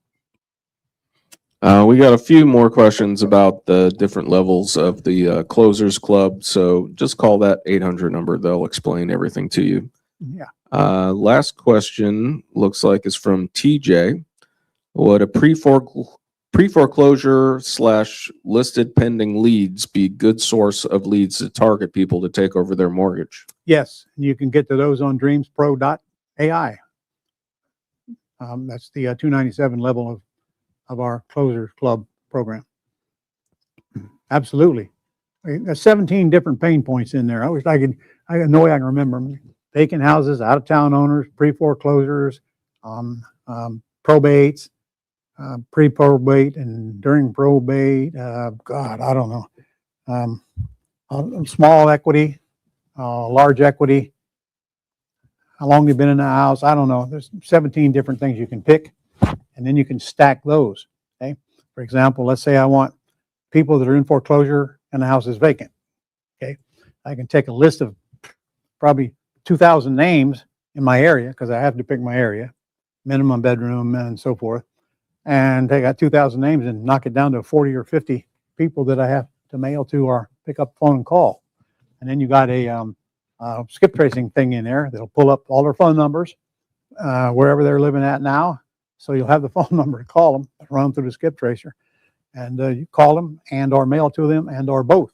We got a few more questions about the different levels of the Closers Club. So just call that 800 number. They'll explain everything to you.
Yeah.
Last question looks like is from TJ. Would a pre-foreclosure / listed pending leads be a good source of leads to target people to take over their mortgage?
Yes. You can get to those on dreamspro.ai. That's the 297 level of our Closers Club program. Absolutely. There's 17 different pain points in there. I wish I can remember them. Vacant houses, out-of-town owners, pre-foreclosures, probates, pre-probate and during probate. God, I don't know. Small equity, large equity, how long you've been in the house. I don't know. There's 17 different things you can pick, and then you can stack those. Okay. For example, let's say I want people that are in foreclosure and the house is vacant. Okay. I can take a list of probably 2,000 names in my area, because I have to pick my area, minimum bedroom and so forth. And I got 2,000 names and knock it down to 40 or 50 people that I have to mail to or pick up the phone and call. And then you got a skip tracing thing in there that'll pull up all their phone numbers, wherever they're living at now. So you'll have the phone number to call them, run through the skip tracer, and you call them and or mail to them and or both.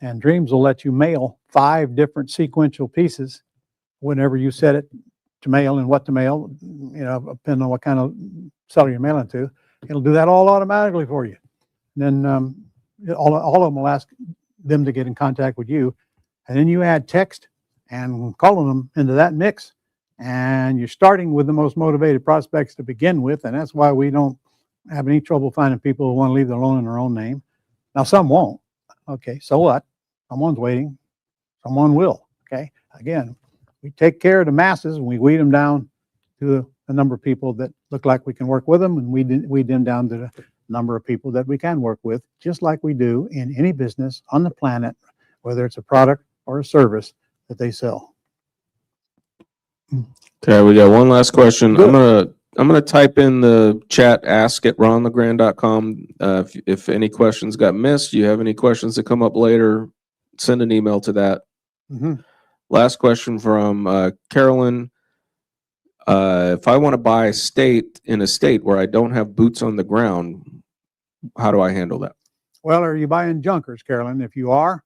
And Dreams will let you mail 5 different sequential pieces whenever you set it to mail and what to mail, depending on what kind of seller you're mailing to. It'll do that all automatically for you. And then all of them will ask them to get in contact with you. And then you add text and calling them into that mix. And you're starting with the most motivated prospects to begin with. And that's why we don't have any trouble finding people who want to leave their loan in their own name. Now, some won't. Okay, so what? Someone's waiting. Someone will. Okay, again, we take care of the masses and we weed them down to the number of people that look like we can work with them, and weed them down to the number of people that we can work with, just like we do in any business on the planet, whether it's a product or a service that they sell.
Okay, we got one last question.
Good.
I'm gonna type in the chat, ask@ronlegrand.com. If any questions got missed, you have any questions that come up later, send an email to that. Last question from Carolyn. If I want to buy in a state where I don't have boots on the ground, how do I handle that?
Well, are you buying junkers, Carolyn? If you are,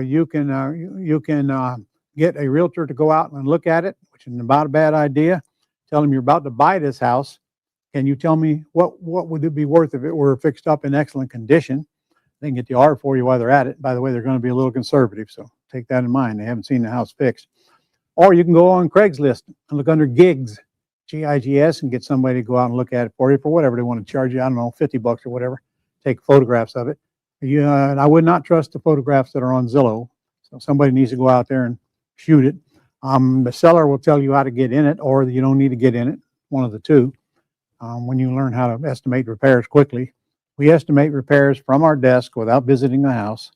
you can get a realtor to go out and look at it, which is about a bad idea. Tell them you're about to buy this house. Can you tell me what would it be worth if it were fixed up in excellent condition? They can get the R for you while they're at it. By the way, they're going to be a little conservative, so take that in mind. They haven't seen the house fixed. Or you can go on Craigslist and look under gigs, Gigs, and get somebody to go out and look at it for you for whatever they want to charge you. I don't know, $50 or whatever. Take photographs of it. And I would not trust the photographs that are on Zillow. So somebody needs to go out there and shoot it. The seller will tell you how to get in it, or you don't need to get in it, one of the two, when you learn how to estimate repairs quickly. We estimate repairs from our desk without visiting the house.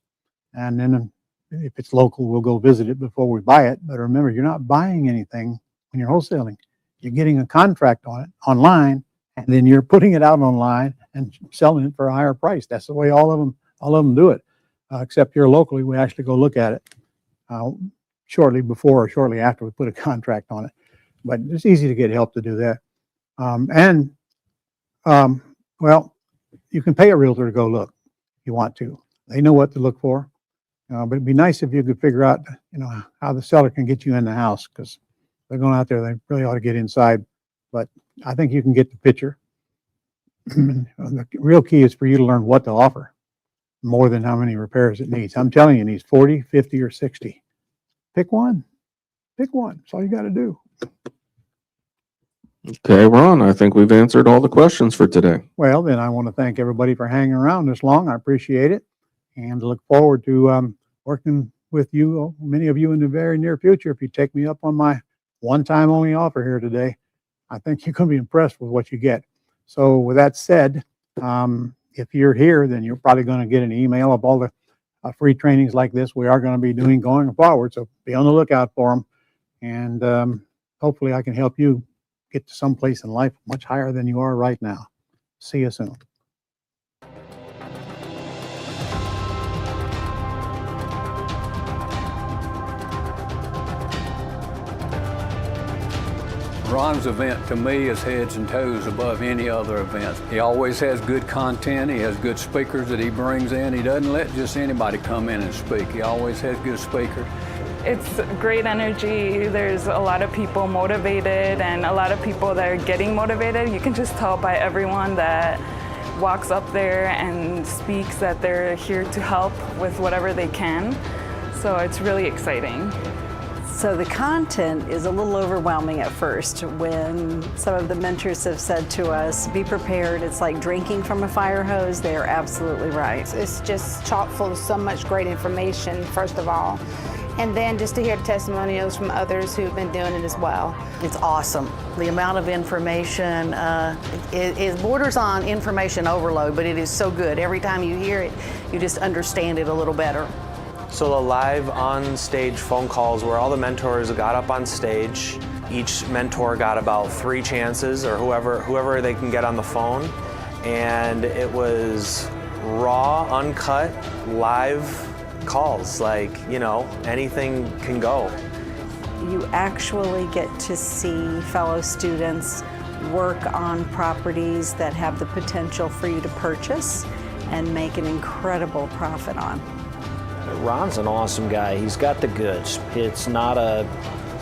And then if it's local, we'll go visit it before we buy it. But remember, you're not buying anything when you're wholesaling. You're getting a contract on it online, and then you're putting it out online and selling it for a higher price. That's the way all of them do it. Except here locally, we actually go look at it shortly before or shortly after we put a contract on it. But it's easy to get help to do that. Well, you can pay a realtor to go look if you want to. They know what to look for. But it'd be nice if you could figure out, how the seller can get you in the house, because they're going out there. They really ought to get inside. But I think you can get the picture. The real key is for you to learn what to offer more than how many repairs it needs. I'm telling you, it needs 40, 50, or 60. Pick one. Pick one. That's all you got to do.
Okay, Ron, I think we've answered all the questions for today.
Well, then I want to thank everybody for hanging around this long. I appreciate it, and look forward to working with you, many of you, in the very near future. If you take me up on my one-time only offer here today, I think you're going to be impressed with what you get. So with that said, if you're here, then you're probably going to get an email of all the free trainings like this we are going to be doing going forward. So be on the lookout for them, and hopefully I can help you get to someplace in life much higher than you are right now. See you soon.
Ron's event to me is heads and toes above any other event. He always has good content. He has good speakers that he brings in. He doesn't let just anybody come in and speak. He always has good speakers.
It's great energy. There's a lot of people motivated and a lot of people that are getting motivated. You can just tell by everyone that walks up there and speaks that they're here to help with whatever they can. So it's really exciting.
So the content is a little overwhelming at first. When some of the mentors have said to us, be prepared, it's like drinking from a fire hose, they are absolutely right.
It's just chock full of so much great information, first of all. And then just to hear testimonials from others who've been doing it as well.
It's awesome. The amount of information, it borders on information overload, but it is so good. Every time you hear it, you just understand it a little better.
So the live on-stage phone calls where all the mentors got up on stage. Each mentor got about 3 chances, or whoever they can get on the phone. And it was raw, uncut, live calls. Like, anything can go.
You actually get to see fellow students work on properties that have the potential for you to purchase and make an incredible profit on.
Ron's an awesome guy. He's got the goods. It's not a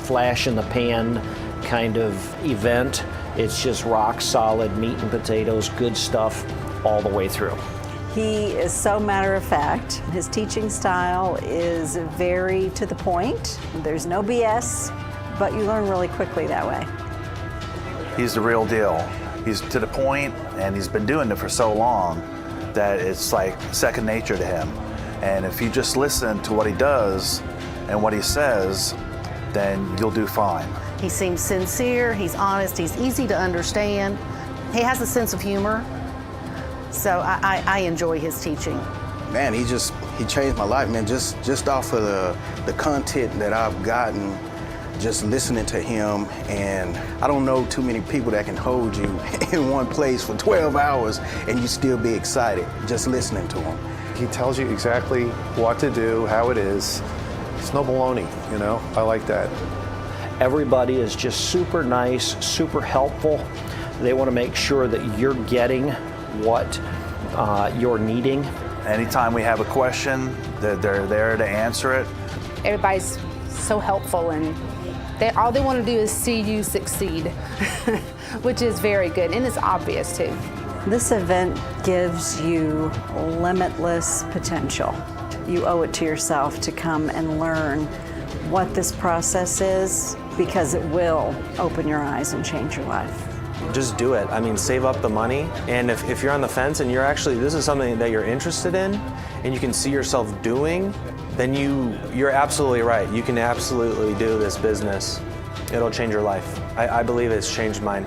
flash in the pan kind of event. It's just rock solid meat and potatoes, good stuff all the way through.
He is so matter of fact. His teaching style is very to the point. There's no BS, but you learn really quickly that way.
He's the real deal. He's to the point, and he's been doing it for so long that it's like second nature to him. And if you just listen to what he does and what he says, then you'll do fine.
He seems sincere, he's honest, he's easy to understand. He has a sense of humor, so I enjoy his teaching.
Man, he changed my life, man, just off of the content that I've gotten, just listening to him. And I don't know too many people that can hold you in one place for 12 hours and you still be excited just listening to him.
He tells you exactly what to do, how it is. It's no baloney, you know? I like that.
Everybody is just super nice, super helpful. They want to make sure that you're getting what you're needing.
Anytime we have a question, they're there to answer it.
Everybody's so helpful, and all they want to do is see you succeed, which is very good, and it's obvious too.
This event gives you limitless potential. You owe it to yourself to come and learn what this process is, because it will open your eyes and change your life.
Just do it. I mean, save up the money, and if you're on the fence and this is something that you're interested in and you can see yourself doing, then you're absolutely right. You can absolutely do this business. It'll change your life. I believe it's changed mine.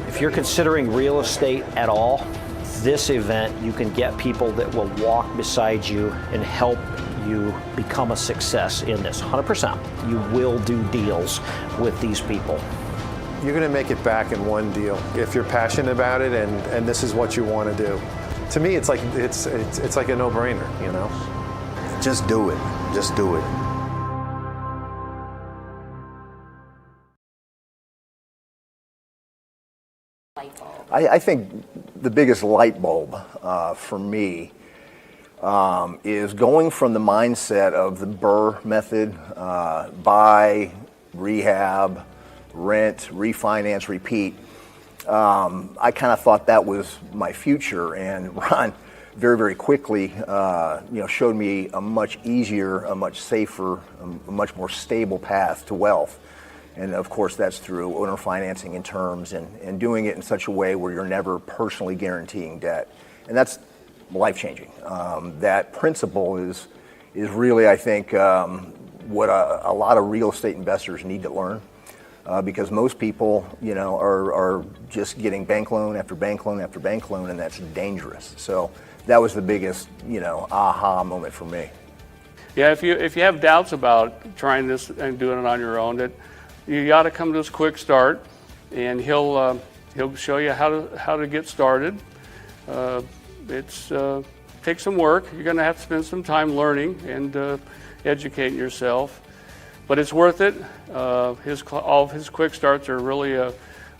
If you're considering real estate at all, this event, you can get people that will walk beside you and help you become a success in this. 100%. You will do deals with these people.
You're going to make it back in one deal if you're passionate about it and this is what you want to do. To me, it's like a no-brainer, you know?
Just do it. Just do it.
I think the biggest light bulb for me is going from the mindset of the Burr method, buy, rehab, rent, refinance, repeat. I kind of thought that was my future, and Ron very, very quickly showed me a much easier, a much safer, a much more stable path to wealth. And of course that's through owner financing in terms and doing it in such a way where you're never personally guaranteeing debt. And that's life-changing. That principle is really, I think, what a lot of real estate investors need to learn. Because most people, are just getting bank loan after bank loan after bank loan, and that's dangerous. So that was the biggest, aha moment for me.
Yeah, if you have doubts about trying this and doing it on your own, that you got to come to this quick start, and he'll show you how to get started. It's takes some work. You're going to have to spend some time learning and educating yourself. But it's worth it. All of his quick starts are really,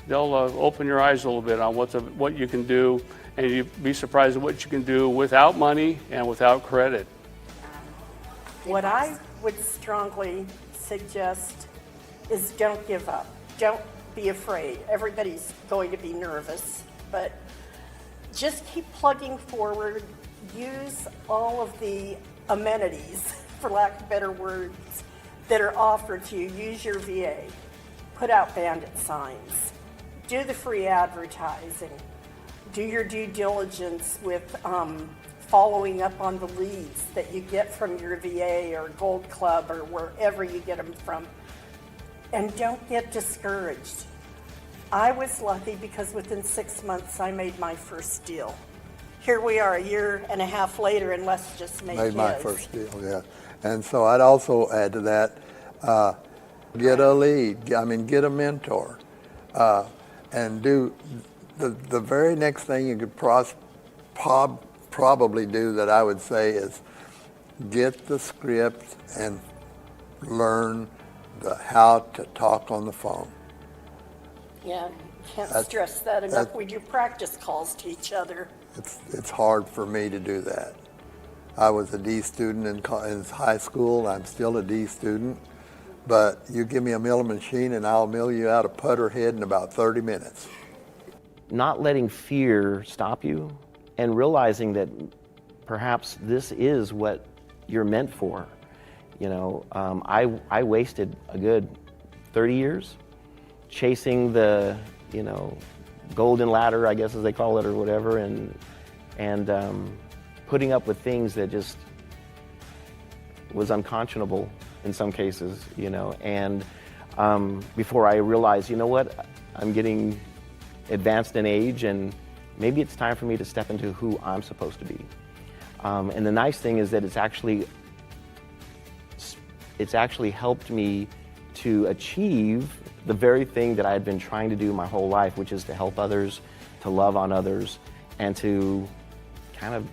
they'll open your eyes a little bit on what you can do, and you'd be surprised at what you can do without money and without credit.
What I would strongly suggest is don't give up. Don't be afraid. Everybody's going to be nervous, but just keep plugging forward. Use all of the amenities, for lack of better words, that are offered to you. Use your VA. Put out bandit signs. Do the free advertising. Do your due diligence with following up on the leads that you get from your VA or Gold Club or wherever you get them from. And don't get discouraged. I was lucky because within 6 months I made my first deal. Here we are a year and a half later, and Les just made his.
My first deal, yeah. And so I'd also add to that, get a lead, get a mentor, and do the very next thing you could probably do that I would say is get the script and learn how to talk on the phone.
Yeah, can't stress that enough. We do practice calls to each other.
It's hard for me to do that. I was a D student in high school. I'm still a D student. But you give me a milling machine and I'll mill you out a putter head in about 30 minutes.
Not letting fear stop you and realizing that perhaps this is what you're meant for. I wasted a good 30 years chasing the, golden ladder, I guess as they call it, or whatever, and putting up with things that just was unconscionable in some cases, and before I realized, you know what, I'm getting advanced in age and maybe it's time for me to step into who I'm supposed to be. And the nice thing is that it's actually helped me to achieve the very thing that I had been trying to do my whole life, which is to help others, to love on others, and to kind of,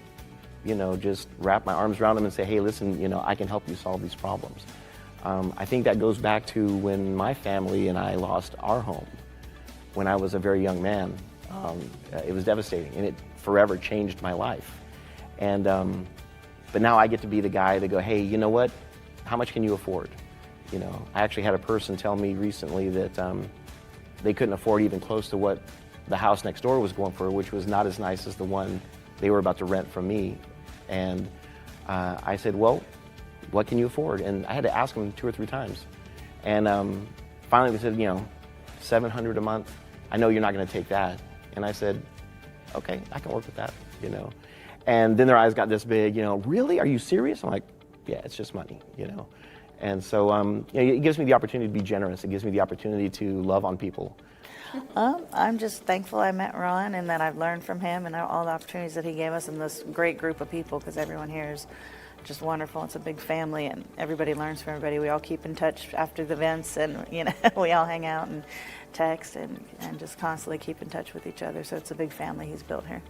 you know, just wrap my arms around them and say, hey, listen, you know, I can help you solve these problems. I think that goes back to when my family and I lost our home when I was a very young man. It was devastating, and it forever changed my life. And but now I get to be the guy to go, hey, you know what? How much can you afford? You know, I actually had a person tell me recently that they couldn't afford even close to what the house next door was going for, which was not as nice as the one they were about to rent from me. And I said, well, what can you afford? And I had to ask them 2 or 3 times. And finally they said, you know, $700 a month. I know you're not going to take that. And I said, okay, I can work with that, you know. And then their eyes got this big, you know, really? Are you serious? I'm like, yeah, it's just money, you know. And so you know, it gives me the opportunity to be generous. It gives me the opportunity to love on people.
I'm just thankful I met Ron and that I've learned from him and all the opportunities that he gave us and this great group of people, because everyone here is just wonderful. It's a big family and everybody learns from everybody. We all keep in touch after the events, and you know, we all hang out and text and just constantly keep in touch with each other. So it's a big family he's built here.